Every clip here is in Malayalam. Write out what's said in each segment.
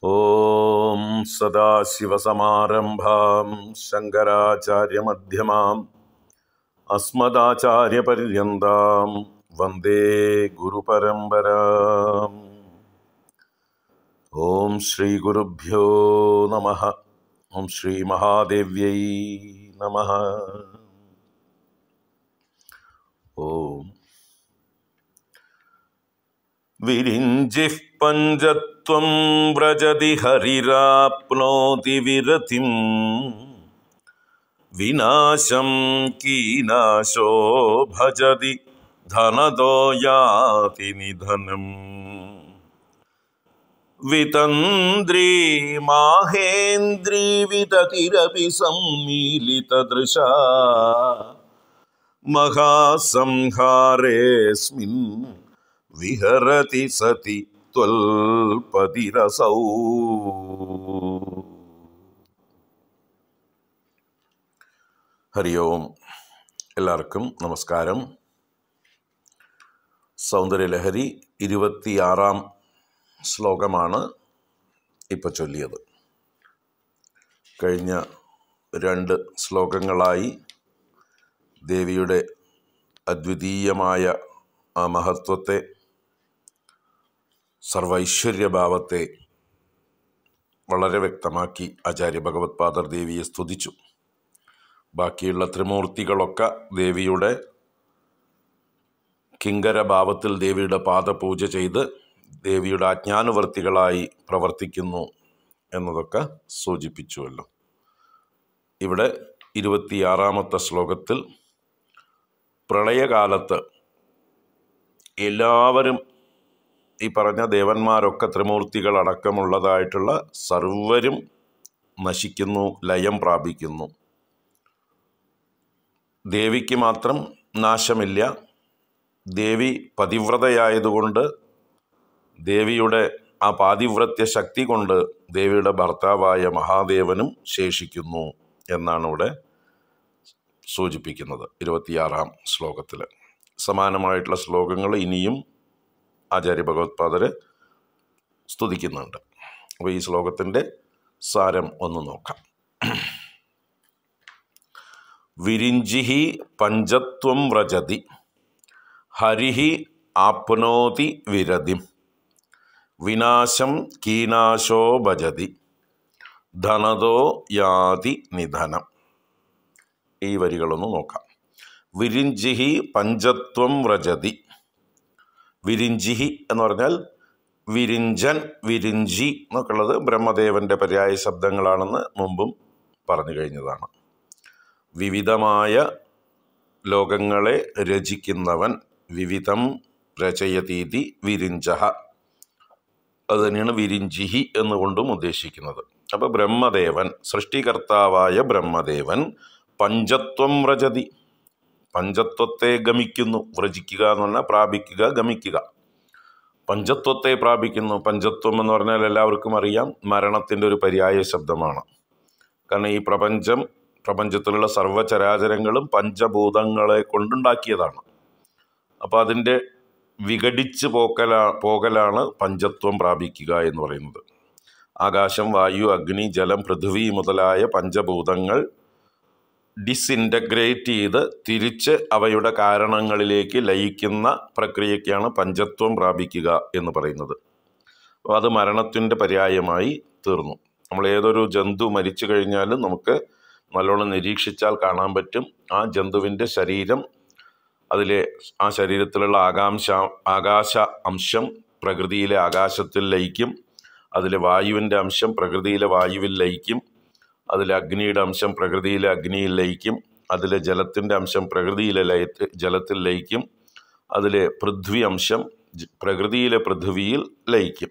ഓം സദാശിവസമാരംഭാം ശങ്കരാചാര്യമധ്യമാം അസ്മദാചാര്യപര്യന്താം വന്ദേ ഗുരുപരമ്പരാം. ഓം ശ്രീ ഗുരുഭ്യോ നമഃ. ഓം ശ്രീ മഹാദേവ്യൈ നമഃ. ഓം വിരിഞ്ചിഃ പഞ്ചത്വം വ്രജതി ഹരിരാപ്നോതി വിരതിം വിനാശം കീനാശോ ഭജതി ധനദോ യാതി നിധനം. വിതന്ദ്രീ മാഹേന്ദ്രീ വിതതിരപി സമ്മീലിതദൃശാ മഹാസംഹാരേസ്മിൻ വിഹരതി സതി ത്വൽപതിരസൗ. ഹരി ഓം. എല്ലാവർക്കും നമസ്കാരം. സൗന്ദര്യലഹരി 26-ാം ശ്ലോകമാണ് ഇപ്പോൾ ചൊല്ലിയത്. കഴിഞ്ഞ 2 ശ്ലോകങ്ങളായി ദേവിയുടെ അദ്വിതീയമായ ആ മഹത്വത്തെ, സർവൈശ്വര്യഭാവത്തെ വളരെ വ്യക്തമാക്കി ആചാര്യ ഭഗവത്പാദർ ദേവിയെ സ്തുതിച്ചു. ബാക്കിയുള്ള ത്രിമൂർത്തികളൊക്കെ ദേവിയുടെ കിങ്കരഭാവത്തിൽ ദേവിയുടെ പാദപൂജ ചെയ്ത് ദേവിയുടെ ആജ്ഞാനുവർത്തികളായി പ്രവർത്തിക്കുന്നു എന്നതൊക്കെ സൂചിപ്പിച്ചുവല്ലോ. ഇവിടെ 26-ാമത്തെ ശ്ലോകത്തിൽ പ്രളയകാലത്ത് എല്ലാവരും, ഈ പറഞ്ഞ ദേവന്മാരൊക്കെ ത്രിമൂർത്തികളടക്കമുള്ളതായിട്ടുള്ള സർവരും നശിക്കുന്നു, ലയം പ്രാപിക്കുന്നു. ദേവിക്ക് മാത്രം നാശമില്ല. ദേവി പതിവ്രതയായതുകൊണ്ട് ദേവിയുടെ ആ പാതിവ്രത്യ ശക്തി കൊണ്ട് ദേവിയുടെ ഭർത്താവായ മഹാദേവനും ശേഷിക്കുന്നു എന്നാണ് ഇവിടെ സൂചിപ്പിക്കുന്നത് 26-ാം ശ്ലോകത്തിൽ. സമാനമായിട്ടുള്ള ശ്ലോകങ്ങൾ ഇനിയും ആചാര്യ ഭഗവത്പാദര് സ്തുതിക്കുന്നുണ്ട്. അപ്പോൾ ഈ ശ്ലോകത്തിൻ്റെ സാരം ഒന്ന് നോക്കാം. വിരിഞ്ചിഹി പഞ്ചത്വം വ്രജതി ഹരിഹി ആപ്നോതി വിരതിം വിനാശം കീനാശോ ഭജതി ധനദോ യാതി നിധനം. ഈ വരികളൊന്ന് നോക്കാം. വിരിഞ്ചിഹി പഞ്ചത്വം വ്രജതി. വിരിഞ്ചിഹി എന്ന് പറഞ്ഞാൽ വിരിഞ്ചൻ, വിരിഞ്ചി എന്നൊക്കെയുള്ളത് ബ്രഹ്മദേവൻ്റെ പര്യായ ശബ്ദങ്ങളാണെന്ന് മുമ്പും പറഞ്ഞു കഴിഞ്ഞതാണ്. വിവിധമായ ലോകങ്ങളെ രചിക്കുന്നവൻ, വിവിധം രചയതീതി വിരിഞ്ചഹ, അത് തന്നെയാണ് വിരിഞ്ചിഹി എന്നുകൊണ്ടും ഉദ്ദേശിക്കുന്നത്. അപ്പോൾ ബ്രഹ്മദേവൻ, സൃഷ്ടികർത്താവായ ബ്രഹ്മദേവൻ പഞ്ചത്വം വ്രജതി, പഞ്ചത്വത്തെ ഗമിക്കുന്നു. വ്രജിക്കുക എന്ന് പറഞ്ഞാൽ പ്രാപിക്കുക, ഗമിക്കുക. പഞ്ചത്വത്തെ പ്രാപിക്കുന്നു. പഞ്ചത്വം എന്ന് പറഞ്ഞാൽ എല്ലാവർക്കും അറിയാം, മരണത്തിൻ്റെ ഒരു പര്യായ ശബ്ദമാണ്. കാരണം ഈ പ്രപഞ്ചത്തിലുള്ള സർവ്വചരാചരങ്ങളും പഞ്ചഭൂതങ്ങളെ കൊണ്ടുണ്ടാക്കിയതാണ്. അപ്പോൾ അതിൻ്റെ വിഘടിച്ച് പോകലാണ് പഞ്ചത്വം പ്രാപിക്കുക എന്ന് പറയുന്നത്. ആകാശം, വായു, അഗ്നി, ജലം, പൃഥ്വി മുതലായ പഞ്ചഭൂതങ്ങൾ ഡിസിൻറ്റഗ്രേറ്റ് ചെയ്ത് തിരിച്ച് അവയുടെ കാരണങ്ങളിലേക്ക് ലയിക്കുന്ന പ്രക്രിയയ്ക്കാണ് പഞ്ചത്വം പ്രാപിക്കുക എന്ന് പറയുന്നത്. അപ്പോൾ അത് മരണത്തിൻ്റെ പര്യായമായി തീർന്നു. നമ്മൾ ഏതൊരു ജന്തു മരിച്ചു കഴിഞ്ഞാലും നമുക്ക് നല്ലോണം നിരീക്ഷിച്ചാൽ കാണാൻ പറ്റും, ആ ജന്തുവിൻ്റെ ശരീരം, അതിലെ ആ ശരീരത്തിലുള്ള ആകാശ അംശം പ്രകൃതിയിലെ ആകാശത്തിൽ ലയിക്കും, അതിലെ വായുവിൻ്റെ അംശം പ്രകൃതിയിലെ വായുവിൽ ലയിക്കും, അതിലെ അഗ്നിയുടെ അംശം പ്രകൃതിയിലെ അഗ്നിയിൽ ലയിക്കും, അതിലെ ജലത്തിൻ്റെ അംശം പ്രകൃതിയിലെ ജലത്തിൽ ലയിക്കും, അതിലെ പൃഥ്വി അംശം പ്രകൃതിയിലെ പൃഥ്വിയിൽ ലയിക്കും.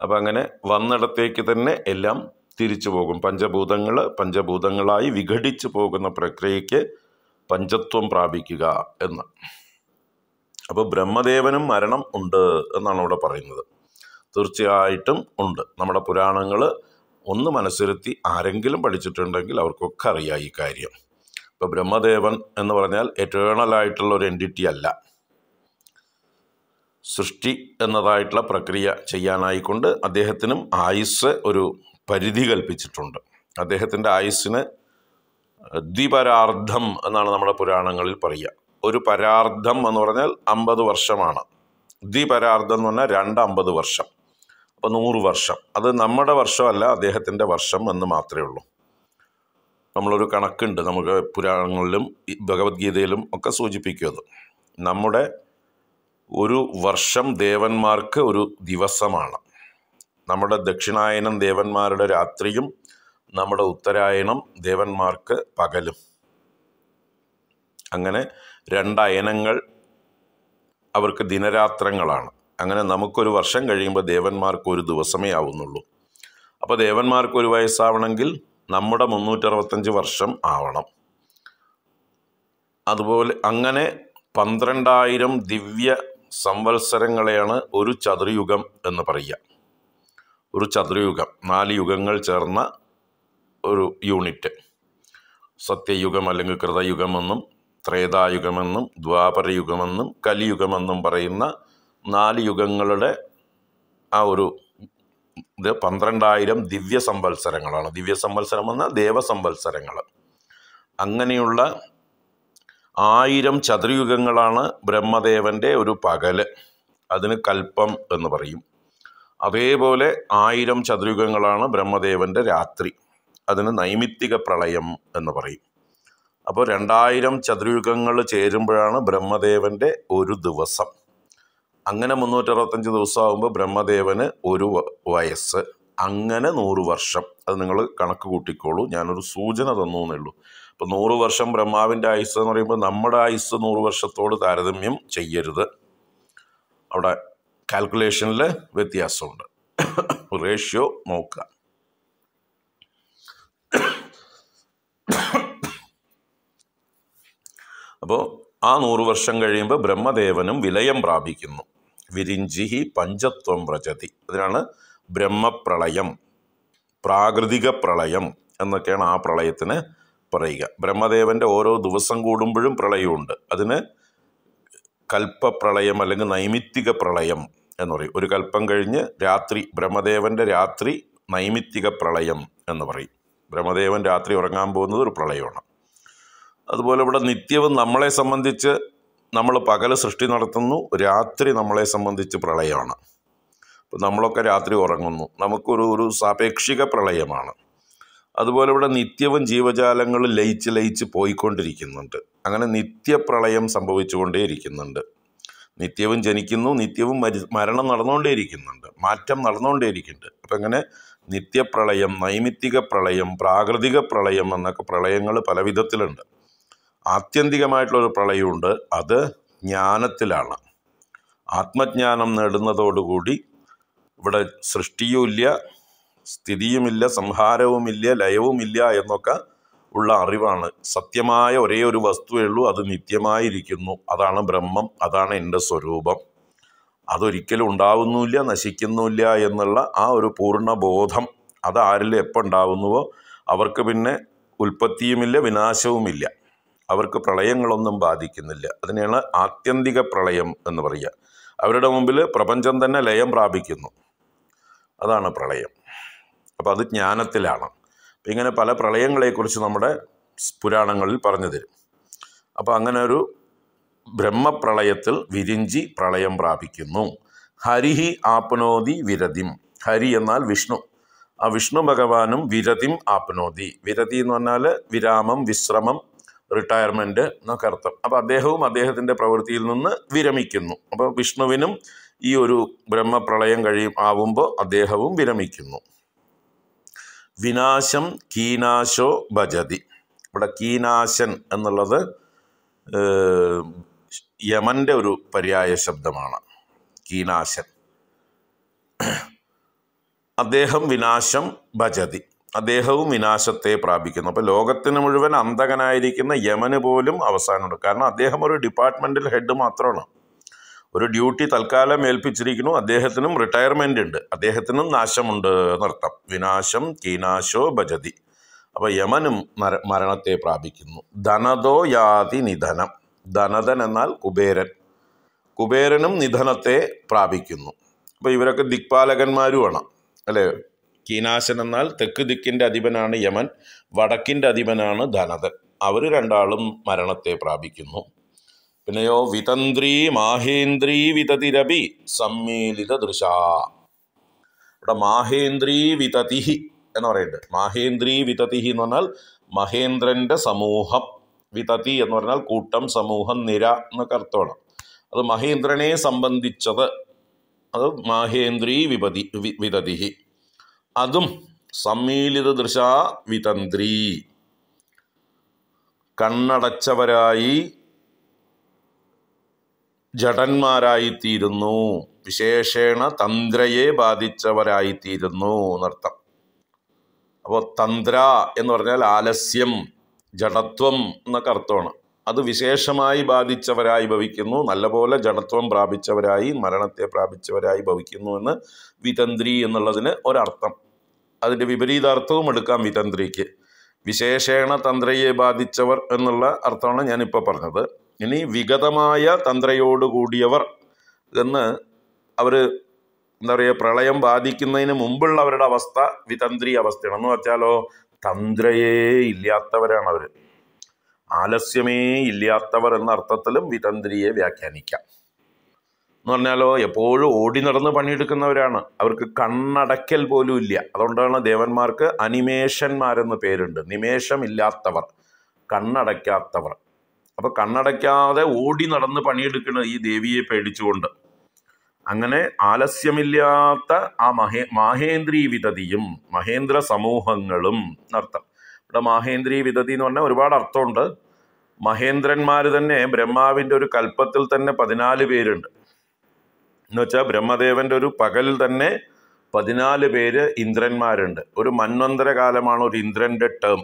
അപ്പം അങ്ങനെ വന്നിടത്തേക്ക് തന്നെ എല്ലാം തിരിച്ചു പോകും. പഞ്ചഭൂതങ്ങളായി വിഘടിച്ചു പോകുന്ന പ്രക്രിയയ്ക്ക് പഞ്ചത്വം പ്രാപിക്കുക എന്ന്. അപ്പോൾ ബ്രഹ്മദേവനും മരണം ഉണ്ട് എന്നാണ് ഇവിടെ പറയുന്നത്. തീർച്ചയായിട്ടും ഉണ്ട്. നമ്മുടെ പുരാണങ്ങൾ ഒന്ന് മനസ്സിരുത്തി ആരെങ്കിലും പഠിച്ചിട്ടുണ്ടെങ്കിൽ അവർക്കൊക്കെ അറിയാം ഈ കാര്യം. ഇപ്പോൾ ബ്രഹ്മദേവൻ എന്ന് പറഞ്ഞാൽ എറ്റേണലായിട്ടുള്ള ഒരു എൻറ്റിറ്റി അല്ല. സൃഷ്ടി എന്നതായിട്ടുള്ള പ്രക്രിയ ചെയ്യാനായിക്കൊണ്ട് അദ്ദേഹത്തിനും ആയുസ് ഒരു പരിധി കൽപ്പിച്ചിട്ടുണ്ട്. അദ്ദേഹത്തിൻ്റെ ആയുസ്സിന് ദ്വിപരാർദ്ധം എന്നാണ് നമ്മുടെ പുരാണങ്ങളിൽ പറയുക. ഒരു പരാർദ്ധം എന്ന് പറഞ്ഞാൽ 50 വർഷമാണ്. ദ്വിപരാർദ്ധം എന്ന് പറഞ്ഞാൽ 250 വർഷം. അപ്പോൾ 100 വർഷം. അത് നമ്മുടെ വർഷമല്ല, അദ്ദേഹത്തിൻ്റെ വർഷം എന്ന് മാത്രമേ ഉള്ളൂ. നമ്മളൊരു കണക്കുണ്ട്, നമുക്ക് പുരാണങ്ങളിലും ഭഗവത്ഗീതയിലും ഒക്കെ സൂചിപ്പിക്കും അത്. നമ്മുടെ ഒരു വർഷം ദേവന്മാർക്ക് ഒരു ദിവസമാണ്. നമ്മുടെ ദക്ഷിണായനം ദേവന്മാരുടെ രാത്രിയും നമ്മുടെ ഉത്തരായണം ദേവന്മാർക്ക് പകലും. അങ്ങനെ 2 അയനങ്ങൾ അവർക്ക് ദിനരാത്രങ്ങളാണ്. അങ്ങനെ നമുക്കൊരു വർഷം കഴിയുമ്പോൾ ദേവന്മാർക്ക് ഒരു ദിവസമേ ആവുന്നുള്ളൂ. അപ്പോൾ ദേവന്മാർക്ക് ഒരു വയസ്സാവണമെങ്കിൽ നമ്മുടെ 365 വർഷം ആവണം. അതുപോലെ അങ്ങനെ 12,000 ദിവ്യ സംവത്സരങ്ങളെയാണ് ഒരു ചതുർയുഗം എന്ന് പറയുക. ഒരു ചതുർയുഗം 4 യുഗങ്ങൾ ചേർന്ന ഒരു യൂണിറ്റ്. സത്യയുഗം അല്ലെങ്കിൽ കൃതയുഗമെന്നും ത്രേതായുഗമെന്നും ദ്വാപരയുഗമെന്നും കലിയുഗമെന്നും പറയുന്ന 4 യുഗങ്ങളുടെ ആ ഒരു ഇത് 12,000 ദിവ്യ സംവത്സരങ്ങളാണ്. ദിവ്യ സംവത്സരം എന്നാൽ ദേവസംവത്സരങ്ങൾ. അങ്ങനെയുള്ള 1000 ചതുർയുഗങ്ങളാണ് ബ്രഹ്മദേവൻ്റെ ഒരു പകല്. അതിന് കൽപ്പം എന്ന് പറയും. അതേപോലെ 1000 ചതുർയുഗങ്ങളാണ് ബ്രഹ്മദേവൻ്റെ രാത്രി. അതിന് നൈമിത്തിക പ്രളയം എന്ന് പറയും. അപ്പോൾ 2000 ചതുർയുഗങ്ങൾ ചേരുമ്പോഴാണ് ബ്രഹ്മദേവൻ്റെ ഒരു ദിവസം. അങ്ങനെ 365 ദിവസമാകുമ്പോൾ ബ്രഹ്മദേവന് ഒരു വയസ്സ്. അങ്ങനെ 100 വർഷം. അത് നിങ്ങൾ കണക്ക് കൂട്ടിക്കോളൂ, ഞാനൊരു സൂചന തന്നു എന്നേ ഉള്ളൂ. അപ്പോൾ 100 വർഷം ബ്രഹ്മാവിൻ്റെ ആയുസ് എന്ന് പറയുമ്പോൾ നമ്മുടെ ആയുസ് 100 വർഷത്തോട് താരതമ്യം ചെയ്യരുത്. അവിടെ കാൽക്കുലേഷനിൽ വ്യത്യാസമുണ്ട്. റേഷ്യോ നോക്കുക. അപ്പോൾ ആ 100 വർഷം കഴിയുമ്പോൾ ബ്രഹ്മദേവനും വിലയം പ്രാപിക്കുന്നു. വിരിഞ്ചിഹി പഞ്ചത്വം വ്രജതി. അതിനാണ് ബ്രഹ്മപ്രളയം, പ്രാകൃതിക പ്രളയം എന്നൊക്കെയാണ് ആ പ്രളയത്തിന് പറയുക. ബ്രഹ്മദേവൻ്റെ ഓരോ ദിവസം കൂടുമ്പോഴും പ്രളയമുണ്ട്. അതിന് കൽപ്പപ്രളയം അല്ലെങ്കിൽ നൈമിത്തിക പ്രളയം എന്ന് പറയും. ഒരു കൽപ്പം കഴിഞ്ഞ് രാത്രി, ബ്രഹ്മദേവൻ്റെ രാത്രി നൈമിത്തിക പ്രളയം എന്ന് പറയും. ബ്രഹ്മദേവൻ രാത്രി ഉറങ്ങാൻ പോകുന്നത് ഒരു പ്രളയമാണ്. അതുപോലെ ഇവിടെ നിത്യവും നമ്മളെ സംബന്ധിച്ച് നമ്മൾ പകൽ സൃഷ്ടി നടത്തുന്നു, രാത്രി നമ്മളെ സംബന്ധിച്ച് പ്രളയമാണ്. അപ്പോൾ നമ്മളൊക്കെ രാത്രി ഉറങ്ങുന്നു, നമുക്കൊരു സാപേക്ഷിക പ്രളയമാണ്. അതുപോലെ ഇവിടെ നിത്യവും ജീവജാലങ്ങൾ ലയിച്ച് പോയിക്കൊണ്ടിരിക്കുന്നുണ്ട്. അങ്ങനെ നിത്യപ്രളയം സംഭവിച്ചുകൊണ്ടേയിരിക്കുന്നുണ്ട്. നിത്യവും ജനിക്കുന്നു, നിത്യവും മരണം നടന്നുകൊണ്ടേയിരിക്കുന്നുണ്ട്, മാറ്റം നടന്നുകൊണ്ടേയിരിക്കുന്നുണ്ട്. അപ്പം അങ്ങനെ നിത്യപ്രളയം, നൈമിത്തിക പ്രളയം, പ്രാകൃതിക പ്രളയം എന്നൊക്കെ പ്രളയങ്ങൾ പല വിധത്തിലുണ്ട്. ആത്യന്തികമായിട്ടുള്ളൊരു പ്രളയമുണ്ട്. അത് ജ്ഞാനത്തിലാണ്. ആത്മജ്ഞാനം നേടുന്നതോടുകൂടി ഇവിടെ സൃഷ്ടിയുമില്ല, സ്ഥിതിയുമില്ല, സംഹാരവുമില്ല, ലയവുമില്ല എന്നൊക്കെ ഉള്ള അറിവാണ്. സത്യമായ ഒരേ ഒരു വസ്തുവേ ഉള്ളൂ, അത് നിത്യമായിരിക്കുന്നു. അതാണ് ബ്രഹ്മം, അതാണ് എൻ്റെ സ്വരൂപം. അതൊരിക്കലും ഉണ്ടാവുന്നുമില്ല, നശിക്കുന്നുമില്ല എന്നുള്ള ആ ഒരു പൂർണ്ണബോധം അത് ആരിൽ എപ്പോൾ ഉണ്ടാവുന്നുവോ അവർക്ക് പിന്നെ ഉൽപ്പത്തിയുമില്ല, വിനാശവുമില്ല. അവർക്ക് പ്രളയങ്ങളൊന്നും ബാധിക്കുന്നില്ല. അതിനെയാണ് ആത്യന്തിക പ്രളയം എന്ന് പറയുക. അവരുടെ മുമ്പിൽ പ്രപഞ്ചം തന്നെ ലയം പ്രാപിക്കുന്നു. അതാണ് പ്രളയം. അപ്പോൾ അത് ജ്ഞാനത്തിലാണ്. അപ്പം ഇങ്ങനെ പല പ്രളയങ്ങളെക്കുറിച്ച് നമ്മുടെ പുരാണങ്ങളിൽ പറഞ്ഞു തരും. അപ്പോൾ അങ്ങനെ ഒരു ബ്രഹ്മപ്രളയത്തിൽ വിരിഞ്ചി പ്രളയം പ്രാപിക്കുന്നു. ഹരിഹി ആപ്നോതി വിരതിം. ഹരി എന്നാൽ വിഷ്ണു. ആ വിഷ്ണു ഭഗവാനും വിരതിം ആപ്നോതി. വിരതി എന്ന് പറഞ്ഞാൽ വിരാമം, വിശ്രമം, റിട്ടയർമെൻറ്റ് എന്നൊക്കെ അർത്ഥം. അപ്പോൾ അദ്ദേഹവും അദ്ദേഹത്തിൻ്റെ പ്രവൃത്തിയിൽ നിന്ന് വിരമിക്കുന്നു. അപ്പോൾ വിഷ്ണുവിനും ഈ ഒരു ബ്രഹ്മപ്രളയം ആവുമ്പോൾ അദ്ദേഹവും വിരമിക്കുന്നു. വിനാശം കീനാശോ ഭജതി. ഇവിടെ കീനാശൻ എന്നുള്ളത് യമൻ്റെ ഒരു പര്യായ ശബ്ദമാണ്. കീനാശൻ. അദ്ദേഹം വിനാശം ഭജതി. അദ്ദേഹവും വിനാശത്തെ പ്രാപിക്കുന്നു. അപ്പോൾ ലോകത്തിന് മുഴുവൻ അന്തകനായിരിക്കുന്ന യമന് പോലും അവസാനമുണ്ട്. കാരണം അദ്ദേഹം ഒരു ഡിപ്പാർട്ട്മെൻറ്റൽ ഹെഡ് മാത്രമാണ്. ഒരു ഡ്യൂട്ടി തൽക്കാലം ഏൽപ്പിച്ചിരിക്കുന്നു. അദ്ദേഹത്തിനും റിട്ടയർമെൻ്റ് ഉണ്ട്, അദ്ദേഹത്തിനും നാശമുണ്ട് എന്നർത്ഥം. വിനാശം കീനാശോ ഭജതി. അപ്പോൾ യമനും മരണത്തെ പ്രാപിക്കുന്നു. ധനതോ യാതി നിധനം. ധനതൻ എന്നാൽ കുബേരൻ. കുബേരനും നിധനത്തെ പ്രാപിക്കുന്നു. അപ്പോൾ ഇവരൊക്കെ ദിക്പാലകന്മാരുമാണ് അല്ലേ. കീനാശൻ എന്നാൽ തെക്ക് ദിക്കിൻ്റെ അധിപനാണ് യമൻ, വടക്കിൻ്റെ അധിപനാണ് ധനതൻ. അവർ രണ്ടാളും മരണത്തെ പ്രാപിക്കുന്നു. പിന്നെയോ വിതന്ത്രി മാഹേന്ദ്രീ വിതതിരപി സമ്മേലിത ദൃശ. ഇവിടെ മാഹേന്ദ്രീ വിതതിഹി എന്ന് പറയുന്നുണ്ട്. മാഹേന്ദ്രീ വിതതിഹി എന്ന് പറഞ്ഞാൽ മഹേന്ദ്രൻ്റെ സമൂഹം, വിതതി എന്ന് പറഞ്ഞാൽ കൂട്ടം, സമൂഹം, നിര എന്നൊക്കെ അർത്ഥമാണ്. അത് മഹേന്ദ്രനെ സംബന്ധിച്ചത്, അത് മാഹേന്ദ്രീ വിതതിഹി. അതും സമ്മേലിത ദൃശ വിതന്ത്രി, കണ്ണടച്ചവരായി ജഡന്മാരായിത്തീരുന്നു, വിശേഷേണ തന്ത്രയെ ബാധിച്ചവരായിത്തീരുന്നു എന്നർത്ഥം. അപ്പോൾ തന്ത്ര എന്ന് പറഞ്ഞാൽ ആലസ്യം, ജഡത്വം എന്നൊക്കെ അർത്ഥമാണ്. അത് വിശേഷമായി ബാധിച്ചവരായി ഭവിക്കുന്നു, നല്ലപോലെ ജഡത്വം പ്രാപിച്ചവരായി, മരണത്തെ പ്രാപിച്ചവരായി ഭവിക്കുന്നു എന്ന് വിതന്ത്രി എന്നുള്ളതിന് ഒരർത്ഥം. അതിൻ്റെ വിപരീതാർത്ഥവും എടുക്കാം വിതന്ത്രിക്ക്. വിശേഷേണ തന്ത്രയെ ബാധിച്ചവർ എന്നുള്ള അർത്ഥമാണ് ഞാനിപ്പോൾ പറഞ്ഞത്. ഇനി വിഗതമായ തന്ത്രയോടുകൂടിയവർ എന്ന് അവർ എന്താ പറയുക, പ്രളയം ബാധിക്കുന്നതിന് മുമ്പുള്ള അവരുടെ അവസ്ഥ വിതന്ത്രി അവസ്ഥയാണ്. എന്ന് വെച്ചാലോ തന്ത്രയേ ഇല്ലാത്തവരാണ് അവർ, ആലസ്യമേ ഇല്ലാത്തവർ എന്ന അർത്ഥത്തിലും വിതന്ത്രിയെ വ്യാഖ്യാനിക്കാം. എന്ന് പറഞ്ഞാലോ എപ്പോഴും ഓടി നടന്ന് പണിയെടുക്കുന്നവരാണ്, അവർക്ക് കണ്ണടയ്ക്കൽ പോലും ഇല്ല. അതുകൊണ്ടാണ് ദേവന്മാർക്ക് അനിമേഷന്മാരെന്ന് പേരുണ്ട്. നിമേഷമില്ലാത്തവർ, കണ്ണടയ്ക്കാത്തവർ. അപ്പോൾ കണ്ണടയ്ക്കാതെ ഓടി നടന്ന് പണിയെടുക്കുന്ന ഈ ദേവിയെ പേടിച്ചുകൊണ്ട്, അങ്ങനെ ആലസ്യമില്ലാത്ത ആ മാഹേന്ദ്രീ വിതതിയും മഹേന്ദ്ര സമൂഹങ്ങളും എന്നർത്ഥം. ഇവിടെ മാഹേന്ദ്രീ വിതതി എന്ന് പറഞ്ഞാൽ ഒരുപാട് അർത്ഥമുണ്ട്. മഹേന്ദ്രന്മാർ തന്നെ ബ്രഹ്മാവിൻ്റെ ഒരു കൽപ്പത്തിൽ തന്നെ 14 പേരുണ്ട്. എന്ന് വെച്ചാൽ ബ്രഹ്മദേവൻ്റെ ഒരു പകലിൽ തന്നെ 14 പേര് ഇന്ദ്രന്മാരുണ്ട്. ഒരു മന്വന്തര കാലമാണ് ഒരു ഇന്ദ്രൻ്റെ ടേം.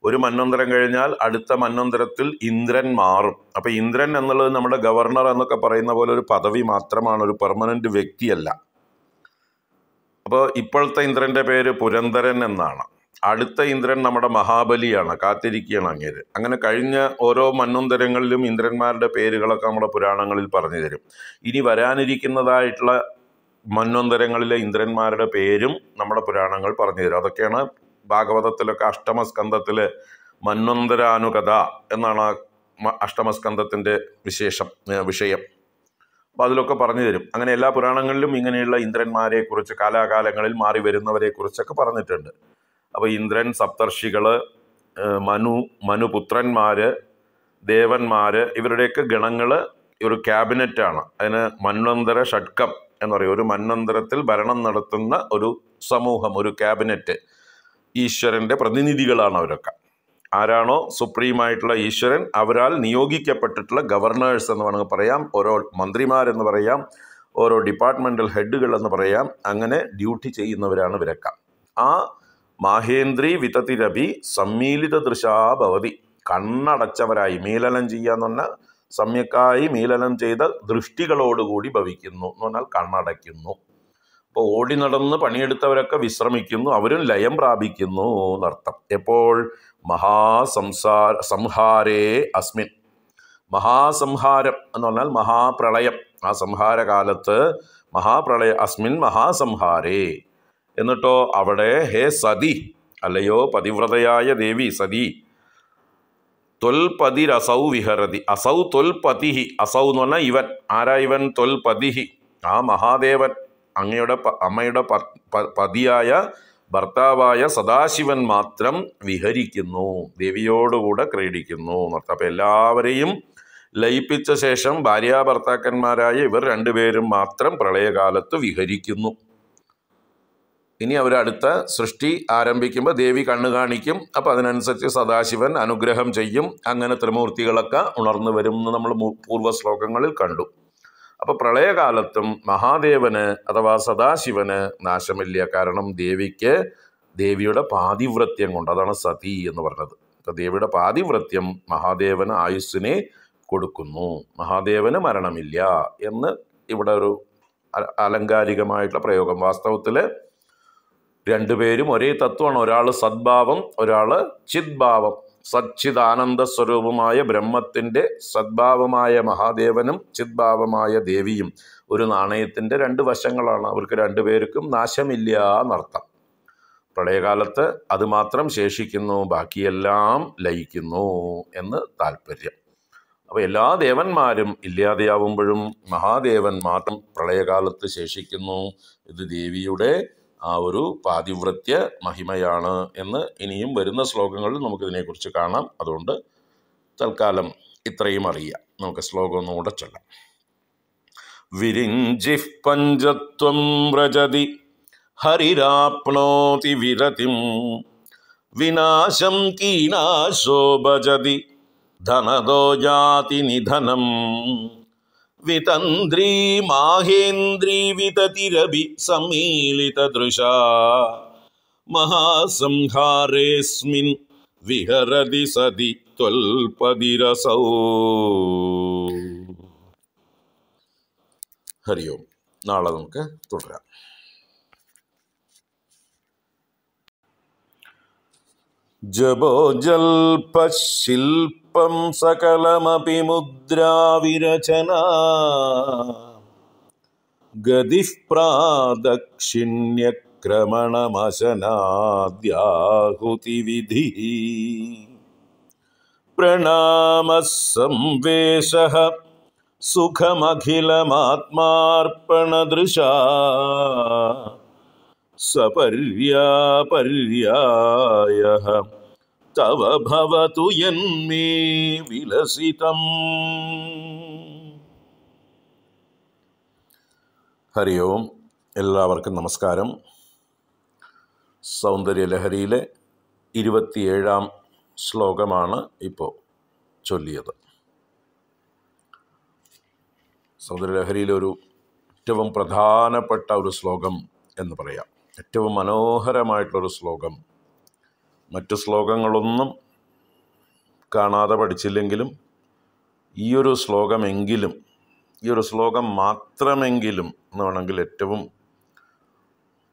ഒരു മന്വന്തരം കഴിഞ്ഞാൽ അടുത്ത മന്വന്തരത്തിൽ ഇന്ദ്രൻ മാറും. അപ്പം ഇന്ദ്രൻ എന്നുള്ളത് നമ്മുടെ ഗവർണർ എന്നൊക്കെ പറയുന്ന പോലെ ഒരു പദവി മാത്രമാണ്, ഒരു പെർമനന്റ് വ്യക്തിയല്ല. അപ്പോൾ ഇപ്പോഴത്തെ ഇന്ദ്രൻ്റെ പേര് പുരന്ദരൻ എന്നാണ്. അടുത്ത ഇന്ദ്രൻ നമ്മുടെ മഹാബലിയാണ്, കാത്തിരിക്കുകയാണ് അങ്ങേര്. അങ്ങനെ കഴിഞ്ഞ ഓരോ മന്വന്തരങ്ങളിലും ഇന്ദ്രന്മാരുടെ പേരുകളൊക്കെ നമ്മുടെ പുരാണങ്ങളിൽ പറഞ്ഞു തരും. ഇനി വരാനിരിക്കുന്നതായിട്ടുള്ള മന്വന്തരങ്ങളിലെ ഇന്ദ്രന്മാരുടെ പേരും നമ്മുടെ പുരാണങ്ങൾ പറഞ്ഞു തരും. അതൊക്കെയാണ് ഭാഗവതത്തിലൊക്കെ അഷ്ടമസ്കന്ധത്തിൽ മന്വന്തരാനുകഥ എന്നാണ് അഷ്ടമസ്കന്ധത്തിൻ്റെ വിഷയം. അപ്പോൾ അതിലൊക്കെ പറഞ്ഞു തരും. അങ്ങനെ എല്ലാ പുരാണങ്ങളിലും ഇങ്ങനെയുള്ള ഇന്ദ്രന്മാരെ കുറിച്ച്, കാലാകാലങ്ങളിൽ മാറി വരുന്നവരെ കുറിച്ചൊക്കെ പറഞ്ഞിട്ടുണ്ട്. അപ്പോൾ ഇന്ദ്രൻ, സപ്തർഷികൾ, മനുപുത്രന്മാർ, ദേവന്മാർ, ഇവരുടെയൊക്കെ ഗണങ്ങൾ ഒരു ക്യാബിനറ്റാണ്. അതിന് മന്വന്തര ഷഡ്കം എന്ന് പറയും. ഒരു മന്വന്തരത്തിൽ ഭരണം നടത്തുന്ന ഒരു സമൂഹം, ഒരു ക്യാബിനറ്റ്. ഈശ്വരൻ്റെ പ്രതിനിധികളാണ് അവരൊക്കെ. ആരാണോ സുപ്രീമായിട്ടുള്ള ഈശ്വരൻ, അവരാൽ നിയോഗിക്കപ്പെട്ടിട്ടുള്ള ഗവർണേഴ്സ് എന്ന് വേണമെങ്കിൽ പറയാം, ഓരോ മന്ത്രിമാരെന്ന് പറയാം, ഓരോ ഡിപ്പാർട്ട്മെൻ്റൽ ഹെഡുകൾ എന്ന് പറയാം. അങ്ങനെ ഡ്യൂട്ടി ചെയ്യുന്നവരാണ് ഇവരൊക്കെ. ആ മാഹേന്ദ്രി വിതതിരപി സമ്മീലിത ദൃശാ ഭവതി, കണ്ണടച്ചവരായി, മീലനം ചെയ്യാന്ന് പറഞ്ഞാൽ സമ്യക്കായി മീലനം ചെയ്ത ദൃഷ്ടികളോടുകൂടി ഭവിക്കുന്നു എന്ന് പറഞ്ഞാൽ കണ്ണടയ്ക്കുന്നു. അപ്പോൾ ഓടി നടന്ന് പണിയെടുത്തവരൊക്കെ വിശ്രമിക്കുന്നു, അവരും ലയം പ്രാപിക്കുന്നു എന്നർത്ഥം. എപ്പോൾ? സംഹാരേ അസ്മിൻ. മഹാസംഹാരം എന്ന് പറഞ്ഞാൽ മഹാപ്രളയം. ആ സംഹാരകാലത്ത് അസ്മിൻ മഹാസംഹാരേ. എന്നിട്ടോ അവിടെ ഹേ സതി, അല്ലയോ പതിവ്രതയായ ദേവി സതി, ത്വൽപതിരസൗ വിഹരതി. അസൗ ത്വൽപതിഹി. അസൗ എന്ന് പറഞ്ഞാൽ ഇവൻ. ആരാ ഇവൻ? ത്വൽപതിഹി, ആ മഹാദേവൻ, അമ്മയുടെ പതിയായ ഭർത്താവായ സദാശിവൻ മാത്രം വിഹരിക്കുന്നു, ദേവിയോടുകൂടെ ക്രീഡിക്കുന്നു എന്നർത്ഥം. അപ്പം എല്ലാവരെയും ലയിപ്പിച്ച ശേഷം ഭാര്യാഭർത്താക്കന്മാരായ ഇവർ രണ്ടുപേരും മാത്രം പ്രളയകാലത്ത് വിഹരിക്കുന്നു. ഇനി അവരടുത്ത സൃഷ്ടി ആരംഭിക്കുമ്പോൾ ദേവി കണ്ണു കാണിക്കും. അപ്പം അതിനനുസരിച്ച് സദാശിവൻ അനുഗ്രഹം ചെയ്യും. അങ്ങനെ ത്രിമൂർത്തികളൊക്കെ ഉണർന്നു വരും എന്ന് നമ്മൾ പൂർവ്വ ശ്ലോകങ്ങളിൽ കണ്ടു. അപ്പോൾ പ്രളയകാലത്തും മഹാദേവന് അഥവാ സദാശിവന് നാശമില്ല. കാരണം ദേവിയുടെ പാതിവ്രത്യം കൊണ്ട്, അതാണ് സതി എന്ന് പറഞ്ഞത്. അപ്പോൾ ദേവിയുടെ പാതിവ്രത്യം മഹാദേവന് ആയുസ്സിനെ കൊടുക്കുന്നു, മഹാദേവന് മരണമില്ല എന്ന് ഇവിടെ ഒരു അലങ്കാരികമായിട്ടുള്ള പ്രയോഗം. വാസ്തവത്തിൽ രണ്ടുപേരും ഒരേ തത്വമാണ്. ഒരാൾ സദ്ഭാവം, ഒരാൾ ചിദ്ഭാവം. സച്ചിദാനന്ദ സ്വരൂപമായ ബ്രഹ്മത്തിൻ്റെ സദ്ഭാവമായ മഹാദേവനും ചിദ്ഭാവമായ ദേവിയും ഒരു നാണയത്തിൻ്റെ രണ്ട് വശങ്ങളാണ്. അവർക്ക് രണ്ടുപേർക്കും നാശമില്ല എന്നർത്ഥം. പ്രളയകാലത്ത് അത് മാത്രം ശേഷിക്കുന്നു, ബാക്കിയെല്ലാം ലയിക്കുന്നു എന്ന് താല്പര്യം. അപ്പോൾ എല്ലാ ദേവന്മാരും ഇല്ലാതെയാവുമ്പോഴും മഹാദേവൻ മാത്രം പ്രളയകാലത്ത് ശേഷിക്കുന്നു. ഇത് ദേവിയുടെ ആ ഒരു പാതിവ്രത്യ മഹിമയാണ് എന്ന് ഇനിയും വരുന്ന ശ്ലോകങ്ങളിൽ നമുക്കിതിനെക്കുറിച്ച് കാണാം. അതുകൊണ്ട് തൽക്കാലം ഇത്രയും അറിയാം. നമുക്ക് ശ്ലോകം ഒന്നുകൂടെ ചൊല്ലാം. വിരിഞ്ചിഃ പഞ്ചത്വം വ്രജതി ഹരിരാപ്നോതി വിരതിം വിനാശം കീനാശോ ഭജതി ധനദോ ജാതി നിധനം വിതന്ത്രീ മാഹേന്ദ്രീ വിതതിരഭി സമ്മീലിതദൃശാ മഹാസംഹാരേസ്മിൻ വിഹരതി സതി ത്വൽപതിരസൗ. ഹരി ഓം. നാളെ നമുക്ക് തുടരാം. ജപോ ജൽപശില്പം സകലമപി മുദ്രാവിരചന ഗതിഃ പ്രാദക്ഷിണ്യക്രമണമശനാദ്യാഹുതിവിധിഃ പ്രണാമഃ സംവേശഃ സുഖമഖിലമാത്മാർപ്പണദൃശാ സപര്യാപര്യായഃ തവ ഭവതു യന്മേ വിലസിതം. ഹരി ഓം. എല്ലാവർക്കും നമസ്കാരം. സൗന്ദര്യലഹരിയിലെ 27-ാം ശ്ലോകമാണ് ഇപ്പോൾ ചൊല്ലിയത്. സൗന്ദര്യലഹരിയിലൊരു ഏറ്റവും പ്രധാനപ്പെട്ട ഒരു ശ്ലോകം എന്ന് പറയാം. ഏറ്റവും മനോഹരമായിട്ടുള്ളൊരു ശ്ലോകം. മറ്റു ശ്ലോകങ്ങളൊന്നും കാണാതെ പഠിച്ചില്ലെങ്കിലും ഈ ഒരു ശ്ലോകം മാത്രമെങ്കിലും എന്ന് വേണമെങ്കിൽ ഏറ്റവും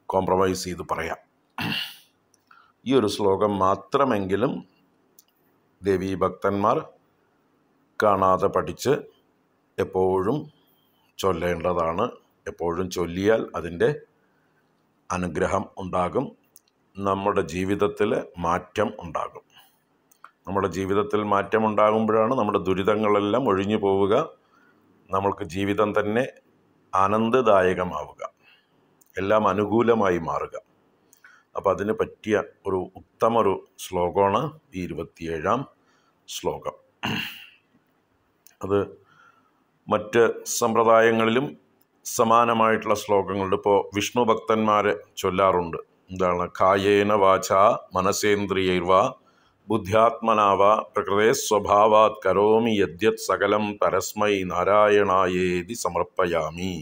കോംപ്രമൈസ് ചെയ്ത് പറയാം. ഈ ഒരു ശ്ലോകം മാത്രമെങ്കിലും ദേവീ ഭക്തന്മാർ കാണാതെ പഠിച്ച് എപ്പോഴും ചൊല്ലേണ്ടതാണ്. എപ്പോഴും ചൊല്ലിയാൽ അതിൻ്റെ അനുഗ്രഹം ഉണ്ടാകും. നമ്മുടെ ജീവിതത്തിൽ മാറ്റം ഉണ്ടാകും. നമ്മുടെ ജീവിതത്തിൽ മാറ്റമുണ്ടാകുമ്പോഴാണ് നമ്മുടെ ദുരിതങ്ങളെല്ലാം ഒഴിഞ്ഞു പോവുക. നമ്മൾക്ക് ജീവിതം തന്നെ ആനന്ദദായകമാവുക, എല്ലാം അനുകൂലമായി മാറുക. അപ്പോൾ അതിന് പറ്റിയ ഒരു ഉത്തമൊരു ശ്ലോകമാണ് ഈ 27-ാം ശ്ലോകം. അത് മറ്റ് സമ്പ്രദായങ്ങളിലും സമാനമായിട്ടുള്ള ശ്ലോകങ്ങളുണ്ട്. ഇപ്പോൾ വിഷ്ണു ഭക്തന്മാർ ചൊല്ലാറുണ്ട്. എന്താണ്? കായേന വാച മനസേന്ദ്രിയൈർവാ ബുദ്ധ്യാത്മനാവ പ്രകൃതേ സ്വഭാവാത് കരോമി യദ്യത് സകലം പരസ്മൈ നാരായണായേതി സമർപ്പയാമി.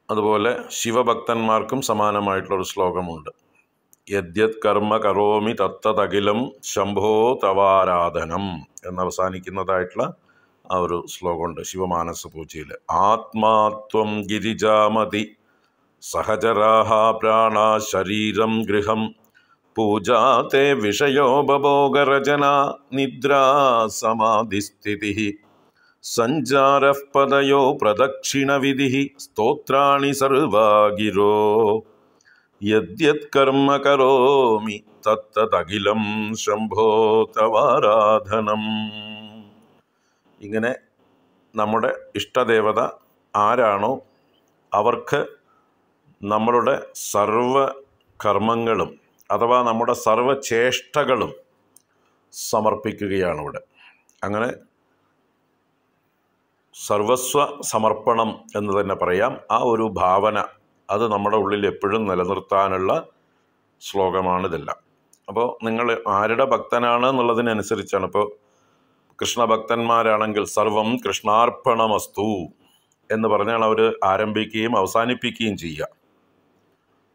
അതുപോലെ ശിവഭക്തന്മാർക്കും സമാനമായിട്ടുള്ളൊരു ശ്ലോകമുണ്ട്. യദ്യത് കർമ്മ കരോമി തത്തതകിലം ശംഭോ തവാരാധനം എന്നവസാനിക്കുന്നതായിട്ടുള്ള ആ ഒരു ശ്ലോകമുണ്ട് ശിവമാനസ പൂജയിൽ. ആത്മാത്വം ഗിരിജാമതി സഹചരാഹ പ്രാണ ശരീരം ഗൃഹം പൂജാത്തെ വിഷയോപഭോഗരചന നിദ്രാ സമാധിസ്ഥിതിഃ സഞ്ചാരഃ പദയോ പ്രദക്ഷിണവിധിഃ സ്തോത്രാണി സർവാ ഗിരോ യദ്യത് കർമ്മ കരോമി തത്തതഖിലം ശംഭോ തവാരാധനം. ഇങ്ങനെ നമ്മുടെ ഇഷ്ടദേവത ആരാണോ അവർക്ക് നമ്മളുടെ സർവ കർമ്മങ്ങളും അഥവാ നമ്മുടെ സർവചേഷ്ടകളും സമർപ്പിക്കുകയാണ് ഇവിടെ. അങ്ങനെ സർവസ്വ സമർപ്പണം എന്ന് തന്നെ പറയാം. ആ ഒരു ഭാവന അത് നമ്മുടെ ഉള്ളിൽ എപ്പോഴും നിലനിർത്താനുള്ള ശ്ലോകമാണിതെല്ലാം. അപ്പോൾ നിങ്ങൾ ആരുടെ ഭക്തനാണ് എന്നുള്ളതിനനുസരിച്ചാണ്. ഇപ്പോൾ കൃഷ്ണഭക്തന്മാരാണെങ്കിൽ സർവം കൃഷ്ണാർപ്പണമസ്തു എന്ന് പറഞ്ഞാൽ അവർ ആരംഭിക്കുകയും അവസാനിപ്പിക്കുകയും ചെയ്യുക,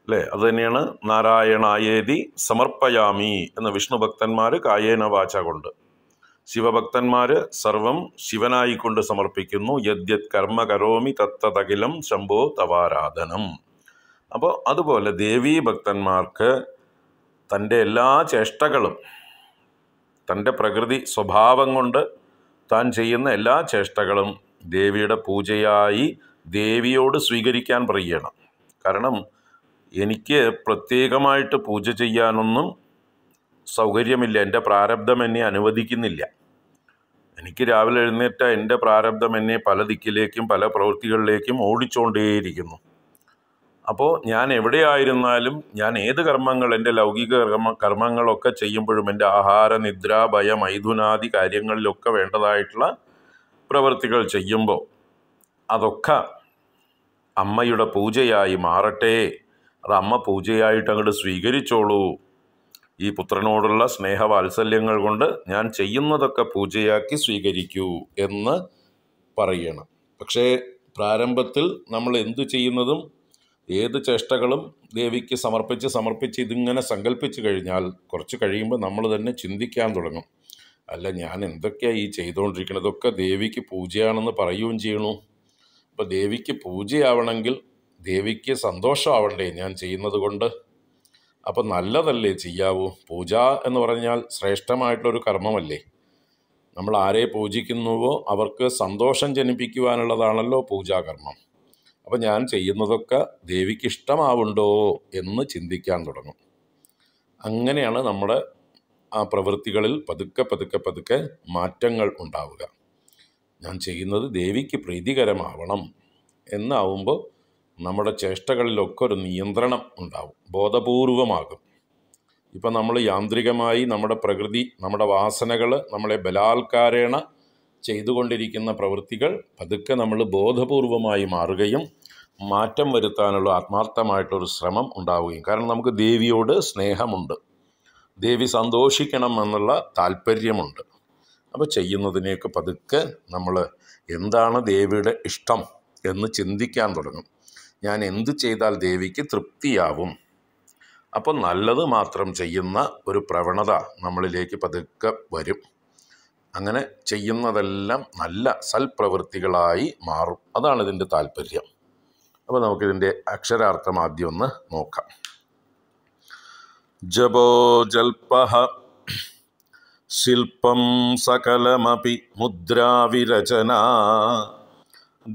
അല്ലേ? അതുതന്നെയാണ് നാരായണായേതി സമർപ്പയാമി എന്ന് വിഷ്ണു ഭക്തന്മാർ കായേന വാച കൊണ്ട്, ശിവഭക്തന്മാർ സർവം ശിവനായിക്കൊണ്ട് സമർപ്പിക്കുന്നു. യദ്യത് കർമ്മ കരോമി തത്തതഖിലം ശംഭോ തവാരാധനം. അപ്പോൾ അതുപോലെ ദേവീ ഭക്തന്മാർക്ക് തൻ്റെ എല്ലാ ചേഷ്ടകളും തൻ്റെ പ്രകൃതി സ്വഭാവം കൊണ്ട് താൻ ചെയ്യുന്ന എല്ലാ ചേഷ്ടകളും ദേവിയുടെ പൂജയായി ദേവിയോട് സ്വീകരിക്കാൻ പറയുകയാണ്. കാരണം എനിക്ക് പ്രത്യേകമായിട്ട് പൂജ ചെയ്യാനൊന്നും സൗകര്യമില്ല, എൻ്റെ പ്രാരബ്ധം എന്നെ അനുവദിക്കുന്നില്ല. എനിക്ക് രാവിലെ എഴുന്നേറ്റ എൻ്റെ പ്രാരബ്ധം എന്നെ പല ദിക്കിലേക്കും പല പ്രവൃത്തികളിലേക്കും ഓടിച്ചുകൊണ്ടേയിരിക്കുന്നു. അപ്പോൾ ഞാൻ എവിടെയായിരുന്നാലും, ഞാൻ ഏത് കർമ്മങ്ങൾ, എൻ്റെ ലൗകിക കർമ്മങ്ങളൊക്കെ ചെയ്യുമ്പോഴും എൻ്റെ ആഹാര, നിദ്ര, ഭയ, മൈഥുനാദി കാര്യങ്ങളിലൊക്കെ വേണ്ടതായിട്ടുള്ള പ്രവൃത്തികൾ ചെയ്യുമ്പോൾ അതൊക്കെ അമ്മയുടെ പൂജയായി മാറട്ടെ. അത് അമ്മ പൂജയായിട്ട് അങ്ങോട്ട് സ്വീകരിച്ചോളൂ. ഈ പുത്രനോടുള്ള സ്നേഹവാത്സല്യങ്ങൾ കൊണ്ട് ഞാൻ ചെയ്യുന്നതൊക്കെ പൂജയാക്കി സ്വീകരിക്കൂ എന്ന് പറയണം. പക്ഷേ പ്രാരംഭത്തിൽ നമ്മൾ എന്തു ചെയ്യുന്നതും ഏത് ചേഷ്ടകളും ദേവിക്ക് സമർപ്പിച്ച് ഇതിങ്ങനെ സങ്കല്പിച്ച് കഴിഞ്ഞാൽ കുറച്ച് കഴിയുമ്പോൾ നമ്മൾ തന്നെ ചിന്തിക്കാൻ തുടങ്ങും. അല്ല, ഞാൻ എന്തൊക്കെയാണ് ഈ ചെയ്തുകൊണ്ടിരിക്കുന്നതൊക്കെ ദേവിക്ക് പൂജയാണെന്ന് പറയുകയും ചെയ്യണു. അപ്പോൾ ദേവിക്ക് പൂജയാവണമെങ്കിൽ ദേവിക്ക് സന്തോഷമാവണ്ടേ ഞാൻ ചെയ്യുന്നത് കൊണ്ട്? അപ്പം നല്ലതല്ലേ ചെയ്യാവൂ? പൂജ എന്ന് പറഞ്ഞാൽ ശ്രേഷ്ഠമായിട്ടുള്ളൊരു കർമ്മമല്ലേ. നമ്മൾ ആരെ പൂജിക്കുന്നുവോ അവർക്ക് സന്തോഷം ജനിപ്പിക്കുവാനുള്ളതാണല്ലോ പൂജാകർമ്മം. അപ്പം ഞാൻ ചെയ്യുന്നതൊക്കെ ദേവിക്ക് ഇഷ്ടമാവുണ്ടോ എന്ന് ചിന്തിക്കാൻ തുടങ്ങും. അങ്ങനെയാണ് നമ്മുടെ ആ പ്രവൃത്തികളിൽ പതുക്കെ മാറ്റങ്ങൾ ഉണ്ടാവുക. ഞാൻ ചെയ്യുന്നത് ദേവിക്ക് പ്രീതികരമാവണം എന്നാവുമ്പോൾ നമ്മുടെ ചേഷ്ടകളിലൊക്കെ ഒരു നിയന്ത്രണം ഉണ്ടാവും, ബോധപൂർവമാകും. ഇപ്പം നമ്മൾ യാന്ത്രികമായി നമ്മുടെ പ്രകൃതി, നമ്മുടെ വാസനകൾ നമ്മളെ ബലാത്കാരേണ ചെയ്തുകൊണ്ടിരിക്കുന്ന പ്രവൃത്തികൾ പതുക്കെ നമ്മൾ ബോധപൂർവമായി മാറുകയും മാറ്റം വരുത്താനുള്ള ആത്മാർത്ഥമായിട്ടൊരു ശ്രമം ഉണ്ടാവുകയും. കാരണം നമുക്ക് ദേവിയോട് സ്നേഹമുണ്ട്, ദേവി സന്തോഷിക്കണം എന്നുള്ള താല്പര്യമുണ്ട്. അപ്പോൾ ചെയ്യുന്നതിനെയൊക്കെ പതുക്കെ നമ്മൾ എന്താണ് ദേവിയുടെ ഇഷ്ടം എന്ന് ചിന്തിക്കാൻ തുടങ്ങും. ഞാൻ എന്ത് ചെയ്താൽ ദേവിക്ക് തൃപ്തിയാവും? അപ്പോൾ നല്ലത് മാത്രം ചെയ്യുന്ന ഒരു പ്രവണത നമ്മളിലേക്ക് പതുക്കെ വരും. അങ്ങനെ ചെയ്യുന്നതെല്ലാം നല്ല സൽപ്രവൃത്തികളായി മാറും. അതാണ് ഇതിൻ്റെ താല്പര്യം. അപ്പോൾ നമുക്കിതിൻ്റെ അക്ഷരാർത്ഥം ആദ്യം ഒന്ന് നോക്കാം. ജപോ ജൽപഃ ശില്പം സകലമപി മുദ്രാവിരചന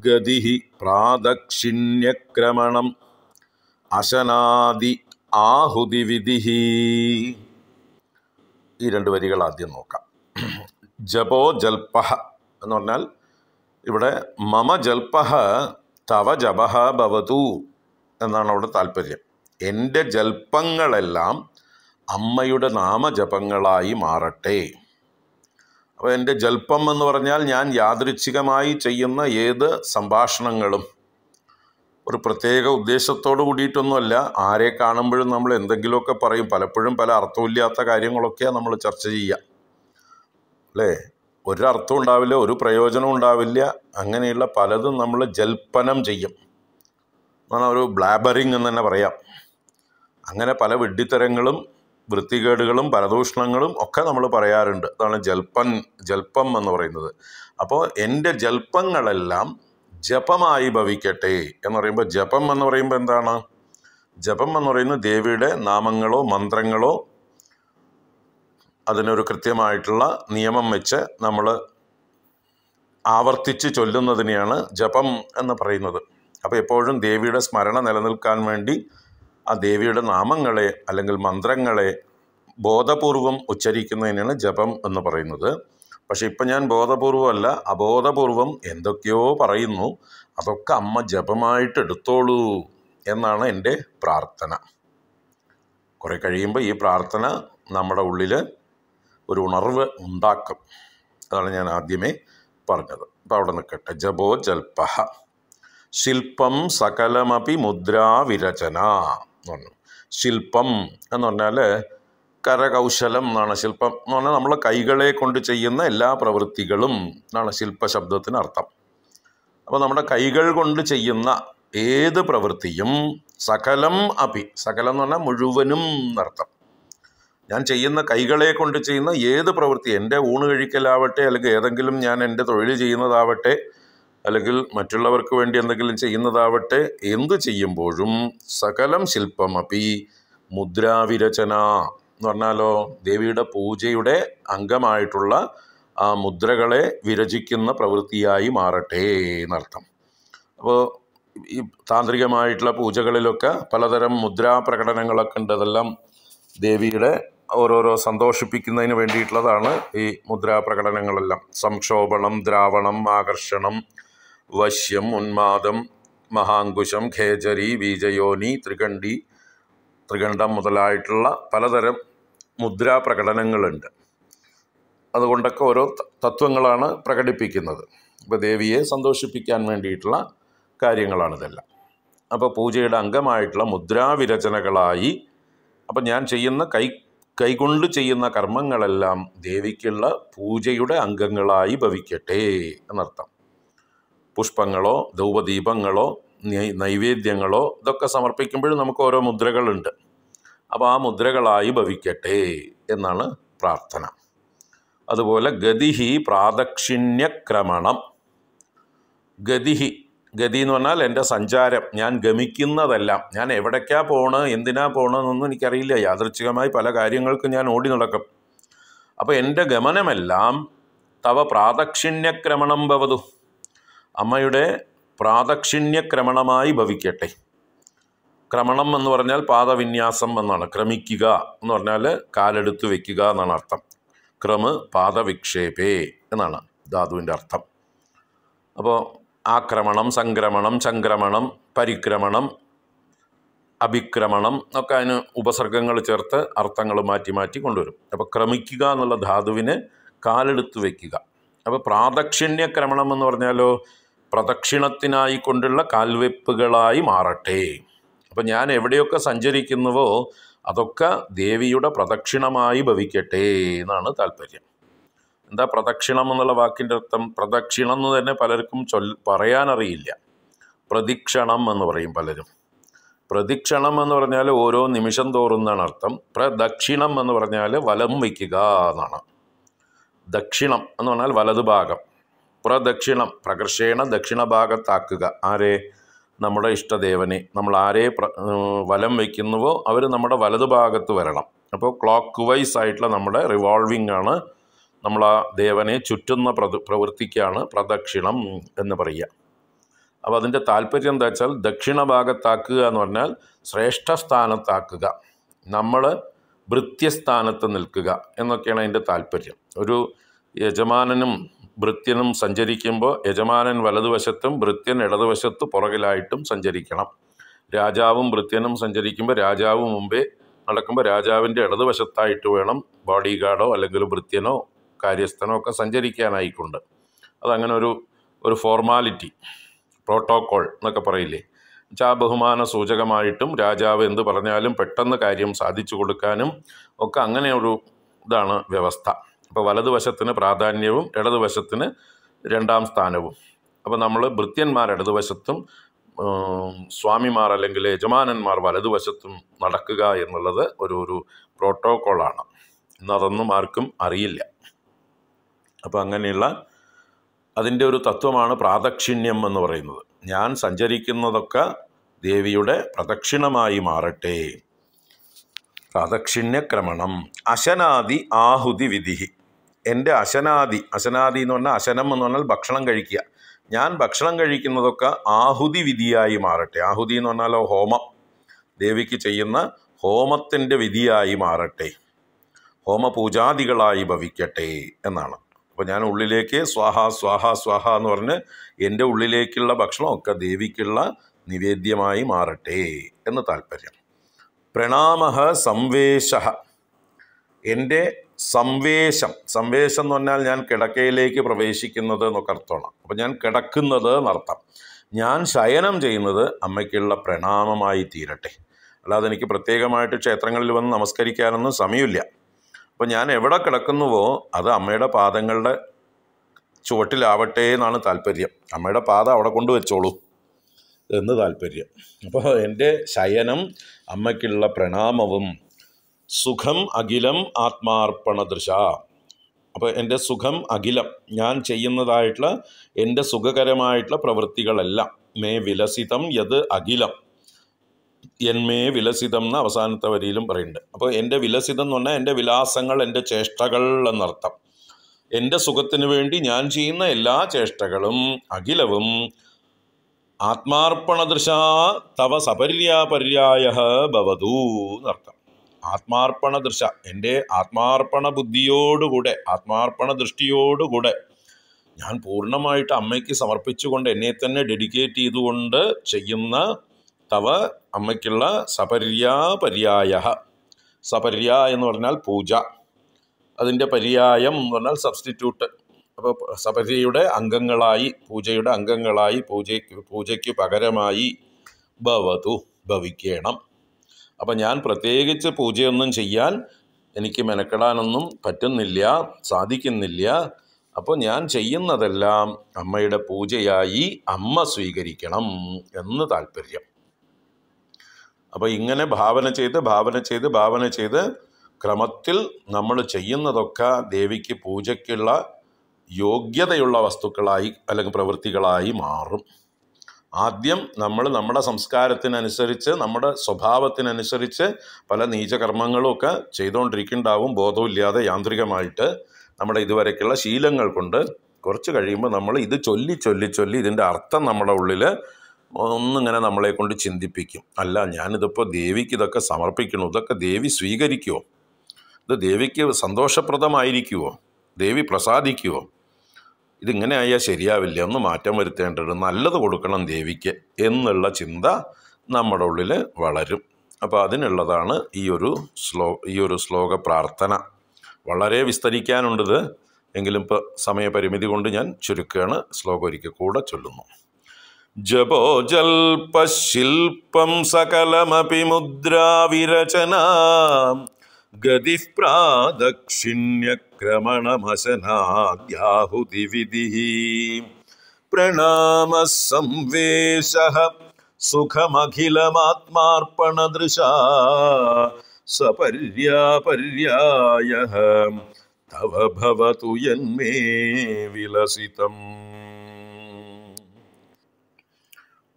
ഗതിഃ പ്രാദക്ഷിണ്യക്രമണം അശനാദി ആഹുതിവിധിഃ. ഈ രണ്ട് വരികൾ ആദ്യം നോക്കാം. ജപോ ജൽപഃ എന്ന് പറഞ്ഞാൽ ഇവിടെ മമ ജൽപഃ തവ ജപഃ ഭവതു എന്നാണ് അവിടെ താല്പര്യം. എൻ്റെ ജൽപ്പങ്ങളെല്ലാം അമ്മയുടെ നാമജപങ്ങളായി മാറട്ടെ. അപ്പോൾ എൻ്റെ ജൽപ്പം എന്ന് പറഞ്ഞാൽ ഞാൻ യാദൃച്ഛികമായി ചെയ്യുന്ന ഏത് സംഭാഷണങ്ങളും ഒരു പ്രത്യേക ഉദ്ദേശത്തോട് കൂടിയിട്ടൊന്നുമല്ല. ആരെ കാണുമ്പോഴും നമ്മൾ എന്തെങ്കിലുമൊക്കെ പറയും. പലപ്പോഴും പല അർത്ഥമില്ലാത്ത കാര്യങ്ങളൊക്കെയാണ് നമ്മൾ ചർച്ച ചെയ്യുക, അല്ലേ? ഒരർത്ഥം ഉണ്ടാവില്ല, ഒരു പ്രയോജനം ഉണ്ടാവില്ല. അങ്ങനെയുള്ള പലതും നമ്മൾ ജൽപ്പനം ചെയ്യും. എന്നാൽ ഒരു ബ്ലാബറിങ് എന്ന് തന്നെ പറയാം. അങ്ങനെ പല വിഡ്ഢിത്തരങ്ങളും വൃത്തികേടുകളും പരദൂഷണങ്ങളും ഒക്കെ നമ്മൾ പറയാറുണ്ട്. അതാണ് ജൽപ്പം എന്ന് പറയുന്നത്. അപ്പോൾ എൻ്റെ ജൽപ്പങ്ങളെല്ലാം ജപമായി ഭവിക്കട്ടെ എന്ന് പറയുമ്പോൾ, ജപം എന്ന് പറയുമ്പോൾ എന്താണ്? ജപം എന്ന് പറയുന്നത് ദേവിയുടെ നാമങ്ങളോ മന്ത്രങ്ങളോ അതിനൊരു കൃത്യമായിട്ടുള്ള നിയമം വെച്ച് നമ്മൾ ആവർത്തിച്ച് ചൊല്ലുന്നതിനെയാണ് ജപം എന്ന് പറയുന്നത്. അപ്പോൾ എപ്പോഴും ദേവിയുടെ സ്മരണ നിലനിൽക്കാൻ വേണ്ടി ആ ദേവിയുടെ നാമങ്ങളെ അല്ലെങ്കിൽ മന്ത്രങ്ങളെ ബോധപൂർവം ഉച്ചരിക്കുന്നതിനാണ് ജപം എന്ന് പറയുന്നത്. പക്ഷെ ഇപ്പം ഞാൻ ബോധപൂർവമല്ല, അബോധപൂർവം എന്തൊക്കെയോ പറയുന്നു. അതൊക്കെ അമ്മ ജപമായിട്ട് എടുത്തോളൂ എന്നാണ് എൻ്റെ പ്രാർത്ഥന. കുറെ കഴിയുമ്പോൾ ഈ പ്രാർത്ഥന നമ്മുടെ ഉള്ളിൽ ഒരു ഉണർവ് ഉണ്ടാക്കും. അതാണ് ഞാൻ ആദ്യമേ പറഞ്ഞത്. അപ്പോൾ അവിടെ നിൽക്കട്ടെ. ജപോ ജൽപഃ ശില്പം സകലമപി മുദ്രാവിരചന എന്ന് പറഞ്ഞു. ശില്പം എന്ന് പറഞ്ഞാൽ കരകൗശലം എന്നാണ്. ശില്പം എന്ന് പറഞ്ഞാൽ നമ്മളെ കൈകളെ കൊണ്ട് ചെയ്യുന്ന എല്ലാ പ്രവൃത്തികളും എന്നാണ് ശില്പശബ്ദത്തിന് അർത്ഥം. അപ്പോൾ നമ്മുടെ കൈകൾ കൊണ്ട് ചെയ്യുന്ന ഏത് പ്രവൃത്തിയും സകലം അപി, സകലം എന്ന് പറഞ്ഞാൽ മുഴുവനും എന്നർത്ഥം. ഞാൻ ചെയ്യുന്ന കൈകളെ കൊണ്ട് ചെയ്യുന്ന ഏത് പ്രവൃത്തി, എൻ്റെ ഊണ് കഴിക്കലാവട്ടെ, അല്ലെങ്കിൽ ഏതെങ്കിലും ഞാൻ എൻ്റെ തൊഴിൽ ചെയ്യുന്നതാവട്ടെ, അല്ലെങ്കിൽ മറ്റുള്ളവർക്ക് വേണ്ടി എന്തെങ്കിലും ചെയ്യുന്നതാവട്ടെ, എന്ത് ചെയ്യുമ്പോഴും സകലം ശില്പമപി മുദ്രാവിരചന എന്ന് പറഞ്ഞാലോ ദേവിയുടെ പൂജയുടെ അംഗമായിട്ടുള്ള ആ മുദ്രകളെ വിരചിക്കുന്ന പ്രവൃത്തിയായി മാറട്ടെ എന്നർത്ഥം. അപ്പോൾ ഈ താന്ത്രികമായിട്ടുള്ള പൂജകളിലൊക്കെ പലതരം മുദ്രാപ്രകടനങ്ങളൊക്കെ ഉണ്ട്. അതെല്ലാം ദേവിയുടെ ഓരോരോ സന്തോഷിപ്പിക്കുന്നതിന് വേണ്ടിയിട്ടുള്ളതാണ് ഈ മുദ്രാപ്രകടനങ്ങളെല്ലാം. സംക്ഷോഭണം, ദ്രാവണം, ആകർഷണം, വശ്യം, ഉന്മാദം, മഹാങ്കുശം, ഖേചരി, ബീജയോനി, ത്രികണ്ഠം മുതലായിട്ടുള്ള പലതരം മുദ്രാപ്രകടനങ്ങളുണ്ട്. അതുകൊണ്ടൊക്കെ ഓരോ തത്വങ്ങളാണ് പ്രകടിപ്പിക്കുന്നത്. ഇപ്പോൾ ദേവിയെ സന്തോഷിപ്പിക്കാൻ വേണ്ടിയിട്ടുള്ള കാര്യങ്ങളാണിതെല്ലാം. അപ്പോൾ പൂജയുടെ അംഗമായിട്ടുള്ള മുദ്രാവിരചനകളായി അപ്പം ഞാൻ ചെയ്യുന്ന കൈകൊണ്ട് ചെയ്യുന്ന കർമ്മങ്ങളെല്ലാം ദേവിക്കുള്ള പൂജയുടെ അംഗങ്ങളായി ഭവിക്കട്ടെ എന്നർത്ഥം. പുഷ്പങ്ങളോ ധൂപദീപങ്ങളോ നൈവേദ്യങ്ങളോ ഇതൊക്കെ സമർപ്പിക്കുമ്പോഴും നമുക്ക് ഓരോ മുദ്രകളുണ്ട്. അപ്പോൾ ആ മുദ്രകളായി ഭവിക്കട്ടെ എന്നാണ് പ്രാർത്ഥന. അതുപോലെ ഗതിഹി പ്രാദക്ഷിണ്യക്രമണം. ഗതി എന്ന് പറഞ്ഞാൽ എൻ്റെ സഞ്ചാരം, ഞാൻ ഗമിക്കുന്നതെല്ലാം. ഞാൻ എവിടേക്കാണ് പോണത്, എന്തിനാ പോണതെന്നൊന്നും എനിക്കറിയില്ല. യാദൃച്ഛികമായി പല കാര്യങ്ങൾക്കും ഞാൻ ഓടി നടക്കും. അപ്പോൾ എൻ്റെ ഗമനമെല്ലാം തവ പ്രാദക്ഷിണ്യക്രമണം ഭവതു, അമ്മയുടെ പ്രാദക്ഷിണ്യക്രമണമായി ഭവിക്കട്ടെ. ക്രമണം എന്ന് പറഞ്ഞാൽ പാദവിന്യാസം എന്നാണ്. ക്രമിക്കുക എന്ന് പറഞ്ഞാൽ കാലെടുത്ത് വയ്ക്കുക എന്നാണ് അർത്ഥം. ക്രമ് പാദവിക്ഷേപേ എന്നാണ് ധാതുവിൻ്റെ അർത്ഥം. അപ്പോൾ ആക്രമണം, സംക്രമണം, ചംക്രമണം, പരിക്രമണം, അഭിക്രമണം ഒക്കെ അതിന് ഉപസർഗങ്ങൾ ചേർത്ത് അർത്ഥങ്ങൾ മാറ്റി മാറ്റി കൊണ്ടുവരും. അപ്പോൾ ക്രമിക്കുക എന്നുള്ള ധാതുവിന് കാലെടുത്ത് വയ്ക്കുക. അപ്പോൾ പ്രാദക്ഷിണ്യക്രമണം എന്ന് പറഞ്ഞാലോ പ്രദക്ഷിണത്തിനായി കൊണ്ടുള്ള കാൽവെപ്പുകളായി മാറട്ടെ. അപ്പം ഞാൻ എവിടെയൊക്കെ സഞ്ചരിക്കുന്നുവോ അതൊക്കെ ദേവിയുടെ പ്രദക്ഷിണമായി ഭവിക്കട്ടെ എന്നാണ് താല്പര്യം. എന്താ പ്രദക്ഷിണം എന്നുള്ള വാക്കിൻ്റെ അർത്ഥം? പ്രദക്ഷിണം എന്ന് തന്നെ പലർക്കും പറയാനറിയില്ല. പ്രദക്ഷിണം എന്ന് പറയും പലരും. പ്രദക്ഷിണം എന്ന് പറഞ്ഞാൽ ഓരോ നിമിഷം തോറും എന്നാണ് അർത്ഥം. പ്രദക്ഷിണം എന്ന് പറഞ്ഞാൽ വലം വയ്ക്കുക എന്നാണ്. ദക്ഷിണം എന്ന് പറഞ്ഞാൽ വലതുഭാഗം. പ്രദക്ഷിണം പ്രകർഷേണ ദക്ഷിണ ഭാഗത്താക്കുക. ആരെ? നമ്മുടെ ഇഷ്ടദേവനെ. നമ്മൾ ആരെ വലം വയ്ക്കുന്നുവോ അവർ നമ്മുടെ വലതുഭാഗത്ത് വരണം. അപ്പോൾ ക്ലോക്ക് വൈസ് ആയിട്ടുള്ള നമ്മുടെ റിവോൾവിംഗ് ആണ്. നമ്മൾ ആ ദേവനെ ചുറ്റുന്ന പ്രവൃത്തിക്കാണ് പ്രദക്ഷിണം എന്ന് പറയുക. അപ്പോൾ അതിൻ്റെ താല്പര്യം എന്താ വെച്ചാൽ ദക്ഷിണ ഭാഗത്താക്കുക എന്ന് പറഞ്ഞാൽ ശ്രേഷ്ഠ സ്ഥാനത്താക്കുക, നമ്മൾ ഭൃത്യസ്ഥാനത്ത് നിൽക്കുക എന്നൊക്കെയാണ് അതിൻ്റെ താല്പര്യം. ഒരു യജമാനനും ഭൃത്യനും സഞ്ചരിക്കുമ്പോൾ യജമാനൻ വലതുവശത്തും ഭൃത്യൻ ഇടതുവശത്ത് പുറകിലായിട്ടും സഞ്ചരിക്കണം. രാജാവും ഭൃത്യനും സഞ്ചരിക്കുമ്പോൾ രാജാവ് മുമ്പേ നടക്കുമ്പോൾ രാജാവിൻ്റെ ഇടതുവശത്തായിട്ട് വേണം ബോഡി ഗാർഡോ അല്ലെങ്കിൽ ഭൃത്യനോ കാര്യസ്ഥനോ ഒക്കെ സഞ്ചരിക്കാനായിക്കൊണ്ട്. അതങ്ങനെ ഒരു ഫോർമാലിറ്റി, പ്രോട്ടോക്കോൾ എന്നൊക്കെ പറയില്ലേ. ആ ബഹുമാന സൂചകമായിട്ടും രാജാവ് എന്ത് പറഞ്ഞാലും പെട്ടെന്ന് കാര്യം സാധിച്ചു കൊടുക്കാനും ഒക്കെ അങ്ങനെ ഒരു ഇതാണ് വ്യവസ്ഥ. അപ്പോൾ വലതുവശത്തിന് പ്രാധാന്യവും ഇടതുവശത്തിന് രണ്ടാം സ്ഥാനവും. അപ്പോൾ നമ്മൾ ഭൃത്യന്മാർ ഇടതുവശത്തും സ്വാമിമാർ അല്ലെങ്കിൽ യജമാനന്മാർ വലതുവശത്തും നടക്കുക എന്നുള്ളത് ഒരു പ്രോട്ടോക്കോളാണ്. ഇന്നതൊന്നും ആർക്കും അറിയില്ല. അപ്പോൾ അങ്ങനെയുള്ള അതിൻ്റെ ഒരു തത്വമാണ് പ്രാദക്ഷിണ്യം എന്ന് പറയുന്നത്. ഞാൻ സഞ്ചരിക്കുന്നതൊക്കെ ദേവിയുടെ പ്രദക്ഷിണമായി മാറട്ടെ. പ്രാദക്ഷിണ്യക്രമണം. അശനാദി ആഹുതി വിധി. എൻ്റെ അശനാദി എന്ന് പറഞ്ഞാൽ അശനം എന്ന് പറഞ്ഞാൽ ഭക്ഷണം കഴിക്കുക. ഞാൻ ഭക്ഷണം കഴിക്കുന്നതൊക്കെ ആഹുതി വിധിയായി മാറട്ടെ. ആഹുതി എന്ന് പറഞ്ഞാലോ ഹോമം, ദേവിക്ക് ചെയ്യുന്ന ഹോമത്തിൻ്റെ വിധിയായി മാറട്ടെ, ഹോമപൂജാദികളായി ഭവിക്കട്ടെ എന്നാണ്. അപ്പോൾ ഞാൻ ഉള്ളിലേക്ക് സ്വാഹ സ്വാഹ സ്വാഹ എന്ന് പറഞ്ഞ് എൻ്റെ ഉള്ളിലേക്കുള്ള ഭക്ഷണമൊക്കെ ദേവിക്കുള്ള നിവേദ്യമായി മാറട്ടെ എന്ന് താല്പര്യം. പ്രണാമഃ സംവേശ. എൻ്റെ സംവേശം എന്ന് പറഞ്ഞാൽ ഞാൻ കിടക്കയിലേക്ക് പ്രവേശിക്കുന്നത് എന്നൊക്കെ അർത്ഥമാണ്. അപ്പം ഞാൻ കിടക്കുന്നത് എന്നർത്ഥം. ഞാൻ ശയനം ചെയ്യുന്നത് അമ്മയ്ക്കുള്ള പ്രണാമമായി തീരട്ടെ. അല്ലാതെ എനിക്ക് പ്രത്യേകമായിട്ട് ക്ഷേത്രങ്ങളിൽ വന്ന് നമസ്കരിക്കാനൊന്നും സമയമില്ല. അപ്പം ഞാൻ എവിടെ കിടക്കുന്നുവോ അത് അമ്മയുടെ പാദങ്ങളുടെ ചുവട്ടിലാവട്ടെ എന്നാണ് താല്പര്യം. അമ്മയുടെ പാദം അവിടെ കൊണ്ടുവച്ചോളൂ എന്ന് താല്പര്യം. അപ്പോൾ എൻ്റെ ശയനം അമ്മയ്ക്കുള്ള പ്രണാമവും. സുഖം അഖിലം ആത്മാർപ്പണദൃശ. അപ്പോൾ എൻ്റെ സുഖം അഖിലം, ഞാൻ ചെയ്യുന്നതായിട്ടുള്ള എൻ്റെ സുഖകരമായിട്ടുള്ള പ്രവൃത്തികളെല്ലാം മേ വിലസിതം യത് അഖിലം, എന്മേ വിലസിതം എന്ന് അവസാനത്തെ വരിയിലും പറയുന്നുണ്ട്. അപ്പോൾ എൻ്റെ വിലസിതം എന്ന് പറഞ്ഞാൽ എൻ്റെ വിലാസങ്ങൾ, എൻ്റെ ചേഷ്ടകൾ എന്നർത്ഥം. എൻ്റെ സുഖത്തിന് വേണ്ടി ഞാൻ ചെയ്യുന്ന എല്ലാ ചേഷ്ടകളും അഖിലവും ആത്മാർപ്പണദൃശാ തവ സപര്യാപര്യായ ഭവതു എന്നർത്ഥം. ആത്മാർപ്പണദൃശ, എൻ്റെ ആത്മാർപ്പണ ബുദ്ധിയോടുകൂടെ, ആത്മാർപ്പണ ദൃഷ്ടിയോടുകൂടെ ഞാൻ പൂർണ്ണമായിട്ട് അമ്മയ്ക്ക് സമർപ്പിച്ചുകൊണ്ട്, എന്നെ തന്നെ ഡെഡിക്കേറ്റ് ചെയ്തുകൊണ്ട് ചെയ്യുന്ന തവ അമ്മയ്ക്കുള്ള സപര്യാപര്യായ. സപര്യ എന്ന് പറഞ്ഞാൽ പൂജ, അതിൻ്റെ പര്യായം എന്ന് പറഞ്ഞാൽ സബ്സ്റ്റിറ്റ്യൂട്ട്. അപ്പോൾ സപര്യയുടെ അംഗങ്ങളായി, പൂജയുടെ അംഗങ്ങളായി, പൂജയ്ക്ക് പകരമായി ഭവതു, ഭവിക്കണം. അപ്പം ഞാൻ പ്രത്യേകിച്ച് പൂജയൊന്നും ചെയ്യാൻ എനിക്ക് മെനക്കെടാനൊന്നും പറ്റുന്നില്ല, സാധിക്കുന്നില്ല. അപ്പോൾ ഞാൻ ചെയ്യുന്നതെല്ലാം അമ്മയുടെ പൂജയായി അമ്മ സ്വീകരിക്കണം എന്ന് താല്പര്യം. അപ്പോൾ ഇങ്ങനെ ഭാവന ചെയ്ത് ക്രമത്തിൽ നമ്മൾ ചെയ്യുന്നതൊക്കെ ദേവിക്ക് പൂജയ്ക്കുള്ള യോഗ്യതയുള്ള വസ്തുക്കളായി അല്ലെങ്കിൽ പ്രവൃത്തികളായി മാറും. ആദ്യം നമ്മൾ നമ്മുടെ സംസ്കാരത്തിനനുസരിച്ച്, നമ്മുടെ സ്വഭാവത്തിനനുസരിച്ച് പല നീചകർമ്മങ്ങളും ഒക്കെ ചെയ്തുകൊണ്ടിരിക്കുന്നുണ്ടാവും, ബോധമില്ലാതെ യാന്ത്രികമായിട്ട് നമ്മുടെ ഇതുവരെക്കുള്ള ശീലങ്ങൾ കൊണ്ട്. കുറച്ച് കഴിയുമ്പോൾ നമ്മൾ ഇത് ചൊല്ലി ഇതിൻ്റെ അർത്ഥം നമ്മുടെ ഉള്ളിൽ ഒന്നിങ്ങനെ നമ്മളെ കൊണ്ട് ചിന്തിപ്പിക്കും. അല്ല, ഞാനിതിപ്പോൾ ദേവിക്ക് ഇതൊക്കെ സമർപ്പിക്കണു, ഇതൊക്കെ ദേവി സ്വീകരിക്കുമോ, ഇത് ദേവിക്ക് സന്തോഷപ്രദമായിരിക്കുമോ, ദേവി പ്രസാദിക്കുമോ, ഇതിങ്ങനെ ആയാൽ ശരിയാവില്ല, ഒന്ന് മാറ്റം വരുത്തേണ്ടത്, നല്ലത് കൊടുക്കണം ദേവിക്ക് എന്നുള്ള ചിന്ത നമ്മുടെ ഉള്ളിൽ വളരും. അപ്പോൾ അതിനുള്ളതാണ് ഈ ഒരു ശ്ലോക പ്രാർത്ഥന. വളരെ വിസ്തരിക്കാനുണ്ടത്, എങ്കിലും ഇപ്പോൾ സമയപരിമിതി കൊണ്ട് ഞാൻ ചുരുക്കുകയാണ്. ശ്ലോകം ഒരിക്കൽ കൂടെ ചൊല്ലുന്നു. ജപോ ജൽപശില്പം സകലമപി മുദ്രാവിരചന ഗതി പ്രാദക്ഷിണ്യക്രമണമശനാദ്യാഹുതിവിധി പ്രണാമ സംവേശ സുഖമഖിലമാത്മാർപ്പണദൃശാ സപര്യാപര്യായ തവ ഭവതു യന്മേ വിലസിതം.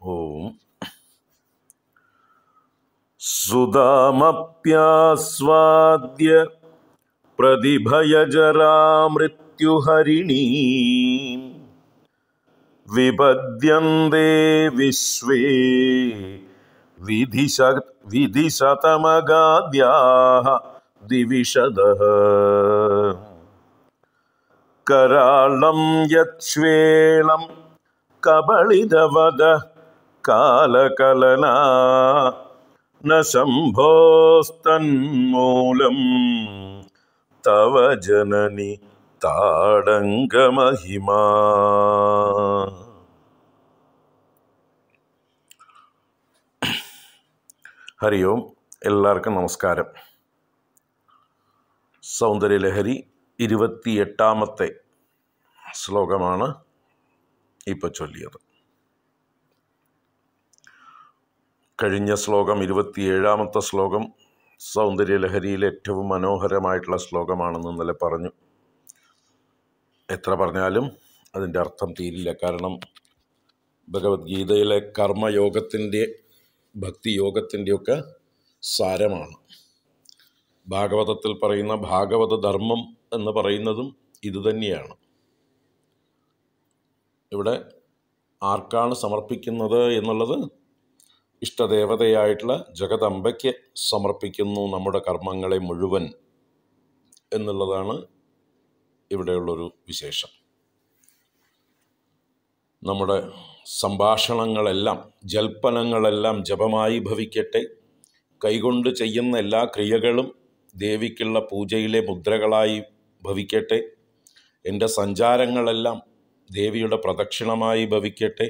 ഓം സുധാമപ്യാസ്വാദ്യ പ്രതിഭയജരാമൃത്യുഹരിണീ വിപദ്യന്തേ വിശ്വേ വിധിശതമഗാദ്യാഃ ദിവിശദഃ കരാളം യച്ഛ്വേളം കബളിതവദ കാലകലനാ ന ശംഭോസ്തന്മൂലം തവ ജനനി താടങ്കമഹിമാ. ഹരി ഓം. എല്ലാവർക്കും നമസ്കാരം. സൗന്ദര്യലഹരി 28ാമത്തെ ശ്ലോകമാണ് ഇപ്പോൾ ചൊല്ലിയത്. കഴിഞ്ഞ ശ്ലോകം 27ാമത്തെ ശ്ലോകം സൗന്ദര്യലഹരിയിലെ ഏറ്റവും മനോഹരമായിട്ടുള്ള ശ്ലോകമാണെന്ന് ഇന്നലെ പറഞ്ഞു. എത്ര പറഞ്ഞാലും അതിൻ്റെ അർത്ഥം തീരില്ല. കാരണം ഭഗവത്ഗീതയിലെ കർമ്മയോഗത്തിൻ്റെ, ഭക്തിയോഗത്തിൻ്റെയൊക്കെ സാരമാണ്. ഭാഗവതത്തിൽ പറയുന്ന ഭാഗവത ധർമ്മം എന്ന് പറയുന്നതും ഇതുതന്നെയാണ്. ഇവിടെ ആർക്കാണ് സമർപ്പിക്കുന്നത് എന്നുള്ളത് ഇഷ്ടദേവതയായിട്ടുള്ള ജഗദംബയ്ക്ക് സമർപ്പിക്കുന്നു നമ്മുടെ കർമ്മങ്ങളെ മുഴുവൻ എന്നുള്ളതാണ് ഇവിടെയുള്ളൊരു വിശേഷം. നമ്മുടെ സംഭാഷണങ്ങളെല്ലാം, ജൽപ്പനങ്ങളെല്ലാം ജപമായി ഭവിക്കട്ടെ. കൈകൊണ്ട് ചെയ്യുന്ന എല്ലാ ക്രിയകളും ദേവിക്കുള്ള പൂജയിലെ മുദ്രകളായി ഭവിക്കട്ടെ. എൻ്റെ സഞ്ചാരങ്ങളെല്ലാം ദേവിയുടെ പ്രദക്ഷിണമായി ഭവിക്കട്ടെ.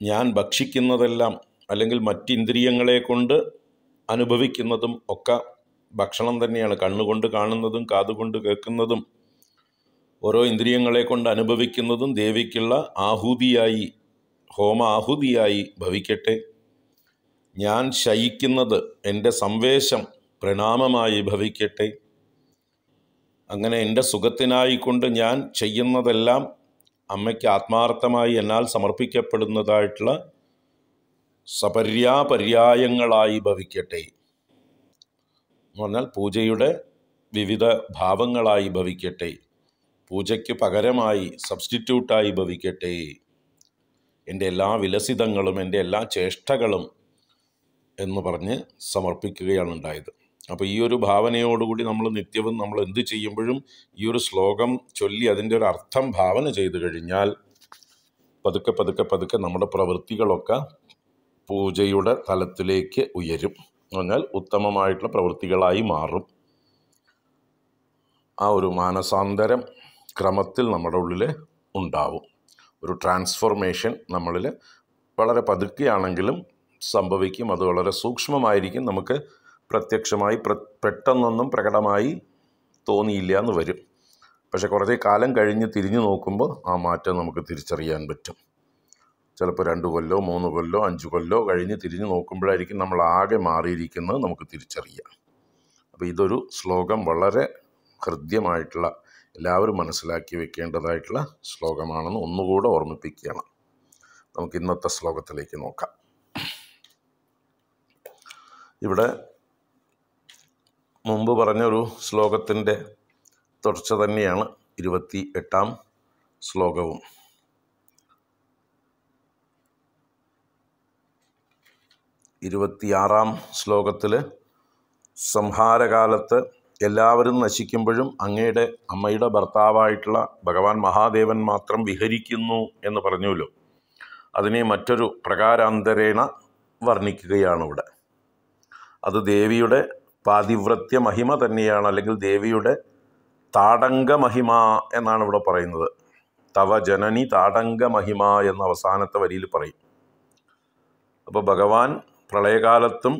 ഞാൻ ഭക്ഷിക്കുന്നതെല്ലാം അല്ലെങ്കിൽ മറ്റിന്ദ്രിയങ്ങളെ കൊണ്ട് അനുഭവിക്കുന്നതും ഒക്കെ ഭക്ഷണം തന്നെയാണ്. കണ്ണുകൊണ്ട് കാണുന്നതും കാതുകൊണ്ട് കേൾക്കുന്നതും ഓരോ ഇന്ദ്രിയങ്ങളെ കൊണ്ട് അനുഭവിക്കുന്നതും ദേവിക്കുള്ള ആഹൂതിയായി, ഹോമാഹൂതിയായി ഭവിക്കട്ടെ. ഞാൻ ശയിക്കുന്നത്, എൻ്റെ സംവേശം പ്രണാമമായി ഭവിക്കട്ടെ. അങ്ങനെ എൻ്റെ സുഖത്തിനായിക്കൊണ്ട് ഞാൻ ചെയ്യുന്നതെല്ലാം അമ്മയ്ക്ക് ആത്മാർത്ഥമായി എന്നാൽ സമർപ്പിക്കപ്പെടുന്നതായിട്ടുള്ള സപര്യാപര്യായങ്ങളായി ഭവിക്കട്ടെ എന്ന് പറഞ്ഞാൽ പൂജയുടെ വിവിധ ഭാവങ്ങളായി ഭവിക്കട്ടെ, പൂജയ്ക്ക് പകരമായി സബ്സ്റ്റിറ്റ്യൂട്ടായി ഭവിക്കട്ടെ, എൻ്റെ എല്ലാ വിലസിതങ്ങളും എൻ്റെ എല്ലാ ചേഷ്ടകളും എന്ന് പറഞ്ഞ് സമർപ്പിക്കുകയാണ് ഉണ്ടായത്. അപ്പോൾ ഈ ഒരു ഭാവനയോടുകൂടി നമ്മൾ നിത്യവും നമ്മൾ എന്ത് ചെയ്യുമ്പോഴും ഈ ഒരു ശ്ലോകം ചൊല്ലി അതിൻ്റെ ഒരു അർത്ഥം ഭാവന ചെയ്തു കഴിഞ്ഞാൽ പതുക്കെ പതുക്കെ പതുക്കെ നമ്മുടെ പ്രവൃത്തികളൊക്കെ പൂജയുടെ തലത്തിലേക്ക് ഉയരും എന്ന് പറഞ്ഞാൽ ഉത്തമമായിട്ടുള്ള പ്രവൃത്തികളായി മാറും. ആ ഒരു മാനസാന്തരം ക്രമത്തിൽ നമ്മുടെ ഉള്ളിൽ ഉണ്ടാവും. ഒരു ട്രാൻസ്ഫോർമേഷൻ നമ്മളിൽ വളരെ പതുക്കെയാണെങ്കിലും സംഭവിക്കും. അത് വളരെ സൂക്ഷ്മമായിരിക്കും. നമുക്ക് പ്രത്യക്ഷമായി പെട്ടെന്നൊന്നും പ്രകടമായി തോന്നിയില്ല എന്ന് വരും. പക്ഷെ കുറേ കാലം കഴിഞ്ഞ് തിരിഞ്ഞു നോക്കുമ്പോൾ ആ മാറ്റം നമുക്ക് തിരിച്ചറിയാൻ പറ്റും. ചിലപ്പോൾ 2 കൊല്ലോ 3 കൊല്ലോ 5 കൊല്ലോ കഴിഞ്ഞ് തിരിഞ്ഞു നോക്കുമ്പോഴായിരിക്കും നമ്മൾ ആകെ മാറിയിരിക്കുന്നത് നമുക്ക് തിരിച്ചറിയാം. അപ്പോൾ ഇതൊരു ശ്ലോകം വളരെ ഹൃദ്യമായിട്ടുള്ള എല്ലാവരും മനസ്സിലാക്കി വെക്കേണ്ടതായിട്ടുള്ള ശ്ലോകമാണെന്ന് ഒന്നുകൂടെ ഓർമ്മിപ്പിക്കുകയാണ്. നമുക്ക് ഇന്നത്തെ ശ്ലോകത്തിലേക്ക് നോക്കാം. ഇവിടെ മുമ്പ് പറഞ്ഞൊരു ശ്ലോകത്തിൻ്റെ തുടർച്ച തന്നെയാണ് 28ാം ശ്ലോകവും. 26ാം ശ്ലോകത്തിൽ സംഹാരകാലത്ത് എല്ലാവരും നശിക്കുമ്പോഴും അങ്ങയുടെ അമ്മയുടെ ഭർത്താവായിട്ടുള്ള ഭഗവാൻ മഹാദേവൻ മാത്രം വിഹരിക്കുന്നു എന്ന് പറഞ്ഞുവല്ലോ. അതിനെ മറ്റൊരു പ്രകാരാന്തരേണ വർണ്ണിക്കുകയാണ് ഇവിടെ. അത് ദേവിയുടെ പാതിവ്രത്യ മഹിമ തന്നെയാണ്, അല്ലെങ്കിൽ ദേവിയുടെ താടങ്ക മഹിമ എന്നാണ് ഇവിടെ പറയുന്നത്. തവ ജനനി താടങ്ക മഹിമ എന്ന അവസാനത്തെ വരിയിൽ പറയും. അപ്പോൾ ഭഗവാൻ പ്രളയകാലത്തും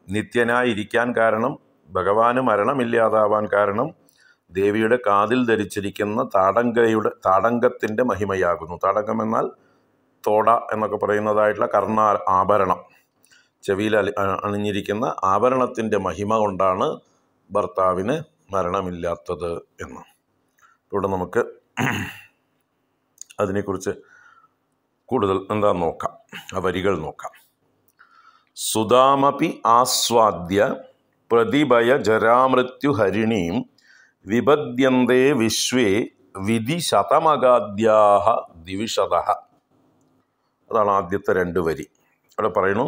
നിത്യനായിരിക്കാൻ കാരണം, ഭഗവാന് മരണമില്ലാതാവാൻ കാരണം ദേവിയുടെ കാതിൽ ധരിച്ചിരിക്കുന്ന താടങ്കത്തിൻ്റെ മഹിമയാകുന്നു. താടങ്കം എന്നാൽ തോട എന്നൊക്കെ പറയുന്നതായിട്ടുള്ള ആഭരണം, ചെവിയിൽ അണിഞ്ഞിരിക്കുന്ന ആഭരണത്തിൻ്റെ മഹിമ കൊണ്ടാണ് ഭർത്താവിന് മരണമില്ലാത്തത് എന്ന്. ഇവിടെ നമുക്ക് അതിനെക്കുറിച്ച് കൂടുതൽ എന്താണെന്ന് നോക്കാം. ആ വരികൾ നോക്കാം. സുധാമപി ആസ്വാദ്യ പ്രതിഭയ ജരാമൃത്യുഹരിണീം വിപദ്യന്തേ വിശ്വേ വിധി ശതമഗാദ്യാഹ ദിവിഷതഃ. അതാണ് ആദ്യത്തെ 2 വരി. അവിടെ പറയുന്നു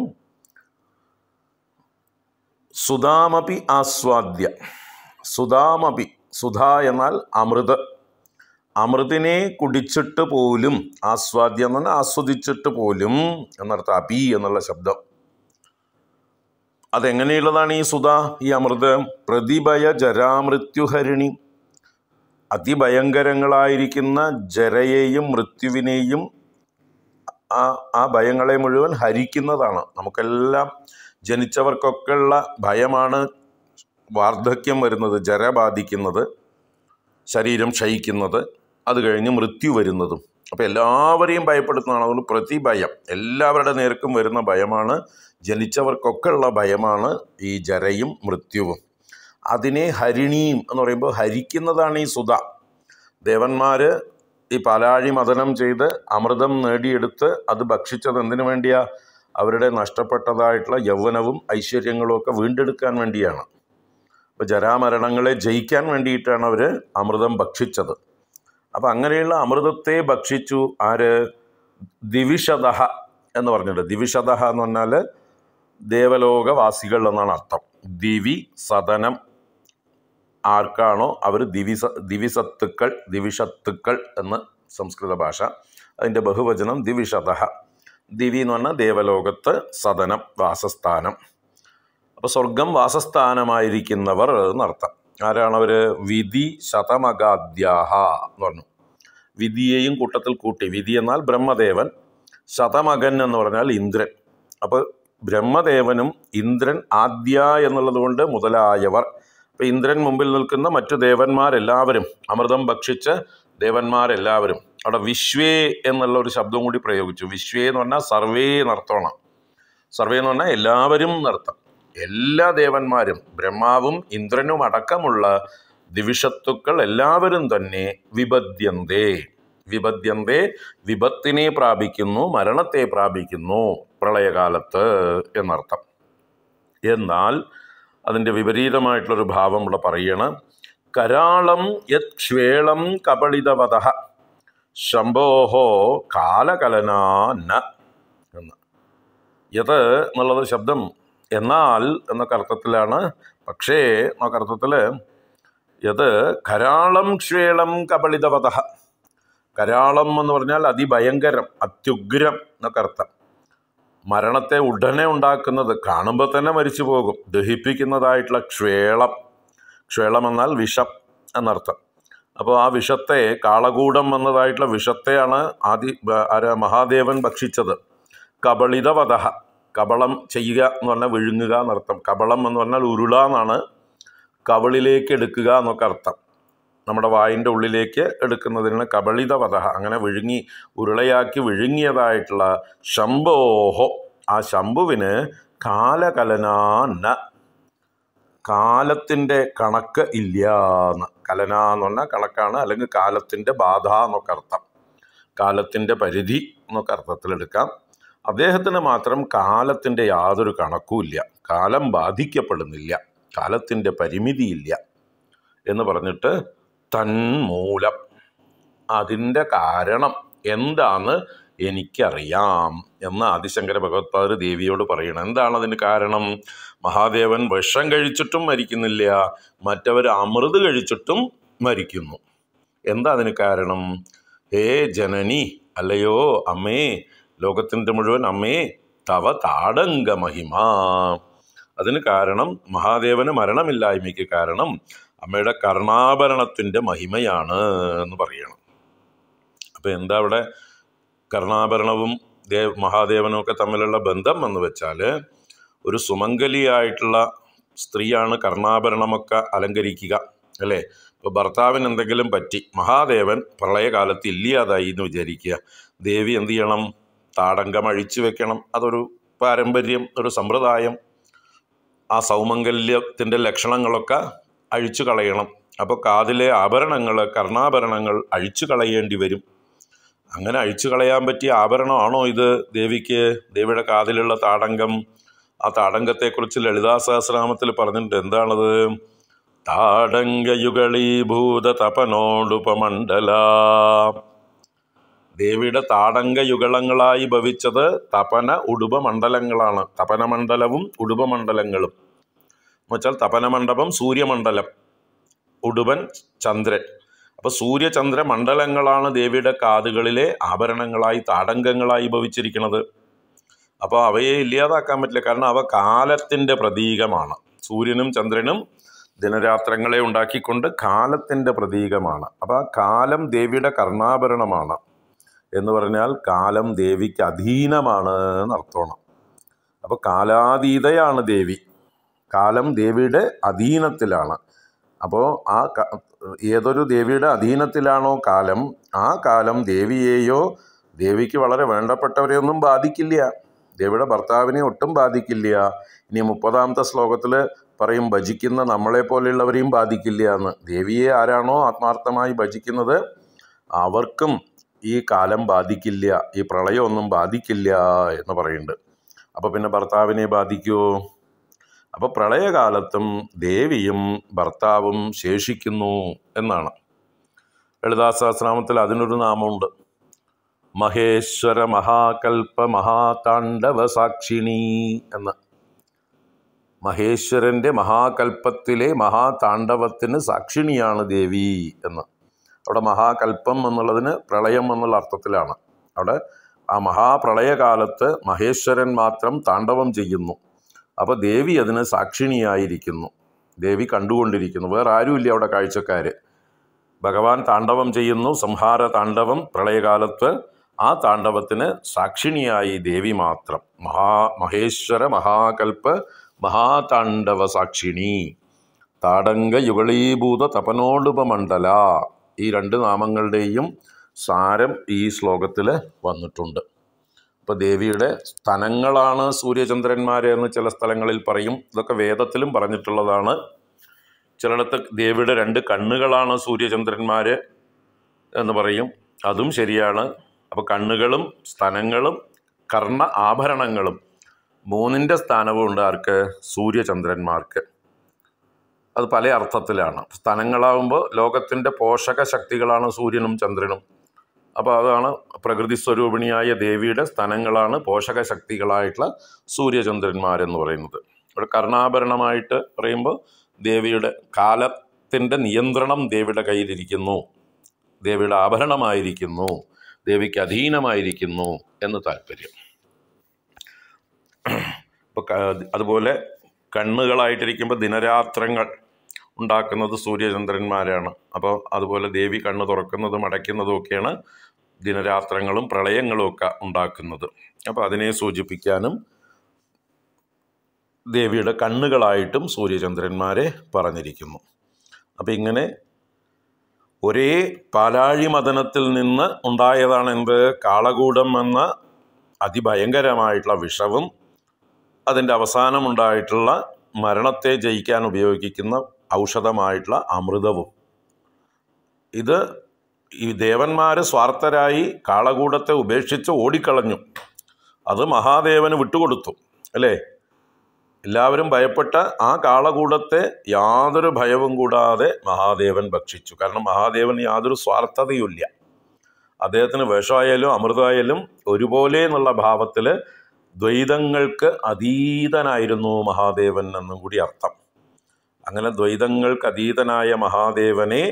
സുധാമപി ആസ്വാദ്യ. സുധാമപി, സുധ എന്നാൽ അമൃത്, അമൃതിനെ കുടിച്ചിട്ട് പോലും, ആസ്വാദ്യം എന്ന് പറഞ്ഞാൽ ആസ്വദിച്ചിട്ട് പോലും എന്നർത്ഥം. അപി എന്നുള്ള ശബ്ദം അതെങ്ങനെയുള്ളതാണ് ഈ സുധ, ഈ അമൃത്? പ്രതിഭയ ജരാമൃത്യുഹരിണി, അതിഭയങ്കരങ്ങളായിരിക്കുന്ന ജരയെയും മൃത്യുവിനെയും ആ ഭയങ്ങളെ മുഴുവൻ ഹരിക്കുന്നതാണ്. നമുക്കെല്ലാം ജനിച്ചവർക്കൊക്കെ ഉള്ള ഭയമാണ് വാർദ്ധക്യം വരുന്നത്, ജര ബാധിക്കുന്നത്, ശരീരം ക്ഷയിക്കുന്നത്, അത് കഴിഞ്ഞ് മൃത്യു വരുന്നതും. അപ്പോൾ എല്ലാവരെയും ഭയപ്പെടുത്തുന്നതാണ്. അതുകൊണ്ട് പ്രതിഭയം, എല്ലാവരുടെ നേർക്കും വരുന്ന ഭയമാണ്, ജനിച്ചവർക്കൊക്കെ ഉള്ള ഭയമാണ് ഈ ജരയും മൃത്യുവും. അതിനെ ഹരിണീം എന്ന് പറയുമ്പോൾ ഹരിക്കുന്നതാണ് ഈ സുധ. ദേവന്മാർ ഈ പാലാഴി മഥനം ചെയ്ത് അമൃതം നേടിയെടുത്ത് അത് ഭക്ഷിച്ചത് എന്തിനു വേണ്ടിയാ? അവരുടെ നഷ്ടപ്പെട്ടതായിട്ടുള്ള യൗവനവും ഐശ്വര്യങ്ങളും ഒക്കെ വീണ്ടെടുക്കാൻ വേണ്ടിയാണ്. അപ്പോൾ ജരാമരണങ്ങളെ ജയിക്കാൻ വേണ്ടിയിട്ടാണ് അവർ അമൃതം ഭക്ഷിച്ചത്. അപ്പം അങ്ങനെയുള്ള അമൃതത്തെ ഭക്ഷിച്ചു ആര്? ദിവിഷതഃ എന്ന് പറഞ്ഞിട്ട്. ദിവിഷതഃ എന്ന് പറഞ്ഞാൽ ദേവലോകവാസികൾ എന്നാണ് അർത്ഥം. ദിവി സദനം ആർക്കാണോ അവർ ദിവിഷത്തുക്കൾ എന്ന് സംസ്കൃത ഭാഷ. അതിൻ്റെ ബഹുവചനം ദിവിഷതഃ. ദിവി എന്ന് പറഞ്ഞാൽ ദേവലോകത്ത്, സദനം വാസസ്ഥാനം. അപ്പോൾ സ്വർഗം വാസസ്ഥാനമായിരിക്കുന്നവർ എന്നർത്ഥം. ആരാണവർ? വിധി ശതമഗാദ്യാഹ എന്ന് പറഞ്ഞു. വിധിയെയും കൂട്ടത്തിൽ കൂട്ടി. വിധി എന്നാൽ ബ്രഹ്മദേവൻ, ശതമകൻ എന്ന് പറഞ്ഞാൽ ഇന്ദ്രൻ. അപ്പോൾ ബ്രഹ്മദേവനും ഇന്ദ്രൻ ആദ്യ എന്നുള്ളത് കൊണ്ട് മുതലായവർ. അപ്പോൾ ഇന്ദ്രൻ മുമ്പിൽ നിൽക്കുന്ന മറ്റു ദേവന്മാരെല്ലാവരും, അമൃതം ഭക്ഷിച്ച് ദേവന്മാരെല്ലാവരും. അവിടെ വിശ്വേ എന്നുള്ള ഒരു ശബ്ദം കൂടി പ്രയോഗിച്ചു. വിശ്വേ എന്ന് പറഞ്ഞാൽ സർവേ എന്നർത്ഥമാണ്. സർവേ എന്ന് പറഞ്ഞാൽ എല്ലാവരും എന്നർത്ഥം. എല്ലാ ദേവന്മാരും, ബ്രഹ്മാവും ഇന്ദ്രനും അടക്കമുള്ള ദിവിഷത്തുക്കൾ എല്ലാവരും തന്നെ വിപദ്യന്തേ, വിപദ്യന്തേ വിപത്തിനെ പ്രാപിക്കുന്നു, മരണത്തെ പ്രാപിക്കുന്നു പ്രളയകാലത്ത് എന്നർത്ഥം. എന്നാൽ അതിൻ്റെ വിപരീതമായിട്ടുള്ളൊരു ഭാവം ഇവിടെ പറയണം. കരാളം യത് ക്ഷ്വേളം കപളിതവതഃ ശംഭോഹോ കാലകലനാന്ന എന്ന്. യത് എന്നുള്ളത് ശബ്ദം എന്നാൽ എന്നൊക്കെ അർത്ഥത്തിലാണ്. പക്ഷേ എന്നൊക്കെ അർത്ഥത്തിൽ യത് കരാളം ക്ഷ്വേളം കപളിതവതഃ. കരാളം എന്ന് പറഞ്ഞാൽ അതിഭയങ്കരം, അത്യുഗ്രം എന്നൊക്കെ അർത്ഥം. മരണത്തെ ഉടനെ ഉണ്ടാക്കുന്നത്, കാണുമ്പോൾ തന്നെ മരിച്ചു പോകും, ദഹിപ്പിക്കുന്നതായിട്ടുള്ള ക്ഷേളം. ക്ഷേളം എന്നാൽ വിഷം എന്നർത്ഥം. അപ്പോൾ ആ വിഷത്തെ, കാളകൂടം എന്നതായിട്ടുള്ള വിഷത്തെയാണ് മഹാദേവൻ ഭക്ഷിച്ചത്. കബളിതവതഃ, കബളം ചെയ്യുക എന്ന് പറഞ്ഞാൽ വിഴുങ്ങുക എന്നർത്ഥം. കബളം എന്ന് പറഞ്ഞാൽ ഉരുള എന്നാണ്. കബളിലേക്ക് എടുക്കുക എന്നൊക്കെ അർത്ഥം. നമ്മുടെ വായിൻ്റെ ഉള്ളിലേക്ക് എടുക്കുന്നതിന് കബളിതവതഃ, അങ്ങനെ വിഴുങ്ങി ഉരുളയാക്കി വിഴുങ്ങിയതായിട്ടുള്ള ശംഭോഹോ, ആ ശംഭുവിന് കാലകലനാന്ന, കാലത്തിൻ്റെ കണക്ക് ഇല്ല എന്ന്. കലന എന്ന് പറഞ്ഞാൽ കണക്കാണ്, അല്ലെങ്കിൽ കാലത്തിൻ്റെ ബാധ എന്നൊക്കെ അർത്ഥം. കാലത്തിൻ്റെ പരിധി എന്നൊക്കെ അർത്ഥത്തിലെടുക്കാം. അദ്ദേഹത്തിന് മാത്രം കാലത്തിൻ്റെ യാതൊരു കണക്കുമില്ല, കാലം ബാധിക്കപ്പെടുന്നില്ല, കാലത്തിൻ്റെ പരിമിതിയില്ല എന്ന് പറഞ്ഞിട്ട് തന്മൂലം, അതിൻ്റെ കാരണം എന്താന്ന് എനിക്കറിയാം എന്ന് ആദിശങ്കര ഭഗവത്പാദർ ദേവിയോട് പറയണം. എന്താണ് അതിന് കാരണം? മഹാദേവൻ വിഷം കഴിച്ചിട്ടും മരിക്കുന്നില്ല, മറ്റവർ അമൃത് കഴിച്ചിട്ടും മരിക്കുന്നു. എന്താ അതിന് കാരണം? ഹേ ജനനി, അല്ലയോ അമ്മേ, ലോകത്തിൻ്റെ മുഴുവൻ അമ്മേ, തവ താടങ്ക മഹിമ. അതിന് കാരണം, മഹാദേവന് മരണമില്ലായ്മയ്ക്ക് കാരണം അമ്മയുടെ കർണാഭരണത്തിൻ്റെ മഹിമയാണ് എന്ന് പറയണം. അപ്പം എന്താ അവിടെ കർണാഭരണവും മഹാദേവനും ഒക്കെ തമ്മിലുള്ള ബന്ധം എന്ന് വെച്ചാൽ, ഒരു സുമംഗലിയായിട്ടുള്ള സ്ത്രീയാണ് കർണാഭരണമൊക്കെ അലങ്കരിക്കുക, അല്ലേ? ഇപ്പോൾ ഭർത്താവിന് എന്തെങ്കിലും പറ്റി, മഹാദേവൻ പ്രളയകാലത്ത് ഇല്ലാതായി എന്ന് വിചാരിക്കുക, ദേവി എന്ത് ചെയ്യണം? താടങ്കം അഴിച്ചു വെക്കണം. അതൊരു പാരമ്പര്യം, ഒരു സമ്പ്രദായം. ആ സൗമംഗല്യത്തിൻ്റെ ലക്ഷണങ്ങളൊക്കെ അഴിച്ചു കളയണം. അപ്പോൾ കാതിലെ ആഭരണങ്ങൾ, കർണാഭരണങ്ങൾ അഴിച്ചു കളയേണ്ടി വരും. അങ്ങനെ അഴിച്ചു കളയാൻ പറ്റിയ ആഭരണമാണോ ഇത് ദേവിക്ക്? ദേവിയുടെ കാതിലുള്ള താടങ്കം. ആ താടങ്കത്തെക്കുറിച്ച് ലളിതാ സഹസ്രനാമത്തിൽ പറഞ്ഞിട്ടുണ്ട്. എന്താണത്? താടങ്കയുഗളീഭൂത തപനോടുപമണ്ഡല. ദേവിയുടെ താടങ്കയുഗളങ്ങളായി ഭവിച്ചത് തപന ഉടുപമണ്ഡലങ്ങളാണ്. തപനമണ്ഡലവും ഉടുപമണ്ഡലങ്ങളും എന്ന് വെച്ചാൽ, തപനമണ്ഡപം സൂര്യമണ്ഡലം, ഉടുപൻ ചന്ദ്രൻ. അപ്പോൾ സൂര്യചന്ദ്ര മണ്ഡലങ്ങളാണ് ദേവിയുടെ കാതുകളിലെ ആഭരണങ്ങളായി, താടങ്കങ്ങളായി ഭവിച്ചിരിക്കുന്നത്. അപ്പോൾ അവയെ ഇല്ലാതാക്കാൻ പറ്റില്ല, കാരണം അവ കാലത്തിൻ്റെ പ്രതീകമാണ്. സൂര്യനും ചന്ദ്രനും ദിനരാത്രങ്ങളെ ഉണ്ടാക്കിക്കൊണ്ട് കാലത്തിൻ്റെ പ്രതീകമാണ്. അപ്പോൾ ആ കാലം ദേവിയുടെ കർണാഭരണമാണ് എന്ന് പറഞ്ഞാൽ കാലം ദേവിക്ക് അധീനമാണ് എന്നർത്ഥമാണ്. അപ്പോൾ കാലാതീതയാണ് ദേവി, കാലം ദേവിയുടെ അധീനത്തിലാണ്. അപ്പോൾ ആ ഏതൊരു ദേവിയുടെ അധീനത്തിലാണോ കാലം, ആ കാലം ദേവിയെയോ ദേവിക്ക് വളരെ വേണ്ടപ്പെട്ടവരെയൊന്നും ബാധിക്കില്ല, ദേവിയുടെ ഭർത്താവിനെ ഒട്ടും ബാധിക്കില്ല. ഇനി 30ാമത്തെ ശ്ലോകത്തിൽ പറയും, ഭജിക്കുന്ന നമ്മളെപ്പോലെയുള്ളവരെയും ബാധിക്കില്ല എന്ന്. ദേവിയെ ആരാണോ ആത്മാർത്ഥമായി ഭജിക്കുന്നത് അവർക്കും ഈ കാലം ബാധിക്കില്ല, ഈ പ്രളയമൊന്നും ബാധിക്കില്ല എന്ന് പറയുന്നുണ്ട്. അപ്പോൾ പിന്നെ ഭർത്താവിനെ ബാധിക്കുമോ? അപ്പോൾ പ്രളയകാലത്തും ദേവിയും ഭർത്താവും ശേഷിക്കുന്നു എന്നാണ്. ലളിതാ സഹസ്രനാമത്തിൽ അതിനൊരു നാമമുണ്ട്, മഹേശ്വര മഹാകൽപ്പ മഹാതാണ്ഡവ സാക്ഷിണി എന്ന്. മഹേശ്വരൻ്റെ മഹാകൽപ്പത്തിലെ മഹാതാണ്ഡവത്തിന് സാക്ഷിണിയാണ് ദേവി എന്ന്. അവിടെ മഹാകൽപ്പം എന്നുള്ളതിന് പ്രളയം എന്നുള്ള അർത്ഥത്തിലാണ്. അവിടെ ആ മഹാപ്രളയകാലത്ത് മഹേശ്വരൻ മാത്രം താണ്ഡവം ചെയ്യുന്നു. അപ്പോൾ ദേവി അതിന് സാക്ഷിണിയായിരിക്കുന്നു, ദേവി കണ്ടുകൊണ്ടിരിക്കുന്നു. വേറെ ആരുമില്ല അവിടെ കാഴ്ചക്കാർ. ഭഗവാൻ താണ്ഡവം ചെയ്യുന്നു, സംഹാര താണ്ഡവം പ്രളയകാലത്ത്. ആ താണ്ഡവത്തിന് സാക്ഷിണിയായി ദേവി മാത്രം. മഹേശ്വര മഹാകൽപ്പ മഹാതാണ്ഡവ സാക്ഷിണി, താടങ്ക യുഗളീഭൂത തപനോടുപമണ്ഡല. ഈ രണ്ട് നാമങ്ങളുടെയും സാരം ഈ ശ്ലോകത്തിൽ വന്നിട്ടുണ്ട്. അപ്പോൾ ദേവിയുടെ സ്തനങ്ങളാണ് സൂര്യചന്ദ്രന്മാരെന്ന് ചില സ്ഥലങ്ങളിൽ പറയും. ഇതൊക്കെ വേദത്തിലും പറഞ്ഞിട്ടുള്ളതാണ്. ചിലയിടത്ത് ദേവിയുടെ 2 കണ്ണുകളാണ് സൂര്യചന്ദ്രന്മാർ എന്ന് പറയും. അതും ശരിയാണ്. അപ്പോൾ കണ്ണുകളും സ്തനങ്ങളും കർണ ആഭരണങ്ങളും മൂന്നിൻ്റെ സ്ഥാനവും ഉണ്ട് ആർക്ക്? സൂര്യചന്ദ്രന്മാർക്ക്. അത് പല അർത്ഥത്തിലാണ്. സ്തനങ്ങളാവുമ്പോൾ ലോകത്തിൻ്റെ പോഷക ശക്തികളാണ് സൂര്യനും ചന്ദ്രനും. അപ്പോൾ അതാണ് പ്രകൃതി സ്വരൂപിണിയായ ദേവിയുടെ സ്തനങ്ങളാണ് പോഷക ശക്തികളായിട്ടുള്ള സൂര്യചന്ദ്രന്മാരെന്ന് പറയുന്നത്. ഇവിടെ കർണാഭരണമായിട്ട് പറയുമ്പോൾ ദേവിയുടെ കാലത്തിൻ്റെ നിയന്ത്രണം ദേവിയുടെ കയ്യിലിരിക്കുന്നു, ദേവിയുടെ ആഭരണമായിരിക്കുന്നു, ദേവിക്ക് അധീനമായിരിക്കുന്നു എന്ന് താല്പര്യം. ഇപ്പോൾ അതുപോലെ കണ്ണുകളായിട്ടിരിക്കുമ്പോൾ ദിനരാത്രങ്ങൾ ഉണ്ടാക്കുന്നത് സൂര്യചന്ദ്രന്മാരാണ്. അപ്പോൾ അതുപോലെ ദേവി കണ്ണ് തുറക്കുന്നതും അടയ്ക്കുന്നതും ഒക്കെയാണ് ദിനരാത്രങ്ങളും പ്രളയങ്ങളും ഒക്കെ ഉണ്ടാക്കുന്നത്. അപ്പോൾ അതിനെ സൂചിപ്പിക്കാനും ദേവിയുടെ കണ്ണുകളായിട്ടും സൂര്യചന്ദ്രന്മാരെ പറഞ്ഞിരിക്കുന്നു. അപ്പം ഇങ്ങനെ ഒരേ പാലാഴി മദനത്തിൽ നിന്ന് ഉണ്ടായതാണ് എന്ത്? കാളകൂടം എന്ന അതിഭയങ്കരമായിട്ടുള്ള വിഷവും അതിൻ്റെ അവസാനമുണ്ടായിട്ടുള്ള മരണത്തെ ജയിക്കാൻ ഉപയോഗിക്കുന്ന ഔഷധമായിട്ടുള്ള അമൃതവും. ഇത് ഈ ദേവന്മാർ സ്വാർത്ഥരായി കാളകൂടത്തെ ഉപേക്ഷിച്ച് ഓടിക്കളഞ്ഞു. അത് മഹാദേവന് വിട്ടുകൊടുത്തു, അല്ലേ? എല്ലാവരും ഭയപ്പെട്ട ആ കാളകൂടത്തെ യാതൊരു ഭയവും കൂടാതെ മഹാദേവൻ ഭക്ഷിച്ചു. കാരണം മഹാദേവന് യാതൊരു സ്വാർത്ഥതയുമില്ല. അദ്ദേഹത്തിന് വിഷമായാലും അമൃതമായാലും ഒരുപോലെ എന്നുള്ള ഭാവത്തിൽ ദ്വൈതങ്ങൾക്ക് അതീതനായിരുന്നു മഹാദേവൻ എന്നും കൂടി അർത്ഥം. അങ്ങനെ ദ്വൈതങ്ങൾക്ക് അതീതനായ മഹാദേവനെ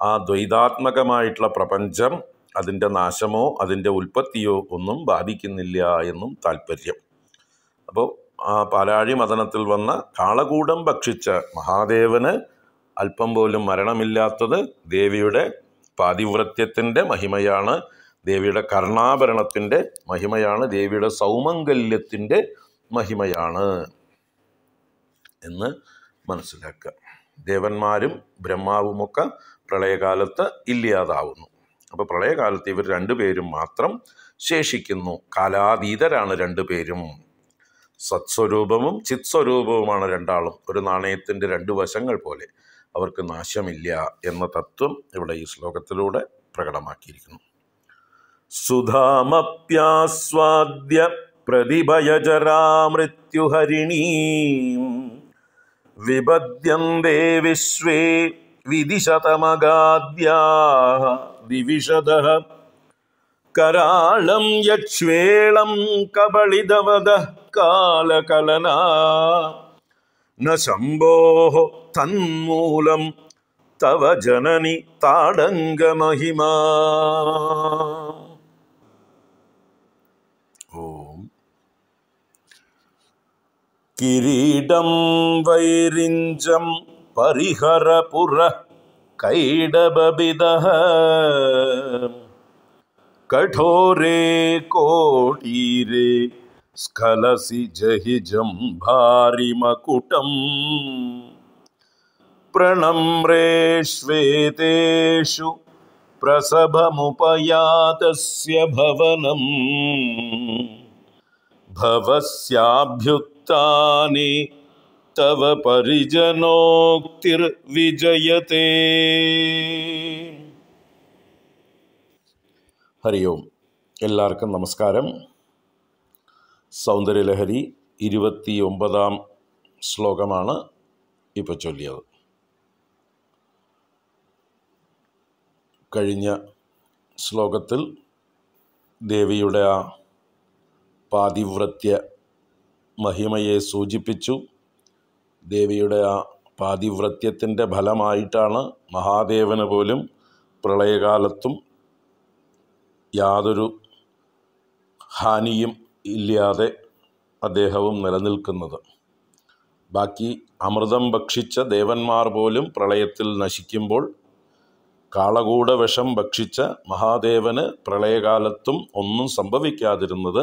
ആ ദ്വൈതാത്മകമായിട്ടുള്ള പ്രപഞ്ചം അതിൻ്റെ നാശമോ അതിൻ്റെ ഉൽപ്പത്തിയോ ഒന്നും ബാധിക്കുന്നില്ല എന്നും താല്പര്യം. അപ്പോൾ ആ പാലാഴി മദനത്തിൽ വന്ന കാളകൂടം ഭക്ഷിച്ച മഹാദേവന് അല്പം പോലും മരണമില്ലാത്തത് ദേവിയുടെ പാതിവ്രത്യത്തിൻ്റെ മഹിമയാണ്, ദേവിയുടെ കർണാഭരണത്തിൻ്റെ മഹിമയാണ്, ദേവിയുടെ സൗമംഗല്യത്തിൻ്റെ മഹിമയാണ് എന്ന് മനസ്സിലാക്കുക. ദേവന്മാരും ബ്രഹ്മാവുമൊക്കെ പ്രളയകാലത്ത് ഇല്ലാതാവുന്നു. അപ്പോൾ പ്രളയകാലത്ത് ഇവർ രണ്ടുപേരും മാത്രം ശേഷിക്കുന്നു. കാലാതീതരാണ് രണ്ടുപേരും. സത്സ്വരൂപവും ചിത്സ്വരൂപവുമാണ് രണ്ടാളും. ഒരു നാണയത്തിൻ്റെ രണ്ട് വശങ്ങൾ പോലെ. അവർക്ക് നാശമില്ല എന്ന തത്വം ഇവിടെ ഈ ശ്ലോകത്തിലൂടെ പ്രകടമാക്കിയിരിക്കുന്നു. സുധാമപ്യാസ്വാദ്യ പ്രതിഭയജരാമൃത്യുഹരിണീം വിബദ്യന്തേ വിശ്വേ വിദിശതമഗാദ്യാഃ ദിവിശദഃ കരാളം യക്ഷ്വേളം കബളിതവദഃ കാലകലനാ ന ശംഭോഃ തന്മൂലം തവ ജനനി താടങ്കമഹിമാ. ഓം കിരീടം വൈരിഞ്ചം പരിഹരപുര കൈഡബിദഃ കഠോരേ കോടീരേ സ്ഖലസി ജഹിജം ഭാരിമകുടം പ്രണമ്രേഷ്വേതേഷു പ്രസഭമുപയാതസ്യ ഭവനം ഭവസ്യാഭ്യുത്ഥാനെ തവ പരിജനോക്തിർ വിജയതേ. ഹരി ഓം. എല്ലാവർക്കും നമസ്കാരം. സൗന്ദര്യലഹരി 29-ാം ശ്ലോകമാണ് ഇപ്പോൾ ചൊല്ലിയത്. കഴിഞ്ഞ ശ്ലോകത്തിൽ ദേവിയുടെ ആ പാതിവ്രത്യ മഹിമയെ സൂചിപ്പിച്ചു. ദേവിയുടെ ആ പാതിവ്രത്യത്തിൻ്റെ ഫലമായിട്ടാണ് മഹാദേവന് പോലും പ്രളയകാലത്തും യാതൊരു ഹാനിയും ഇല്ലാതെ അദ്ദേഹവും നിലനിൽക്കുന്നത്. ബാക്കി അമൃതം ഭക്ഷിച്ച ദേവന്മാർ പോലും പ്രളയത്തിൽ നശിക്കുമ്പോൾ കാളകൂട വിഷം ഭക്ഷിച്ച മഹാദേവന് പ്രളയകാലത്തും ഒന്നും സംഭവിക്കാതിരുന്നത്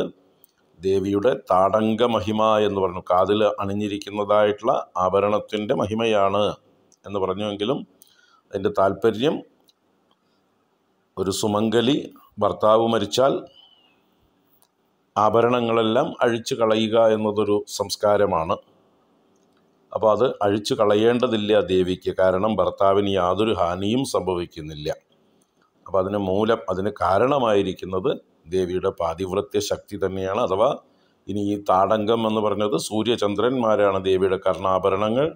ദേവിയുടെ താടങ്ക മഹിമ എന്ന് പറഞ്ഞു. കാതിൽ അണിഞ്ഞിരിക്കുന്നതായിട്ടുള്ള ആഭരണത്തിൻ്റെ മഹിമയാണ് എന്ന് പറഞ്ഞുവെങ്കിലും അതിൻ്റെ താല്പര്യം ഒരു സുമംഗലി ഭർത്താവ് മരിച്ചാൽ ആഭരണങ്ങളെല്ലാം അഴിച്ചു കളയുക എന്നതൊരു സംസ്കാരമാണ്. അപ്പോൾ അത് അഴിച്ചു കളയേണ്ടതില്ല ദേവിക്ക്. കാരണം ഭർത്താവിന് യാതൊരു ഹാനിയും സംഭവിക്കുന്നില്ല. അപ്പോൾ അതിന് കാരണമായിരിക്കുന്നത് ദേവിയുടെ പാതിവ്രത്യ ശക്തി തന്നെയാണ്. അഥവാ ഇനി ഈ താടങ്കം എന്ന് പറഞ്ഞത് സൂര്യചന്ദ്രന്മാരാണ് ദേവിയുടെ കർണാഭരണങ്ങൾ.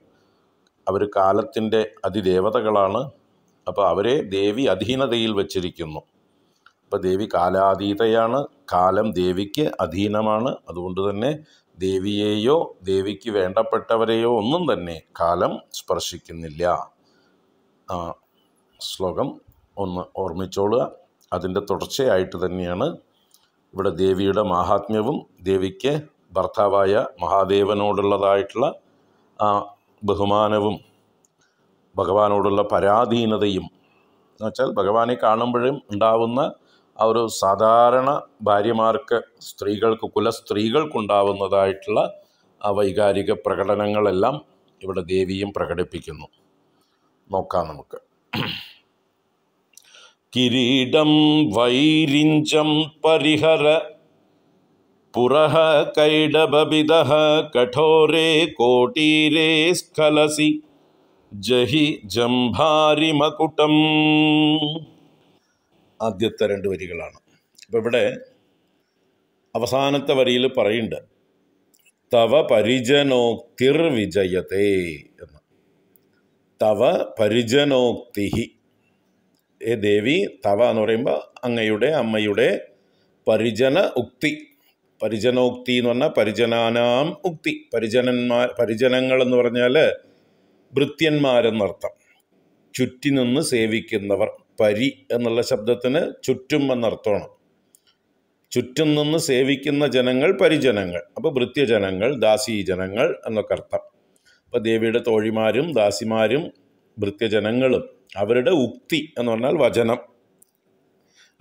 അവർ കാലത്തിൻ്റെ അതിദേവതകളാണ്. അപ്പോൾ അവരെ ദേവി അധീനതയിൽ വച്ചിരിക്കുന്നു. അപ്പോൾ ദേവി കാലാതീതയാണ്, കാലം ദേവിക്ക് അധീനമാണ്. അതുകൊണ്ട് തന്നെ ദേവിയെയോ ദേവിക്ക് വേണ്ടപ്പെട്ടവരെയോ ഒന്നും തന്നെ കാലം സ്പർശിക്കുന്നില്ല. ശ്ലോകം ഒന്ന് ഓർമ്മിച്ചോളുക. അതിൻ്റെ തുടർച്ചയായിട്ട് തന്നെയാണ് ഇവിടെ ദേവിയുടെ മാഹാത്മ്യവും ദേവിക്ക് ഭർത്താവായ മഹാദേവനോടുള്ളതായിട്ടുള്ള ബഹുമാനവും ഭഗവാനോടുള്ള പരാധീനതയും എന്നുവെച്ചാൽ ഭഗവാനെ കാണുമ്പോഴും ഉണ്ടാവുന്ന ആ ഒരു സാധാരണ ഭാര്യമാർക്ക്, കുലസ്ത്രീകൾക്കുണ്ടാവുന്നതായിട്ടുള്ള ആ വൈകാരിക പ്രകടനങ്ങളെല്ലാം ഇവിടെ ദേവിയും പ്രകടിപ്പിക്കുന്നു. നോക്കാം നമുക്ക്. കിരീടം വൈരിഞ്ചം പരിഹര പുരഃ കൈഡബിദഃ കഠോരേ കോട്ടീരേ സ്ഖലസി ജഹി ജംഭാരി മകുടം. ആദ്യത്തെ 2 വരികളാണ്. അപ്പോൾ ഇവിടെ അവസാനത്തെ വരിയിൽ പറയുന്നുണ്ട് തവ പരിജനോക്തിർ വിജയത്തെ എന്ന്. തവ പരിജനോക്തി. ദേവി തവ എന്ന് പറയുമ്പോൾ അങ്ങയുടെ, അമ്മയുടെ പരിജന ഉക്തി. പരിജനോക്തി എന്ന് പറഞ്ഞാൽ പരിജനാനാം ഉക്തി. പരിജനങ്ങൾ എന്ന് പറഞ്ഞാൽ ഭൃത്യന്മാരെന്നർത്ഥം. ചുറ്റി നിന്ന് സേവിക്കുന്നവർ. പരി എന്നുള്ള ശബ്ദത്തിന് ചുറ്റും എന്നർത്ഥമാണ്. ചുറ്റും നിന്ന് സേവിക്കുന്ന ജനങ്ങൾ പരിജനങ്ങൾ. അപ്പോൾ ഭൃത്യജനങ്ങൾ, ദാസീജനങ്ങൾ എന്നൊക്കെ അർത്ഥം. അപ്പോൾ ദേവിയുടെ തോഴിമാരും ദാസിമാരും ഭൃത്യജനങ്ങളും അവരുടെ ഉക്തി എന്ന് പറഞ്ഞാൽ വചനം,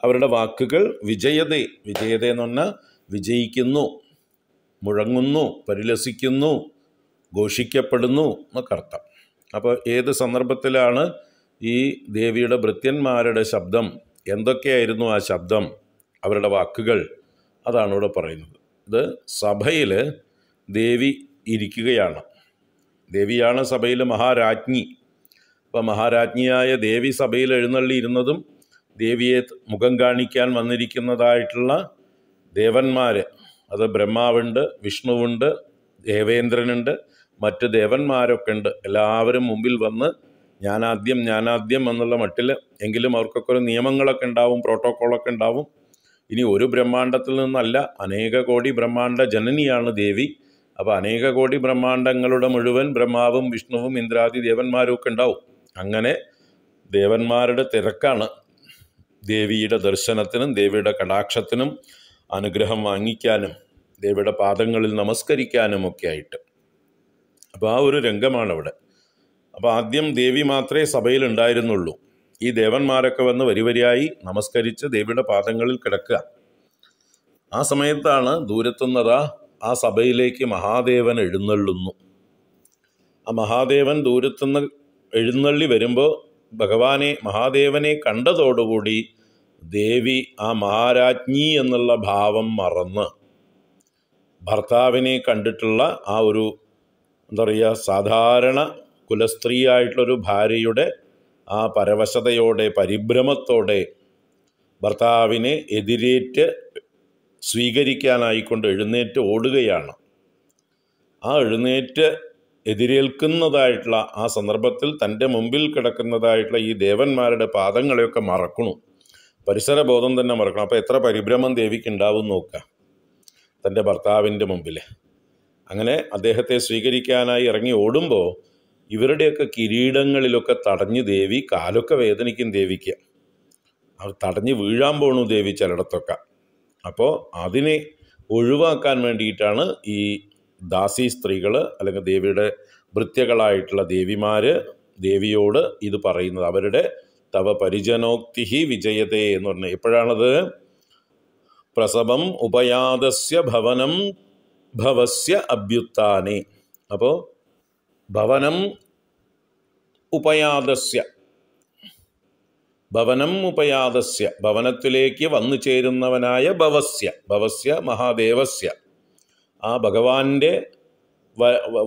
അവരുടെ വാക്കുകൾ വിജയതേ. വിജയതേ എന്ന് പറഞ്ഞാൽ വിജയിക്കുന്നു, മുഴങ്ങുന്നു, പരിലസിക്കുന്നു, ഘോഷിക്കപ്പെടുന്നു എന്നൊക്കെ അർത്ഥം. അപ്പോൾ ഏത് സന്ദർഭത്തിലാണ് ഈ ദേവിയുടെ ഭൃത്യന്മാരുടെ ശബ്ദം, എന്തൊക്കെയായിരുന്നു ആ ശബ്ദം, അവരുടെ വാക്കുകൾ, അതാണ് ഇവിടെ പറയുന്നത്. ഇത് സഭയിൽ ദേവി ഇരിക്കുകയാണ്. ദേവിയാണ് സഭയിൽ മഹാരാജ്ഞി. അപ്പോൾ മഹാരാജ്ഞിയായ ദേവി സഭയിൽ എഴുന്നള്ളിയിരുന്നതും ദേവിയെ മുഖം കാണിക്കാൻ വന്നിരിക്കുന്നതായിട്ടുള്ള ദേവന്മാർ, അത് ബ്രഹ്മാവുണ്ട്, വിഷ്ണുവുണ്ട്, ദേവേന്ദ്രനുണ്ട്, മറ്റ് ദേവന്മാരൊക്കെ ഉണ്ട്. എല്ലാവരും മുമ്പിൽ വന്ന് ഞാനാദ്യം എന്നുള്ള മട്ടിൽ, എങ്കിലും അവർക്കൊക്കെ ഒരു നിയമങ്ങളൊക്കെ ഉണ്ടാവും, പ്രോട്ടോക്കോളൊക്കെ ഉണ്ടാവും. ഇനി ഒരു ബ്രഹ്മാണ്ടത്തിൽ നിന്നല്ല, അനേക കോടി ബ്രഹ്മാണ്ട ജനനിയാണ് ദേവി. അപ്പോൾ അനേക കോടി ബ്രഹ്മാണ്ടങ്ങളുടെ മുഴുവൻ ബ്രഹ്മാവും വിഷ്ണുവും ഇന്ദ്രാദി ദേവന്മാരും ഒക്കെ ഉണ്ടാവും. അങ്ങനെ ദേവന്മാരുടെ തിരക്കാണ് ദേവിയുടെ ദർശനത്തിനും ദേവിയുടെ കടാക്ഷത്തിനും അനുഗ്രഹം വാങ്ങിക്കാനും ദേവിയുടെ പാദങ്ങളിൽ നമസ്കരിക്കാനും ഒക്കെ ആയിട്ട്. അപ്പോൾ ആ ഒരു രംഗമാണ് ഇവിടെ. അപ്പോൾ ആദ്യം ദേവി മാത്രമേ സഭയിൽ ഉണ്ടായിരുന്നുള്ളൂ. ഈ ദേവന്മാരൊക്കെ വന്ന് വരിവരിയായി നമസ്കരിച്ച് ദേവിയുടെ പാദങ്ങളിൽ കിടക്കുക. ആ സമയത്താണ് ദൂരത്തുന്നതാ ആ സഭയിലേക്ക് മഹാദേവൻ എഴുന്നള്ളുന്നു. ആ മഹാദേവൻ ദൂരത്തുനിന്ന് എഴുന്നള്ളി വരുമ്പോൾ മഹാദേവനെ കണ്ടതോടുകൂടി ദേവി ആ മഹാരാജ്ഞി എന്നുള്ള ഭാവം മറന്ന് ഭർത്താവിനെ കണ്ടിട്ടുള്ള ആ ഒരു എന്താ പറയുക, സാധാരണ കുലസ്ത്രീയായിട്ടുള്ളൊരു ഭാര്യയുടെ ആ പരവശതയോടെ, പരിഭ്രമത്തോടെ ഭർത്താവിനെ എതിരേറ്റ് സ്വീകരിക്കാനായിക്കൊണ്ട് എഴുന്നേറ്റ് ഓടുകയാണ്. ആ എഴുന്നേറ്റ് എതിരേൽക്കുന്നതായിട്ടുള്ള ആ സന്ദർഭത്തിൽ തൻ്റെ മുമ്പിൽ കിടക്കുന്നതായിട്ടുള്ള ഈ ദേവന്മാരുടെ പാദങ്ങളെയൊക്കെ മറക്കണു. പരിസരബോധം തന്നെ മറക്കണം. അപ്പോൾ എത്ര പരിഭ്രമം ദേവിക്ക് ഉണ്ടാവും നോക്കുക തൻ്റെ ഭർത്താവിൻ്റെ മുമ്പിൽ. അങ്ങനെ അദ്ദേഹത്തെ സ്വീകരിക്കാനായി ഇറങ്ങി ഓടുമ്പോൾ ഇവരുടെയൊക്കെ കിരീടങ്ങളിലൊക്കെ തടഞ്ഞ് ദേവി, കാലൊക്കെ വേദനിക്കും ദേവിക്ക്. അവർ തടഞ്ഞ് വീഴാൻ പോണു ദേവി ചിലയിടത്തൊക്കെ. അപ്പോൾ അതിനെ ഒഴിവാക്കാൻ വേണ്ടിയിട്ടാണ് ഈ ദാസി സ്ത്രീകൾ അല്ലെങ്കിൽ ദേവിയുടെ ഭൃത്യകളായിട്ടുള്ള ദേവിമാർ ദേവിയോട് ഇത് പറയുന്നത്. അവരുടെ തവ പരിജനോക്തി വിജയതേ എന്ന് പറഞ്ഞാൽ എപ്പോഴാണത്? പ്രസവം ഉപയാതസ്യ ഭവനം ഭവസ്യ അഭ്യുത്ഥാനെ. അപ്പോൾ ഭവനം ഉപയാതസ്യ, ഭവനത്തിലേക്ക് വന്നു ചേരുന്നവനായ ഭവസ്യ മഹാദേവസ്യ, ആ ഭഗവാന്റെ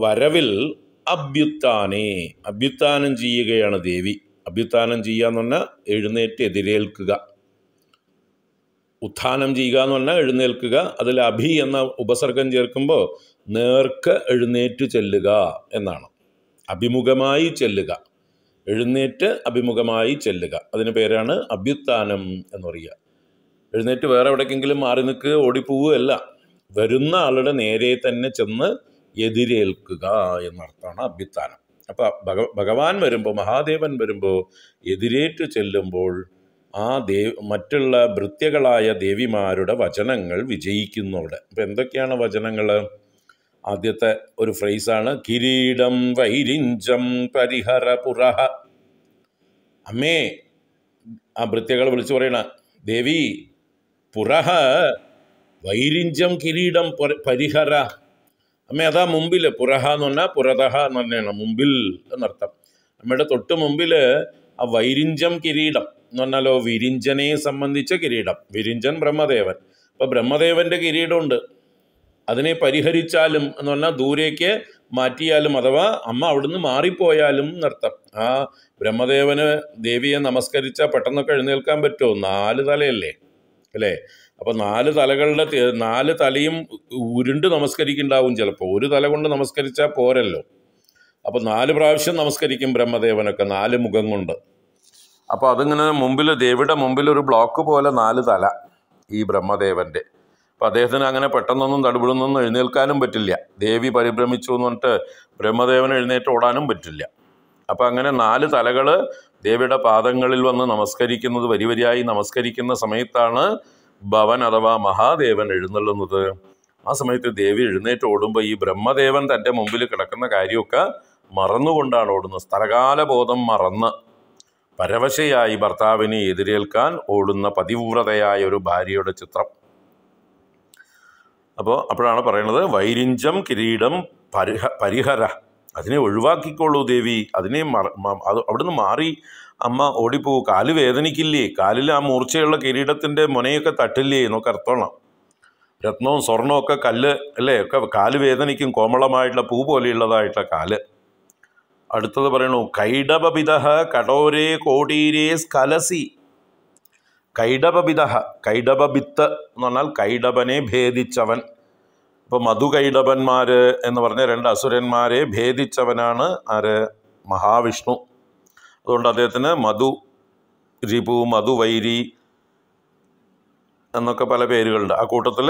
വരവിൽ അഭ്യുത്ഥാനം ചെയ്യുകയാണ് ദേവി. അഭ്യുത്ഥാനം ചെയ്യുക എന്ന് പറഞ്ഞാൽ എഴുന്നേറ്റ് എതിരേൽക്കുക. ഉത്ഥാനം ചെയ്യുക എന്ന് പറഞ്ഞാൽ എഴുന്നേൽക്കുക. അതിൽ അഭി എന്ന ഉപസർഗം ചേർക്കുമ്പോൾ നേർക്ക് എഴുന്നേറ്റ് ചെല്ലുക എന്നാണ്. അഭിമുഖമായി ചെല്ലുക, എഴുന്നേറ്റ് അഭിമുഖമായി ചെല്ലുക. അതിന് പേരാണ് അഭ്യുത്ഥാനം എന്ന് പറയുക. എഴുന്നേറ്റ് വേറെ എവിടേക്കെങ്കിലും മാറി നിൽക്കുക, ഓടിപ്പോവുകയല്ല, വരുന്ന ആളുടെ നേരെ തന്നെ ചെന്ന് എതിരേൽക്കുക എന്നർത്ഥമാണ് അഭ്യുത്ഥാനം. അപ്പം ഭഗവാൻ വരുമ്പോൾ, മഹാദേവൻ വരുമ്പോൾ എതിരേറ്റ് ചെല്ലുമ്പോൾ ആ മറ്റുള്ള ഭൃത്യകളായ ദേവിമാരുടെ വചനങ്ങൾ വിജയിക്കുന്നു അവിടെ. അപ്പം എന്തൊക്കെയാണ് വചനങ്ങൾ? ആദ്യത്തെ ഒരു ഫ്രേസാണ് കിരീടം വൈരിഞ്ചം പരിഹര പുരഹ. അമ്മേ, ആ ഭൃത്യകൾ വിളിച്ചു പറയണ, ദേവി പുരഹ വൈരിഞ്ചം കിരീടം പരിഹര. അമ്മേ, അതാ മുമ്പിൽ. പുരഹ എന്ന് പറഞ്ഞാൽ പുരതഹ എന്ന് പറഞ്ഞാണ് മുമ്പിൽ എന്നർത്ഥം. അമ്മയുടെ തൊട്ട് മുമ്പിൽ ആ വൈരിഞ്ചം കിരീടം എന്ന് പറഞ്ഞാലോ വിരിഞ്ചനെ സംബന്ധിച്ച കിരീടം. വിരിഞ്ചൻ ബ്രഹ്മദേവൻ. അപ്പോൾ ബ്രഹ്മദേവൻ്റെ കിരീടമുണ്ട്. അതിനെ പരിഹരിച്ചാലും എന്ന് പറഞ്ഞാൽ ദൂരേക്ക് മാറ്റിയാലും, അഥവാ അമ്മ അവിടുന്ന് മാറിപ്പോയാലും എന്നർത്ഥം. ആ ബ്രഹ്മദേവന് ദേവിയെ നമസ്കരിച്ചാൽ പെട്ടെന്നൊക്കെ എഴുന്നേൽക്കാൻ പറ്റുമോ? 4 തലയല്ലേ അല്ലേ? അപ്പോൾ 4 തലകളുടെ 4 തലയും ഉരുണ്ട് നമസ്കരിക്കുന്നുണ്ടാവും ചിലപ്പോൾ. ഒരു തല കൊണ്ട് നമസ്കരിച്ചാൽ പോരല്ലോ. അപ്പോൾ 4 പ്രാവശ്യം നമസ്കരിക്കും ബ്രഹ്മദേവനൊക്കെ, 4 മുഖം കൊണ്ട്. അപ്പോൾ അതിങ്ങനെ മുമ്പിൽ, ദേവിയുടെ മുമ്പിൽ ഒരു ബ്ലോക്ക് പോലെ 4 തല ഈ ബ്രഹ്മദേവൻ്റെ. അപ്പം അദ്ദേഹത്തിന് അങ്ങനെ പെട്ടെന്നൊന്നും തടുപിടുന്നൊന്നും എഴുന്നേൽക്കാനും പറ്റില്ല. ദേവി പരിഭ്രമിച്ചു എന്ന് പറഞ്ഞിട്ട് ബ്രഹ്മദേവന് എഴുന്നേറ്റ് ഓടാനും പറ്റില്ല. അപ്പം അങ്ങനെ 4 തലകൾ ദേവിയുടെ പാദങ്ങളിൽ വന്ന് നമസ്കരിക്കുന്നത്, വരിവരിയായി നമസ്കരിക്കുന്ന സമയത്താണ് ഭവൻ അഥവാ മഹാദേവൻ എഴുന്നള്ളുന്നത്. ആ സമയത്ത് ദേവി എഴുന്നേറ്റ് ഓടുമ്പോൾ ഈ ബ്രഹ്മദേവൻ തൻ്റെ മുമ്പിൽ കിടക്കുന്ന കാര്യമൊക്കെ മറന്നുകൊണ്ടാണ് ഓടുന്നത്. സ്ഥലകാലബോധം മറന്ന് പരവശയായി ഭർത്താവിനെ എതിരേൽക്കാൻ ഓടുന്ന പതിവ്രതയായ ഒരു ഭാര്യയുടെ ചിത്രം. അപ്പോഴാണ് പറയുന്നത് വൈരിഞ്ചം കിരീടം പരിഹര. അതിനെ ഒഴിവാക്കിക്കോളൂ ദേവി, അതിനെ അവിടുന്ന് മാറി അമ്മ ഓടിപ്പോവും. കാല് വേദനിക്കില്ലേ? കാലിൽ ആ മൂർച്ചയുള്ള കിരീടത്തിൻ്റെ മുനയൊക്കെ തട്ടില്ലേ എന്നൊക്കെ അർത്ഥമാണ്. രത്നവും സ്വർണവും ഒക്കെ കല്ല് അല്ലേ, ഒക്കെ കാല് വേദനിക്കും. കോമളമായിട്ടുള്ള പൂ പോലെയുള്ളതായിട്ടുള്ള കാല്. അടുത്തത് പറയണു കൈഡബപിത കടോരേ കോടീരേ സ്കലസി. കൈഡബപിത, കൈഡബിത്ത് എന്ന് പറഞ്ഞാൽ കൈഡബനെ ഭേദിച്ചവൻ. ഇപ്പോൾ മധുകൈഡബന്മാർ എന്ന് പറഞ്ഞ 2 അസുരന്മാരെ ഭേദിച്ചവനാണ് ആര്? മഹാവിഷ്ണു. അതുകൊണ്ട് അദ്ദേഹത്തിന് മധു രിപു, മധുവൈരി എന്നൊക്കെ പല പേരുകളുണ്ട്. ആ കൂട്ടത്തിൽ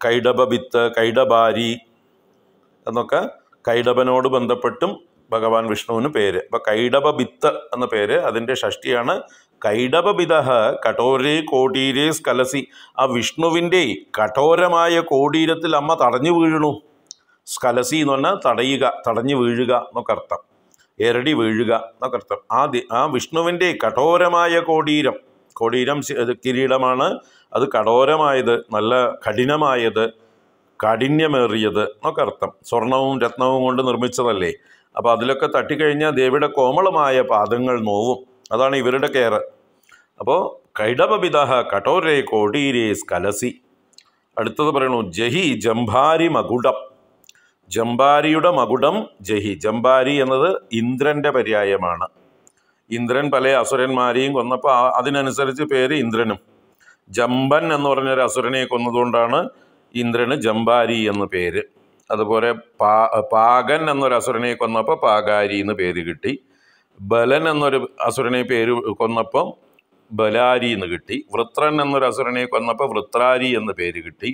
കൈഡബിത്ത്, കൈഡബാരി എന്നൊക്കെ കൈഡബനോട് ബന്ധപ്പെട്ടും ഭഗവാൻ വിഷ്ണുവിന് പേര്. അപ്പോൾ കൈഡബിത്ത് എന്ന പേര്, അതിൻ്റെ ഷഷ്ടിയാണ് കൈഡബിത കഠോരേ കോടീരേ സ്കലസി. ആ വിഷ്ണുവിൻ്റെ കഠോരമായ കോടീരത്തിൽ അമ്മ തടഞ്ഞു വീഴണു. സ്കലസി എന്ന് പറഞ്ഞാൽ തടയുക, തടഞ്ഞു വീഴുക എന്നൊക്കെ അർത്ഥം. എരടി വീഴുക എന്നൊക്കെ അർത്ഥം. ആ വിഷ്ണുവിൻ്റെ കഠോരമായ കോടീരം, കോടീരം കിരീടമാണ്. അത് കഠോരമായത്, നല്ല കഠിനമായത്, കാഠിന്യമേറിയത് എന്നൊക്കെ അർത്ഥം. സ്വർണവും രത്നവും കൊണ്ട് നിർമ്മിച്ചതല്ലേ. അപ്പോൾ അതിലൊക്കെ തട്ടിക്കഴിഞ്ഞാൽ ദേവിയുടെ കോമളമായ പാദങ്ങൾ നോവും. അതാണ് ഇവരുടെ കെയർ. അപ്പോൾ കൈഡബിത കഠോരേ കോടീരേ സ്കലസി. അടുത്തത് പറയണു ജഹി ജംഭാരി മകുടം. ജംഭാരിയുടെ മകുടം ജഹി. ജംഭാരി എന്നത് ഇന്ദ്രൻ്റെ പര്യായമാണ്. ഇന്ദ്രൻ പല അസുരന്മാരെയും കൊന്നപ്പോൾ അതിനനുസരിച്ച് പേര് ഇന്ദ്രനും. ജംബൻ എന്ന് പറഞ്ഞൊരു അസുരനെ കൊന്നതുകൊണ്ടാണ് ഇന്ദ്രന് ജംഭാരി എന്ന് പേര്. അതുപോലെ പാകൻ എന്നൊരു അസുരനെ കൊന്നപ്പോൾ പാകാരി എന്ന് പേര് കിട്ടി. ബലൻ എന്നൊരു അസുരനെ കൊന്നപ്പം ബലാരി എന്ന് കിട്ടി. വൃത്രൻ എന്നൊരു അസുരനെ കൊന്നപ്പോൾ വൃത്രാരി എന്ന് പേര് കിട്ടി.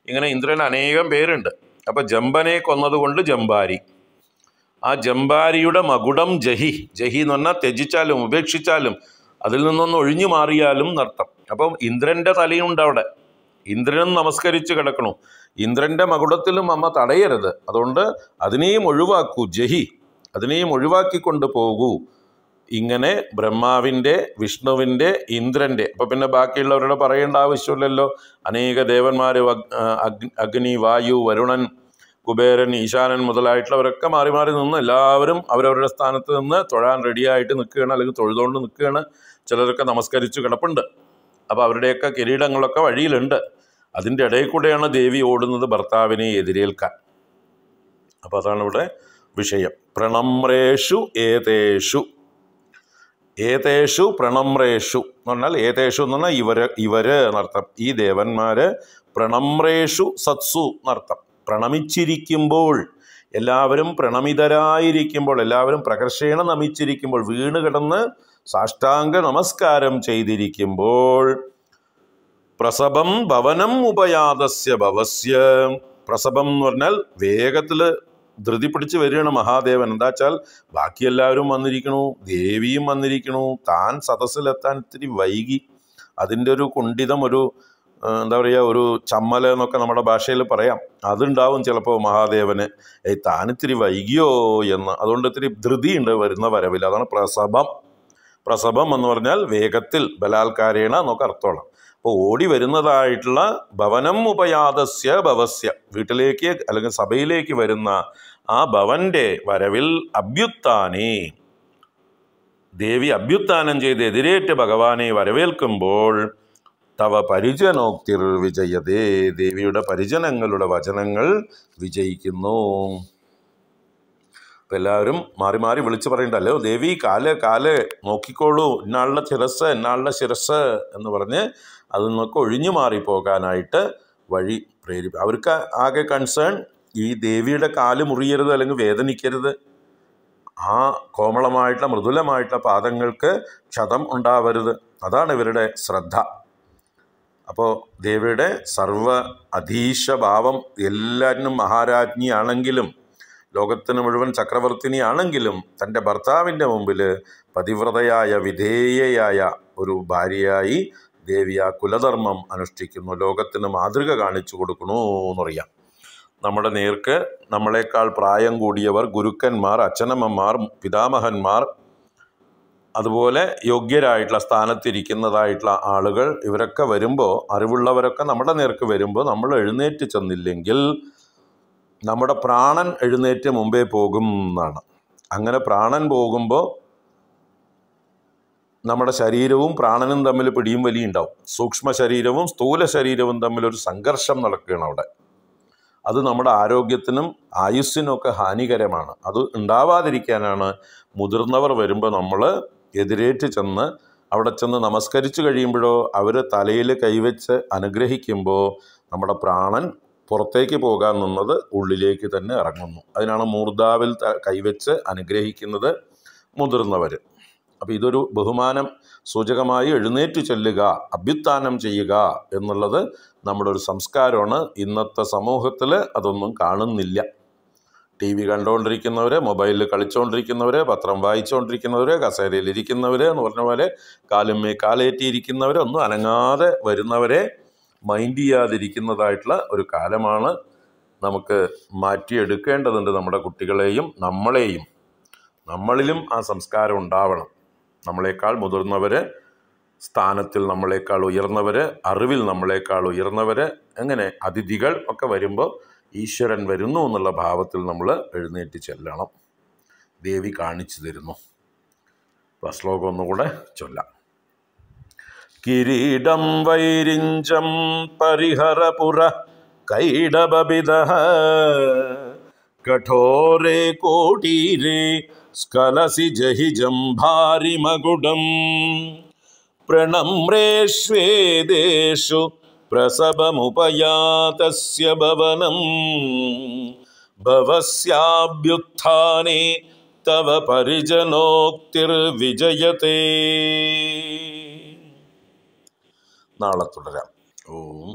ഇങ്ങനെ ഇന്ദ്രന് അനേകം പേരുണ്ട്. അപ്പോൾ ജംബനെ കൊന്നതുകൊണ്ട് ജംഭാരി. ആ ജംഭാരിയുടെ മകുടം ജഹി. ജഹി എന്ന് പറഞ്ഞാൽ ത്യജിച്ചാലും ഉപേക്ഷിച്ചാലും അതിൽ നിന്നൊന്ന് ഒഴിഞ്ഞു മാറിയാലും എന്നർത്ഥം. അപ്പം ഇന്ദ്രൻ്റെ തലയുണ്ട് അവിടെ. ഇന്ദ്രനും നമസ്കരിച്ച് കിടക്കണു. ഇന്ദ്രൻ്റെ മകുടത്തിലും അമ്മ തടയരുത്. അതുകൊണ്ട് അതിനെയും ഒഴിവാക്കൂ. ജഹി, അതിനെയും ഒഴിവാക്കിക്കൊണ്ട് പോകൂ. ഇങ്ങനെ ബ്രഹ്മാവിൻ്റെ, വിഷ്ണുവിൻ്റെ, ഇന്ദ്രൻ്റെ, അപ്പോൾ പിന്നെ ബാക്കിയുള്ളവരുടെ പറയേണ്ട ആവശ്യമില്ലല്ലോ. അനേക ദേവന്മാർ, അഗ്നി, വായു, വരുണൻ, കുബേരൻ, ഈശാനൻ മുതലായിട്ടുള്ളവരൊക്കെ മാറി മാറി നിന്ന് എല്ലാവരും അവരവരുടെ സ്ഥാനത്ത് നിന്ന് തൊഴാൻ റെഡിയായിട്ട് നിൽക്കുകയാണ്, അല്ലെങ്കിൽ തൊഴുതുകൊണ്ട് നിൽക്കുകയാണ്. ചിലരൊക്കെ നമസ്കരിച്ച് കിടപ്പുണ്ട്. അപ്പോൾ അവരുടെയൊക്കെ കിരീടങ്ങളൊക്കെ വഴിയിലുണ്ട്. അതിൻ്റെ ഇടയിൽ കൂടെയാണ് ദേവി ഓടുന്നത് ഭർത്താവിനെ എതിരേൽക്കാൻ. അപ്പോൾ അതാണ് ഇവിടെ വിഷയം. പ്രണമ്രേഷു ഏതേഷു. ഏതേഷു പ്രണമ്രേഷു എന്ന് പറഞ്ഞാൽ ഏതേഷു എന്ന് പറഞ്ഞാൽ ഇവര് എന്നർത്ഥം. ഈ ദേവന്മാര് പ്രണമ്രേഷു സത്സു എന്നർത്ഥം. പ്രണമിച്ചിരിക്കുമ്പോൾ, എല്ലാവരും പ്രണമിതരായിരിക്കുമ്പോൾ, എല്ലാവരും പ്രകർഷേണ നമിച്ചിരിക്കുമ്പോൾ, വീണ് കിടന്ന് സാഷ്ടാംഗ നമസ്കാരം ചെയ്തിരിക്കുമ്പോൾ, പ്രസവം ഭവനം ഉപയാതസ്യ ഭവസ്യ. പ്രസവം എന്ന് പറഞ്ഞാൽ വേഗത്തിൽ ധൃതി പിടിച്ച് വരികയാണ് മഹാദേവൻ. എന്താ വെച്ചാൽ ബാക്കി എല്ലാവരും വന്നിരിക്കണു, ദേവിയും വന്നിരിക്കണു, താൻ സദസ്സിലെത്താൻ ഇത്തിരി വൈകി. അതിൻ്റെ ഒരു കുണ്ഠിതം, ഒരു എന്താ പറയുക, ഒരു ചമ്മൽ എന്നൊക്കെ നമ്മുടെ ഭാഷയിൽ പറയാം. അതുണ്ടാവും ചിലപ്പോൾ മഹാദേവന്, താനിത്തിരി വൈകിയോ എന്ന്. അതുകൊണ്ട് ഇത്തിരി ധൃതിയുണ്ട് വരുന്ന വരവിൽ. അതാണ് പ്രസവം. പ്രസവം എന്ന് പറഞ്ഞാൽ വേഗത്തിൽ, ബലാത്കാരേണ എന്നൊക്കെ അർത്ഥമാണ്. അപ്പോൾ ഓടി വരുന്നതായിട്ടുള്ള ഭവനം ഉപയാതസ്യ ഭവസ്യ, വീട്ടിലേക്ക് അല്ലെങ്കിൽ സഭയിലേക്ക് വരുന്ന ആ ഭവന്റെ വരവിൽ അഭ്യുത്ഥാനേ, ദേവി അഭ്യുത്ഥാനം ചെയ്ത് എതിരേറ്റ് ഭഗവാനെ വരവേൽക്കുമ്പോൾ തവ പരിജനോക്തിർ വിജയതേ, ദേവിയുടെ പരിജനങ്ങളുടെ വചനങ്ങൾ വിജയിക്കുന്നു. അപ്പം എല്ലാവരും മാറി മാറി വിളിച്ചു പറയണ്ടല്ലോ, ദേവി കാല് നോക്കിക്കോളൂ, ഇന്നാളുടെ ശിരസ് ഇന്നാളുടെ ശിരസ് എന്ന് പറഞ്ഞ് അതിൽ നിന്നൊക്കെ ഒഴിഞ്ഞു മാറിപ്പോകാനായിട്ട് വഴി പ്രേരിപ്പിക്കും. അവർക്ക് ആകെ കൺസേൺ ഈ ദേവിയുടെ കാല് മുറിയരുത്, അല്ലെങ്കിൽ വേദനിക്കരുത്, ആ കോമളമായിട്ടുള്ള മൃദുലമായിട്ടുള്ള പാദങ്ങൾക്ക് ക്ഷതം ഉണ്ടാവരുത്. അതാണ് ഇവരുടെ ശ്രദ്ധ. അപ്പോൾ ദേവിയുടെ സർവ അധീശഭാവം, എല്ലാറ്റിനും മഹാരാജ്ഞിയാണെങ്കിലും ലോകത്തിന് മുഴുവൻ ചക്രവർത്തിനിയാണെങ്കിലും തൻ്റെ ഭർത്താവിൻ്റെ മുമ്പിൽ പതിവ്രതയായ വിധേയയായ ഒരു ഭാര്യയായി ദേവി ആ കുലധർമ്മം അനുഷ്ഠിക്കുന്നു. ലോകത്തിന് മാതൃക കാണിച്ചു കൊടുക്കണു എന്നറിയാം. നമ്മുടെ നേർക്ക് നമ്മളെക്കാൾ പ്രായം കൂടിയവർ, ഗുരുക്കന്മാർ, അച്ഛനമ്മമാർ, പിതാമഹന്മാർ, അതുപോലെ യോഗ്യരായിട്ടുള്ള സ്ഥാനത്തിരിക്കുന്നതായിട്ടുള്ള ആളുകൾ, ഇവരൊക്കെ വരുമ്പോൾ, അറിവുള്ളവരൊക്കെ നമ്മുടെ നേർക്ക് വരുമ്പോൾ നമ്മൾ എഴുന്നേറ്റ് ചെന്നില്ലെങ്കിൽ നമ്മുടെ പ്രാണൻ എഴുന്നേറ്റ് മുമ്പേ പോകും എന്നാണ്. അങ്ങനെ പ്രാണൻ പോകുമ്പോൾ നമ്മുടെ ശരീരവും പ്രാണനും തമ്മിൽ പിടിയും വലിയും ഉണ്ടാവും. സൂക്ഷ്മ ശരീരവും സ്ഥൂല ശരീരവും തമ്മിലൊരു സംഘർഷം നടക്കുകയാണ് അവിടെ. അത് നമ്മുടെ ആരോഗ്യത്തിനും ആയുസ്സിനുമൊക്കെ ഹാനികരമാണ്. അത് ഉണ്ടാവാതിരിക്കാനാണ് മുതിർന്നവർ വരുമ്പോൾ നമ്മൾ എതിരേറ്റ് ചെന്ന് അവിടെ ചെന്ന് നമസ്കരിച്ച് കഴിയുമ്പോഴോ അവർ തലയിൽ കൈവച്ച് അനുഗ്രഹിക്കുമ്പോൾ നമ്മുടെ പ്രാണൻ പുറത്തേക്ക് പോകാൻ നിന്നത് ഉള്ളിലേക്ക് തന്നെ ഇറങ്ങുന്നു. അതിനാണ് മൂർധാവിൽ കൈവച്ച് അനുഗ്രഹിക്കുന്നത് മുതിർന്നവർ. അപ്പോൾ ഇതൊരു ബഹുമാനം സൂചകമായി എഴുന്നേറ്റ് ചെല്ലുക, അഭ്യുത്ഥാനം ചെയ്യുക എന്നുള്ളത് നമ്മുടെ ഒരു സംസ്കാരമാണ്. ഇന്നത്തെ സമൂഹത്തിൽ അതൊന്നും കാണുന്നില്ല. ടി വി കണ്ടുകൊണ്ടിരിക്കുന്നവർ, മൊബൈലിൽ കളിച്ചുകൊണ്ടിരിക്കുന്നവർ, പത്രം വായിച്ചുകൊണ്ടിരിക്കുന്നവർ, കസേരയിലിരിക്കുന്നവർ എന്ന് പറഞ്ഞ പോലെ കാലുമേ കാലേറ്റിയിരിക്കുന്നവർ, ഒന്നും അനങ്ങാതെ വരുന്നവരെ മൈൻഡ് ചെയ്യാതിരിക്കുന്നതായിട്ടുള്ള ഒരു കാലമാണ്. നമുക്ക് മാറ്റിയെടുക്കേണ്ടതുണ്ട് നമ്മുടെ കുട്ടികളെയും നമ്മളെയും. നമ്മളിലും ആ സംസ്കാരം ഉണ്ടാവണം. നമ്മളെക്കാൾ മുതിർന്നവർ, സ്ഥാനത്തിൽ നമ്മളെക്കാൾ ഉയർന്നവർ, അറിവിൽ നമ്മളെക്കാൾ ഉയർന്നവർ, അങ്ങനെ അതിഥികൾ ഒക്കെ വരുമ്പോൾ ഈശ്വരൻ വരുന്നു എന്നുള്ള ഭാവത്തിൽ നമ്മൾ എഴുന്നേറ്റ് ചെല്ലണം. ദേവി കാണിച്ചു തരുന്നു. അപ്പോൾ ശ്ലോകം ഒന്നുകൂടെ ചൊല്ലാം. കിരീടം വൈരിഞ്ചം പരിഹരപുര കൈഡബിദഃ കഠോരേ കോടീരേ സ്കലസി ജഹിജം ഭാരിമകുടം പ്രണമ്രേഷ്വേദേഷു പ്രസവമുപയാതസ്യ ഭവനം ഭവസ്യാഭ്യുത്ഥാനേ തവ പരിജനോക്തിർവിജയതേ. നാളെ തുടരാം. ഓം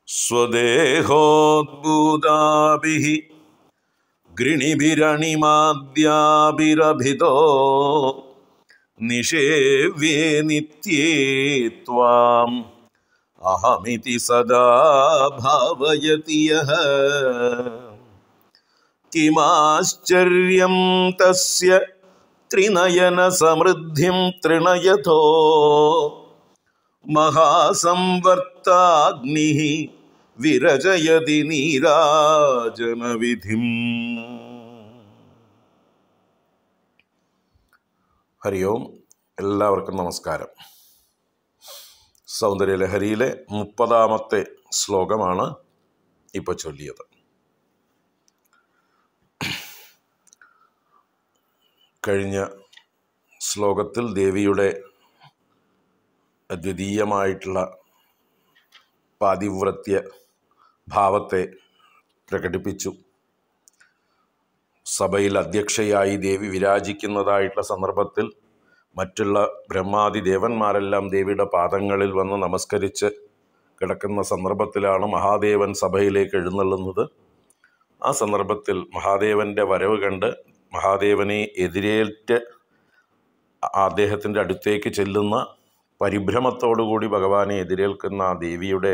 സ്വദേഹോദ്ഭൂതാഭിഃ ഗൃണിഭിരണിമാദ്യാഭിരഭിതോ നിഷേവ്യേ നിത്യേ ത്വാം അഹമിതി സദാ ഭാവയതി യഃ കിമാശ്ചര്യം തസ്യ ത്രിനയന സമൃദ്ധിം തൃണയതോ മഹാസംവർത്താഗ്നിഃ വിരചയതി നീരാജനവിധിം. ഹരി ഓം. എല്ലാവർക്കും നമസ്കാരം. സൗന്ദര്യലഹരിയിലെ 30ാമത്തെ ശ്ലോകമാണ് ഇപ്പോൾ ചൊല്ലിയത്. കഴിഞ്ഞ ശ്ലോകത്തിൽ ദേവിയുടെ അദ്വിതീയമായിട്ടുള്ള പാതിവ്രത്യ ഭാവത്തെ പ്രകടിപ്പിച്ചു. സഭയിൽ അധ്യക്ഷയായി ദേവി വിരാജിക്കുന്നതായിട്ടുള്ള സന്ദർഭത്തിൽ മറ്റുള്ള ബ്രഹ്മാദി ദേവന്മാരെല്ലാം ദേവിയുടെ പാദങ്ങളിൽ വന്ന് നമസ്കരിച്ച് കിടക്കുന്ന സന്ദർഭത്തിലാണ് മഹാദേവൻ സഭയിലേക്ക് എഴുന്നള്ളുന്നത്. ആ സന്ദർഭത്തിൽ മഹാദേവൻ്റെ വരവ് കണ്ട് മഹാദേവനെ എതിരേറ്റ് അദ്ദേഹത്തിൻ്റെ അടുത്തേക്ക് ചെല്ലുന്ന പരിഭ്രമത്തോടുകൂടി ഭഗവാനെ എതിരേൽക്കുന്ന ആ ദേവിയുടെ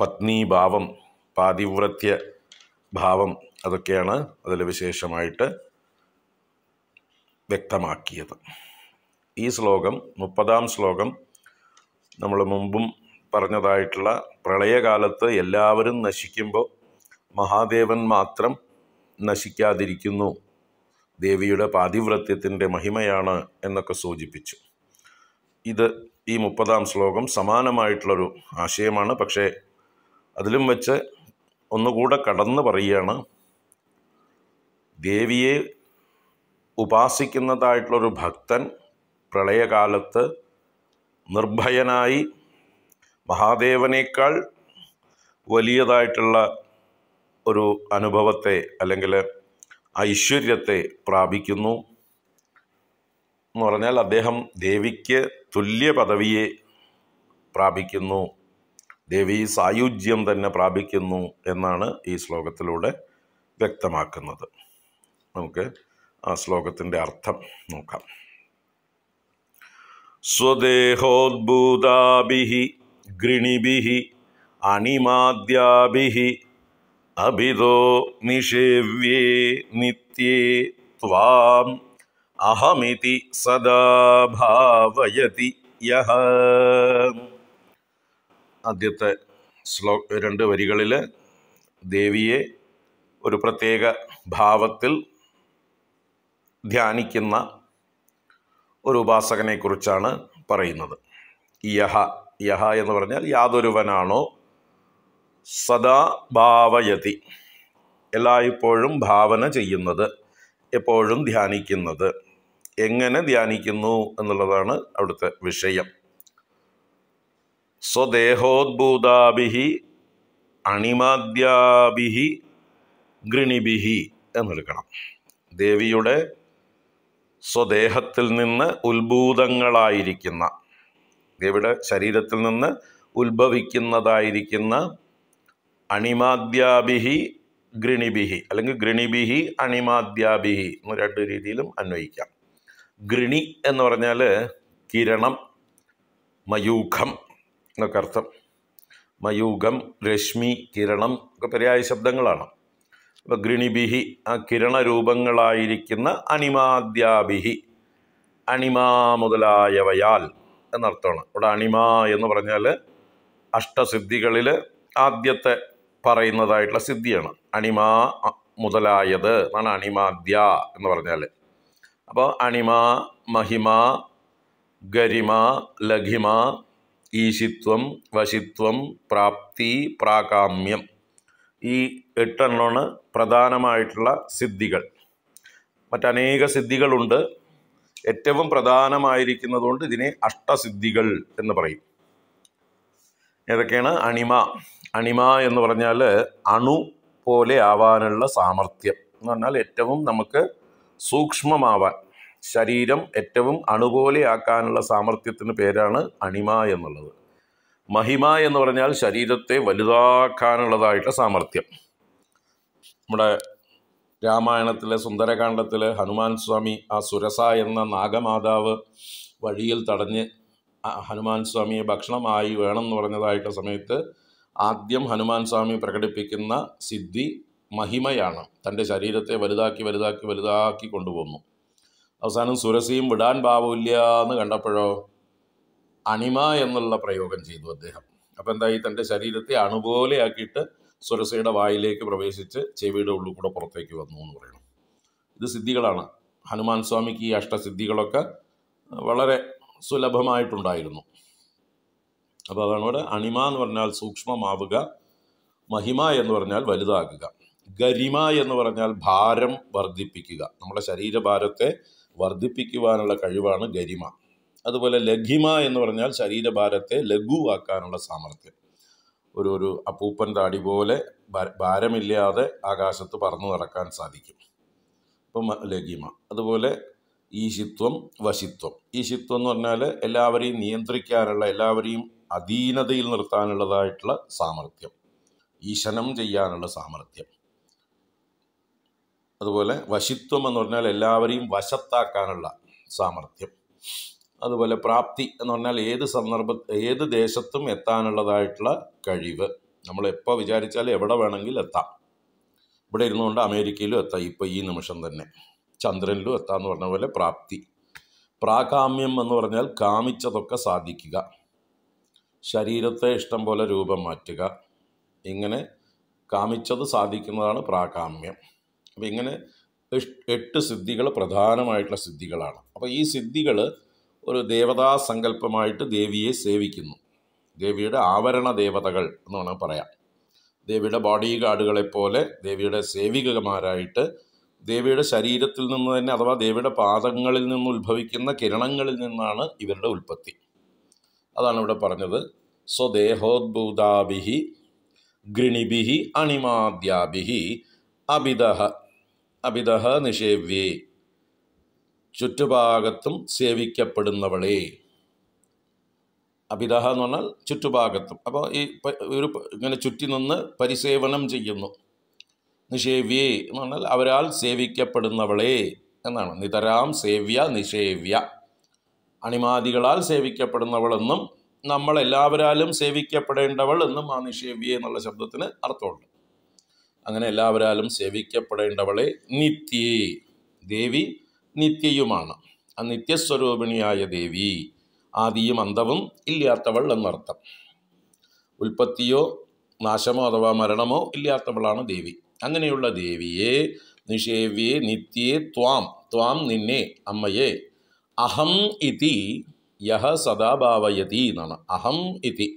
പത്നീഭാവം, പാതിവ്രത്യ ഭാവം, അതൊക്കെയാണ് അതിൽ വിശേഷമായിട്ട് വ്യക്തമാക്കിയത്. ഈ ശ്ലോകം 30-ാം ശ്ലോകം നമ്മൾ മുമ്പും പറഞ്ഞതായിട്ടുള്ള പ്രളയകാലത്ത് എല്ലാവരും നശിക്കുമ്പോൾ മഹാദേവൻ മാത്രം നശിക്കാതിരിക്കുന്നു, ദേവിയുടെ പാതിവ്രത്യത്തിൻ്റെ മഹിമയാണ് എന്നൊക്കെ സൂചിപ്പിച്ചു. ഇത് ഈ 30-ാം ശ്ലോകം സമാനമായിട്ടുള്ളൊരു ആശയമാണ്. പക്ഷേ അതിലും വെച്ച് ഒന്നുകൂടെ കടന്നു പറയുകയാണ്, ദേവിയെ ഉപാസിക്കുന്നതായിട്ടുള്ളൊരു ഭക്തൻ പ്രളയകാലത്ത് നിർഭയനായി മഹാദേവനേക്കാൾ വലിയതായിട്ടുള്ള ഒരു അനുഭവത്തെ അല്ലെങ്കിൽ ഐശ്വര്യത്തെ പ്രാപിക്കുന്നു എന്ന് പറഞ്ഞാൽ അദ്ദേഹം ദേവിക്ക് തുല്യ പദവിയെ പ്രാപിക്കുന്നു, ദേവി സായുജ്യം തന്നെ പ്രാപിക്കുന്നു എന്നാണ് ഈ ശ്ലോകത്തിലൂടെ വ്യക്തമാക്കുന്നത്. നമുക്ക് ആ ശ്ലോകത്തിൻ്റെ അർത്ഥം നോക്കാം. സ്വദേഹോദ്ഭൂതാഭിഹി ഗൃണിഭിഹി അണിമാദ്യാഭിഹി അഭിതോ നിഷേവ്യേ നിത്യേ ത്വാം അഹമിതി സദാ ഭാവയതി യഹ. ആദ്യത്തെ 2 വരികളിൽ ദേവിയെ ഒരു പ്രത്യേക ഭാവത്തിൽ ധ്യാനിക്കുന്ന ഒരു ഉപാസകനെക്കുറിച്ചാണ് പറയുന്നത്. യഹ, യഹ എന്ന് പറഞ്ഞാൽ യാതൊരുവനാണോ, സദാ ഭാവയതി എല്ലായ്പ്പോഴും ഭാവന ചെയ്യുന്നത്, എപ്പോഴും ധ്യാനിക്കുന്നത്. എങ്ങനെ ധ്യാനിക്കുന്നു എന്നുള്ളതാണ് അവിടുത്തെ വിഷയം. സ്വദേഹോദ്ഭൂതാഭിഹി അണിമാദ്യാഭിഹി ഗൃണിഭിഹി എന്നെടുക്കണം. ദേവിയുടെ സ്വദേഹത്തിൽ നിന്ന് ഉത്ഭൂതങ്ങളായിരിക്കുന്ന, ദേവിയുടെ ശരീരത്തിൽ നിന്ന് ഉത്ഭവിക്കുന്നതായിരിക്കുന്ന അണിമാദ്യാഭിഹി ഗൃണിഭിഹി അല്ലെങ്കിൽ ഗൃണിഭിഹി അണിമാദ്യാഭിഹി എന്ന് 2 രീതിയിലും അന്വയിക്കാം. ഗൃണി എന്ന് പറഞ്ഞാൽ കിരണം, മയൂഖം എന്നൊക്കെ അർത്ഥം. മയൂഖം, രശ്മി, കിരണം ഒക്കെ പര്യായ ശബ്ദങ്ങളാണ്. അപ്പോൾ ഗൃണിഭിഹി ആ കിരണരൂപങ്ങളായിരിക്കുന്ന അണിമാദ്യാഭിഹി, അണിമ മുതലായവയാൽ എന്നർത്ഥമാണ്. ഇവിടെ അണിമ എന്ന് പറഞ്ഞാൽ അഷ്ടസിദ്ധികളിൽ ആദ്യത്തെ പറയുന്നതായിട്ടുള്ള സിദ്ധിയാണ്. അണിമ മുതലായത് എന്നാണ് അണിമാദ്യ എന്ന് പറഞ്ഞാൽ. അപ്പോൾ അണിമ, മഹിമ, ഗരിമ, ലഘിമ, ഈശിത്വം, വശിത്വം, പ്രാപ്തി, പ്രാകാമ്യം, ഈ 8 എണ്ണമാണ് പ്രധാനമായിട്ടുള്ള സിദ്ധികൾ. മറ്റനേക സിദ്ധികളുണ്ട്. ഏറ്റവും പ്രധാനമായിരിക്കുന്നതുകൊണ്ട് ഇതിനെ അഷ്ടസിദ്ധികൾ എന്ന് പറയും. ഏതൊക്കെയാണ്? അണിമ, അണിമ എന്ന് പറഞ്ഞാൽ അണു പോലെ ആവാനുള്ള സാമർഥ്യം എന്ന് പറഞ്ഞാൽ ഏറ്റവും നമുക്ക് സൂക്ഷ്മമാവാൻ, ശരീരം ഏറ്റവും അണുപോലെ ആക്കാനുള്ള സാമർഥ്യത്തിന് പേരാണ് അണിമ എന്നുള്ളത്. മഹിമ എന്ന് പറഞ്ഞാൽ ശരീരത്തെ വലുതാക്കാനുള്ളതായിട്ടുള്ള സാമർഥ്യം. നമ്മുടെ രാമായണത്തിലെ സുന്ദരകാന്ഡത്തിൽ ഹനുമാൻ സ്വാമി ആ സുരസ എന്ന നാഗമാതാവ് വഴിയിൽ തടഞ്ഞ് ഹനുമാൻ സ്വാമിയെ ഭക്ഷണമായി വേണമെന്ന് പറഞ്ഞതായിട്ടുള്ള സമയത്ത് ആദ്യം ഹനുമാൻ സ്വാമി പ്രകടിപ്പിക്കുന്ന സിദ്ധി മഹിമയാണ്. തൻ്റെ ശരീരത്തെ വലുതാക്കി വലുതാക്കി വലുതാക്കി കൊണ്ടുപോകുന്നു. അവസാനം സുരസിയും വിടാൻ ഭാവമില്ല എന്ന് കണ്ടപ്പോഴോ അണിമ എന്നുള്ള പ്രയോഗം ചെയ്തു അദ്ദേഹം. അപ്പം എന്തായി? തൻ്റെ ശരീരത്തെ അണുപോലെ ആക്കിയിട്ട് സുരസയുടെ വായിലേക്ക് പ്രവേശിച്ച് ചെവിയുടെ ഉള്ളിൽ കൂടെ പുറത്തേക്ക് വന്നു എന്ന് പറയുന്നു. ഇത് സിദ്ധികളാണ്. ഹനുമാൻ സ്വാമിക്ക് ഈ അഷ്ടസിദ്ധികളൊക്കെ വളരെ സുലഭമായിട്ടുണ്ടായിരുന്നു. അപ്പോൾ അതാണ് ഇവിടെ അണിമ എന്ന് പറഞ്ഞാൽ സൂക്ഷ്മമാവുക, മഹിമ എന്ന് പറഞ്ഞാൽ വലുതാക്കുക. ഗരിമ എന്ന് പറഞ്ഞാൽ ഭാരം വർദ്ധിപ്പിക്കുക, നമ്മുടെ ശരീരഭാരത്തെ വർദ്ധിപ്പിക്കുവാനുള്ള കഴിവാണ് ഗരിമ. അതുപോലെ ലഘിമ എന്ന് പറഞ്ഞാൽ ശരീരഭാരത്തെ ലഘുവാക്കാനുള്ള സാമർഥ്യം. ഒരു അപ്പൂപ്പൻ താടി പോലെ ഭാരമില്ലാതെ ആകാശത്ത് പറന്നു നടക്കാൻ സാധിക്കും. അപ്പം ലഘിമ. അതുപോലെ ഈശിത്വം, വശിത്വം. ഈശിത്വം എന്ന് പറഞ്ഞാൽ എല്ലാവരെയും നിയന്ത്രിക്കാനുള്ള, എല്ലാവരെയും അധീനതയിൽ നിർത്താനുള്ളതായിട്ടുള്ള സാമർഥ്യം, ഈശനം ചെയ്യാനുള്ള സാമർഥ്യം. അതുപോലെ വശിത്വം എന്ന് പറഞ്ഞാൽ എല്ലാവരെയും വശത്താക്കാനുള്ള സാമർഥ്യം. അതുപോലെ പ്രാപ്തി എന്ന് പറഞ്ഞാൽ ഏത് ദേശത്തും എത്താനുള്ളതായിട്ടുള്ള കഴിവ്. നമ്മൾ എപ്പോൾ വിചാരിച്ചാലും എവിടെ വേണമെങ്കിലും എത്താം. ഇവിടെ ഇരുന്നുകൊണ്ട് അമേരിക്കയിലും എത്താം, ഇപ്പോൾ ഈ നിമിഷം തന്നെ ചന്ദ്രനിലും എത്താമെന്ന് പറഞ്ഞ പോലെ പ്രാപ്തി. പ്രാകാമ്യം എന്ന് പറഞ്ഞാൽ കാമിച്ചതൊക്കെ സാധിക്കുക, ശരീരത്തെ ഇഷ്ടം പോലെ രൂപം മാറ്റുക, ഇങ്ങനെ കാമിച്ചത് സാധിക്കുന്നതാണ് പ്രാകാമ്യം. അപ്പം ഇങ്ങനെ 8 സിദ്ധികൾ പ്രധാനമായിട്ടുള്ള സിദ്ധികളാണ്. അപ്പോൾ ഈ സിദ്ധികൾ ഒരു ദേവതാ സങ്കല്പമായിട്ട് ദേവിയെ സേവിക്കുന്നു. ദേവിയുടെ ആവരണ ദേവതകൾ എന്ന് വേണമെങ്കിൽ പറയാം. ദേവിയുടെ ബോഡി ഗാർഡുകളെപ്പോലെ ദേവിയുടെ സേവികമാരായിട്ട് ദേവിയുടെ ശരീരത്തിൽ നിന്ന് തന്നെ, അഥവാ ദേവിയുടെ പാദങ്ങളിൽ നിന്ന് ഉത്ഭവിക്കുന്ന കിരണങ്ങളിൽ നിന്നാണ് ഇവരുടെ ഉൽപ്പത്തി. അതാണ് ഇവിടെ പറഞ്ഞത്. സ്വദേഹോദ്ഭൂതാഭിഹി ഗൃണിഭിഹി അണിമാദ്യാഭിഹി അഭിതഃ നിഷേവ്യേ, ചുറ്റുഭാഗത്തും സേവിക്കപ്പെടുന്നവളെ. അഭിതഃ എന്ന് പറഞ്ഞാൽ ചുറ്റുഭാഗത്തും. അപ്പോൾ ഈ ഇങ്ങനെ ചുറ്റി നിന്ന് പരിസേവനം ചെയ്യുന്നു. നിഷേവ്യേ എന്ന് പറഞ്ഞാൽ അവരാൽ സേവിക്കപ്പെടുന്നവളെ എന്നാണ്. നിതരാം സേവ്യ നിഷേവ്യ. അണിമാദികളാൽ സേവിക്കപ്പെടുന്നവളെന്നും നമ്മളെല്ലാവരാലും സേവിക്കപ്പെടേണ്ടവൾ എന്നും ആ നിഷേവ്യ എന്നുള്ള ശബ്ദത്തിന് അർത്ഥമുണ്ട്. അങ്ങനെ എല്ലാവരാലും സേവിക്കപ്പെടേണ്ടവളെ നിത്യേ. ദേവി നിത്യയുമാണ്. ആ നിത്യസ്വരൂപിണിയായ ദേവി, ആദിയും അന്തവും ഇല്ലാത്തവൾ എന്നർത്ഥം. ഉൽപ്പത്തിയോ നാശമോ അഥവാ മരണമോ ഇല്ലാത്തവളാണ് ദേവി. അങ്ങനെയുള്ള ദേവിയെ നിഷേവ്യേ നിത്യേ ത്വാം നിന്നെ, അമ്മയെ, അഹം ഇതി യഹ സദാ ഭാവയതി എന്നാണ്. അഹം ഇതി,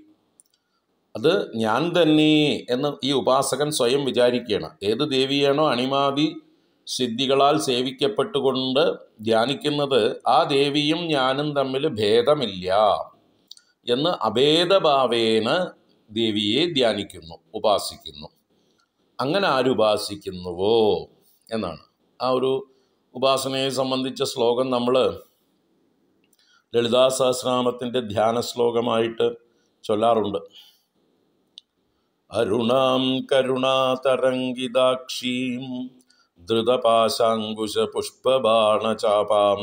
അത് ഞാൻ തന്നെ എന്ന് ഈ ഉപാസകൻ സ്വയം വിചാരിക്കുകയാണ്. ഏത് ദേവിയാണോ അണിമാതി സിദ്ധികളാൽ സേവിക്കപ്പെട്ടുകൊണ്ട് ധ്യാനിക്കുന്നത്, ആ ദേവിയും ഞാനും തമ്മിൽ ഭേദമില്ല എന്ന് അഭേദഭാവേന ദേവിയെ ധ്യാനിക്കുന്നു, ഉപാസിക്കുന്നു. അങ്ങനെ ആരുപാസിക്കുന്നുവോ എന്നാണ്. ആ ഒരു ഉപാസനയെ സംബന്ധിച്ച ശ്ലോകം നമ്മൾ ലളിതാ സഹസ്രനാമത്തിൻ്റെ ധ്യാന ശ്ലോകമായിട്ട് ചൊല്ലാറുണ്ട്. അരുണാം കരുണാതരംഗിതാക്ഷീം ധൃതപാശാങ്കുശ പുഷ്പബാണചാപാം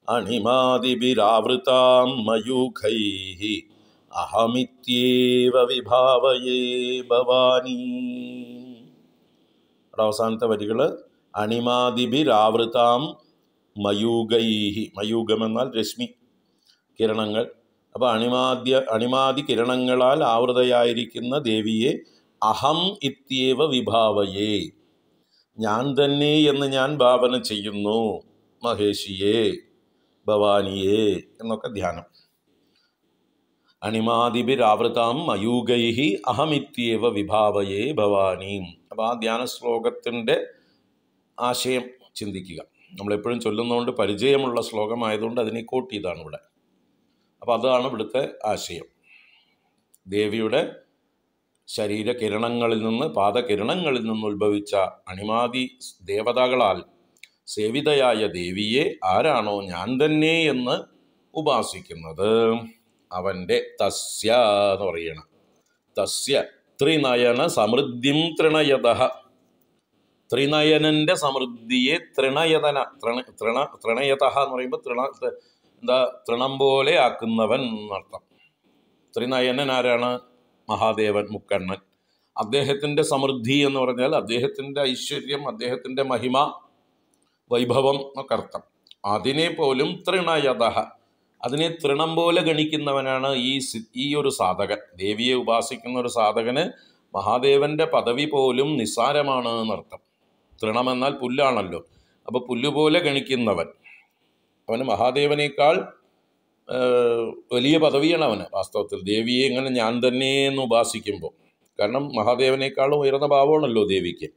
അണിമാദിഭിരാവൃതാം മയൂഖൈഃ അഹമിത്യേവ വിഭാവയേ ഭവാനി. അവസാനത്തെ വരികൾ അണിമാദിഭിരാവൃതാം മയൂഖൈഃ. മയൂഖം എന്നാൽ രശ്മി, കിരണങ്ങൾ. അപ്പോൾ അണിമാദി കിരണങ്ങളാൽ ആവൃതയായിരിക്കുന്ന ദേവിയെ അഹം ഇത്യേവ വിഭാവയേ, ഞാൻ തന്നെ എന്ന് ഞാൻ ഭാവന ചെയ്യുന്നു, മഹേഷിയെ, ഭവാനിയെ എന്നൊക്കെ ധ്യാനം. അണിമാദിഭിരാവൃതാം മയൂഖൈഃ അഹമിത്യേവ വിഭാവയേ ഭവാനി. അപ്പോൾ ആ ധ്യാന ശ്ലോകത്തിൻ്റെ ആശയം ചിന്തിക്കുക. നമ്മളെപ്പോഴും ചൊല്ലുന്നതുകൊണ്ട് പരിചയമുള്ള ശ്ലോകമായതുകൊണ്ട് അതിനെ കോട്ട് ചെയ്താണ് ഇവിടെ. അപ്പോൾ അതാണ് ഇവിടുത്തെ ആശയം. ദേവിയുടെ ശരീരകിരണങ്ങളിൽ നിന്ന്, പാദകിരണങ്ങളിൽ നിന്ന് ഉത്ഭവിച്ച അണിമാതി ദേവതകളാൽ സേവിതയായ ദേവിയെ ആരാണോ ഞാൻ തന്നെ എന്ന് ഉപാസിക്കുന്നത്, അവൻ്റെ തസ്യ എന്ന് പറയണം. തസ്യ ത്രിനയന സമൃദ്ധിം തൃണയതഃ. ത്രിനയനൻ്റെ സമൃദ്ധിയെ തൃണയതഃ എന്ന് പറയുമ്പോൾ തൃണം പോലെ ആക്കുന്നവൻ എന്നർത്ഥം. ത്രിനയനൻ ആരാണ്? മഹാദേവൻ, മുക്കണ്ണൻ. അദ്ദേഹത്തിൻ്റെ സമൃദ്ധി എന്ന് പറഞ്ഞാൽ അദ്ദേഹത്തിൻ്റെ ഐശ്വര്യം, അദ്ദേഹത്തിൻ്റെ മഹിമ, വൈഭവം എന്നൊക്കെ അർത്ഥം. അതിനെ പോലും തൃണയതഃ, അതിനെ തൃണം പോലെ ഗണിക്കുന്നവനാണ് ഈ ഒരു സാധകൻ. ദേവിയെ ഉപാസിക്കുന്ന ഒരു സാധകന് മഹാദേവൻ്റെ പദവി പോലും നിസ്സാരമാണ് എന്നർത്ഥം. തൃണമെന്നാൽ പുല്ലാണല്ലോ. അപ്പോൾ പുല്ലുപോലെ ഗണിക്കുന്നവൻ, അവന് മഹാദേവനേക്കാൾ വലിയ പദവിയാണ് അവന് വാസ്തവത്തിൽ. ദേവിയെ ഇങ്ങനെ ഞാൻ തന്നെ എന്ന് ഉപാസിക്കുമ്പോൾ കാരണം മഹാദേവനേക്കാളും ഉയർന്ന ഭാവമാണല്ലോ ദേവിക്ക്.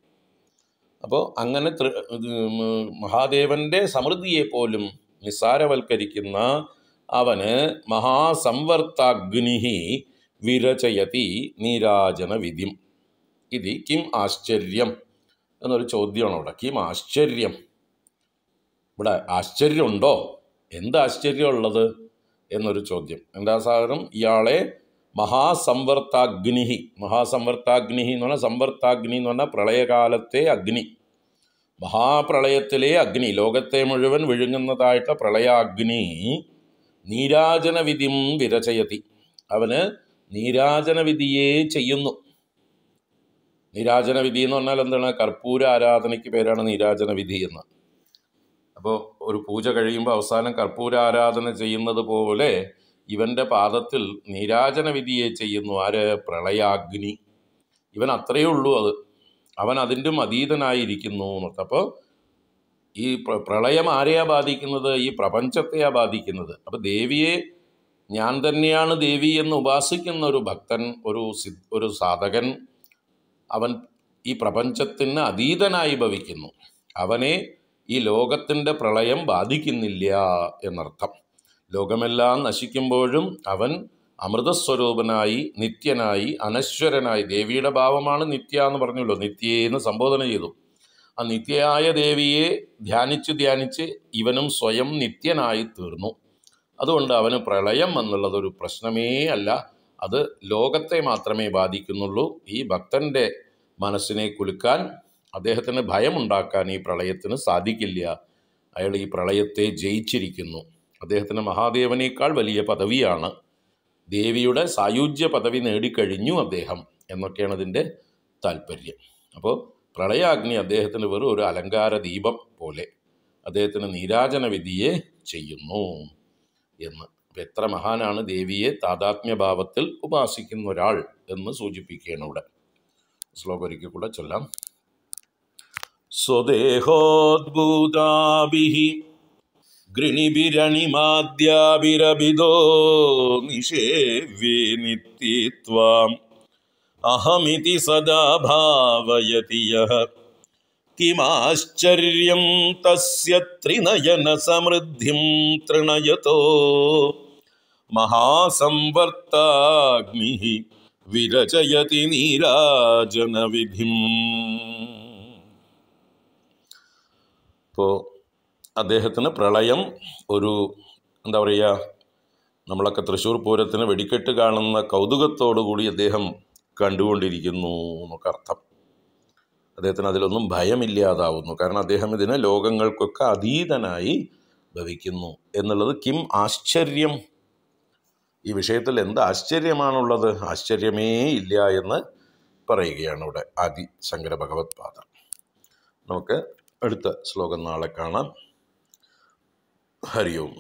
അപ്പോൾ അങ്ങനെ മഹാദേവൻ്റെ സമൃദ്ധിയെ പോലും നിസ്സാരവൽക്കരിക്കുന്ന അവന് മഹാസംവർത്താഗ്നി വിരചയതി നീരാജന വിധിം. ഇത് കിം ആശ്ചര്യം എന്നൊരു ചോദ്യമാണ് അവിടെ. കിം ആശ്ചര്യം, ഇവിടെ ആശ്ചര്യമുണ്ടോ, എന്ത് ആശ്ചര്യമുള്ളത് എന്നൊരു ചോദ്യം. എന്താ സാധനം? ഇയാളെ മഹാസംവർത്താഗ്നി എന്ന് പറഞ്ഞാൽ, സംവർത്താഗ്നി എന്ന് പറഞ്ഞാൽ പ്രളയകാലത്തെ അഗ്നി, മഹാപ്രളയത്തിലെ അഗ്നി, ലോകത്തെ മുഴുവൻ വിഴുങ്ങുന്നതായിട്ട് പ്രളയാഗ്നി നീരാജന വിധിം വിരചയതി, അവന് നീരാജന വിധിയെ ചെയ്യുന്നു. നീരാജന വിധി എന്ന് പറഞ്ഞാൽ എന്താണ്? കർപ്പൂര ആരാധനയ്ക്ക് പേരാണ് നീരാജന വിധി എന്ന്. അപ്പോൾ ഒരു പൂജ കഴിയുമ്പോൾ അവസാനം കർപ്പൂര ആരാധന ചെയ്യുന്നത് പോലെ ഇവൻ്റെ പാദത്തിൽ നീരാജന വിധിയെ ചെയ്യുന്നു. ആര്? പ്രളയാഗ്നി. ഇവൻ അത്രയേ ഉള്ളൂ, അവൻ അതിൻ്റെയും അതീതനായിരിക്കുന്നു എന്നർത്ഥം. അപ്പോൾ ഈ പ്രളയം ആരെയാ ബാധിക്കുന്നത്? ഈ പ്രപഞ്ചത്തെയാ ബാധിക്കുന്നത്. അപ്പോൾ ദേവിയെ ഞാൻ തന്നെയാണ് ദേവി എന്ന് ഉപാസിക്കുന്ന ഒരു ഭക്തൻ, ഒരു സാധകൻ, അവൻ ഈ പ്രപഞ്ചത്തിന് അതീതനായി ഭവിക്കുന്നു. അവനെ ഈ ലോകത്തിൻ്റെ പ്രളയം ബാധിക്കുന്നില്ല എന്നർത്ഥം. ലോകമെല്ലാം നശിക്കുമ്പോഴും അവൻ അമൃതസ്വരൂപനായി, നിത്യനായി, അനശ്വരനായി, ദേവിയുടെ ഭാവമാണ് നിത്യ എന്ന് പറഞ്ഞല്ലോ, നിത്യേന്ന് സംബോധന ചെയ്തു. ആ നിത്യയായ ദേവിയെ ധ്യാനിച്ച് ഇവനും സ്വയം നിത്യനായി തീർന്നു. അതുകൊണ്ട് അവന് പ്രളയം എന്നുള്ളതൊരു പ്രശ്നമേ അല്ല. അത് ലോകത്തെ മാത്രമേ ബാധിക്കുന്നുള്ളൂ. ഈ ഭക്തൻ്റെ മനസ്സിനെ കുലുക്കാൻ, അദ്ദേഹത്തിന് ഭയമുണ്ടാക്കാൻ ഈ പ്രളയത്തിന് സാധിക്കില്ല. അയാൾ ഈ പ്രളയത്തെ ജയിച്ചിരിക്കുന്നു. അദ്ദേഹത്തിന് മഹാദേവനേക്കാൾ വലിയ പദവിയാണ്, ദേവിയുടെ സായുജ്യ പദവി നേടിക്കഴിഞ്ഞു അദ്ദേഹം എന്നൊക്കെയാണ് ഇതിൻ്റെ താല്പര്യം. അപ്പോൾ പ്രളയാഗ്നി അദ്ദേഹത്തിന് വെറും ഒരു അലങ്കാര ദീപം പോലെ അദ്ദേഹത്തിന് നീരാജന വിധിയെ ചെയ്യുന്നു എന്ന്. അപ്പം എത്ര മഹാനാണ് ദേവിയെ താതാത്മ്യഭാവത്തിൽ ഉപാസിക്കുന്ന ഒരാൾ എന്ന് സൂചിപ്പിക്കുകയാണ് ഇവിടെ. ശ്ലോകം ഒരിക്കൽ കൂടെ ചൊല്ലാം. സ്വദേഹോദ്ഭൂതാഭിഃ ഗൃണിഭിരണിമാദ്യാഭിരഭിദോ നിഷേവ്യേ നിത്യത്വാം അഹമിതി സദാ ഭാവയതി യഃ കിമാശ്ചര്യം തസ്യ ത്രിനയന സമൃദ്ധിം തൃണയതോ മഹാസംവർത്താഗ്നിഃ വിരചയതി നീരാജന വിധിം. ഇപ്പോൾ അദ്ദേഹത്തിന് പ്രളയം ഒരു എന്താ പറയുക, നമ്മളൊക്കെ തൃശ്ശൂർ പൂരത്തിന് വെടിക്കെട്ട് കാണുന്ന കൗതുകത്തോടുകൂടി അദ്ദേഹം കണ്ടുകൊണ്ടിരിക്കുന്നു എന്നൊക്കെ അർത്ഥം. അദ്ദേഹത്തിന് അതിലൊന്നും ഭയമില്ലാതാവുന്നു. കാരണം അദ്ദേഹം ഇതിന് ലോകങ്ങൾക്കൊക്കെ അതീതനായി ഭവിക്കുന്നു എന്നുള്ളത്. കിം ആശ്ചര്യം, ഈ വിഷയത്തിൽ എന്ത് ആശ്ചര്യമാണുള്ളത്? ആശ്ചര്യമേ ഇല്ല എന്ന് പറയുകയാണ് ഇവിടെ ആദി ശങ്കര ഭഗവത് പാദർ. നമുക്ക് അടുത്ത ശ്ലോകം നാളെ കാണാം. ഹരി ഓം.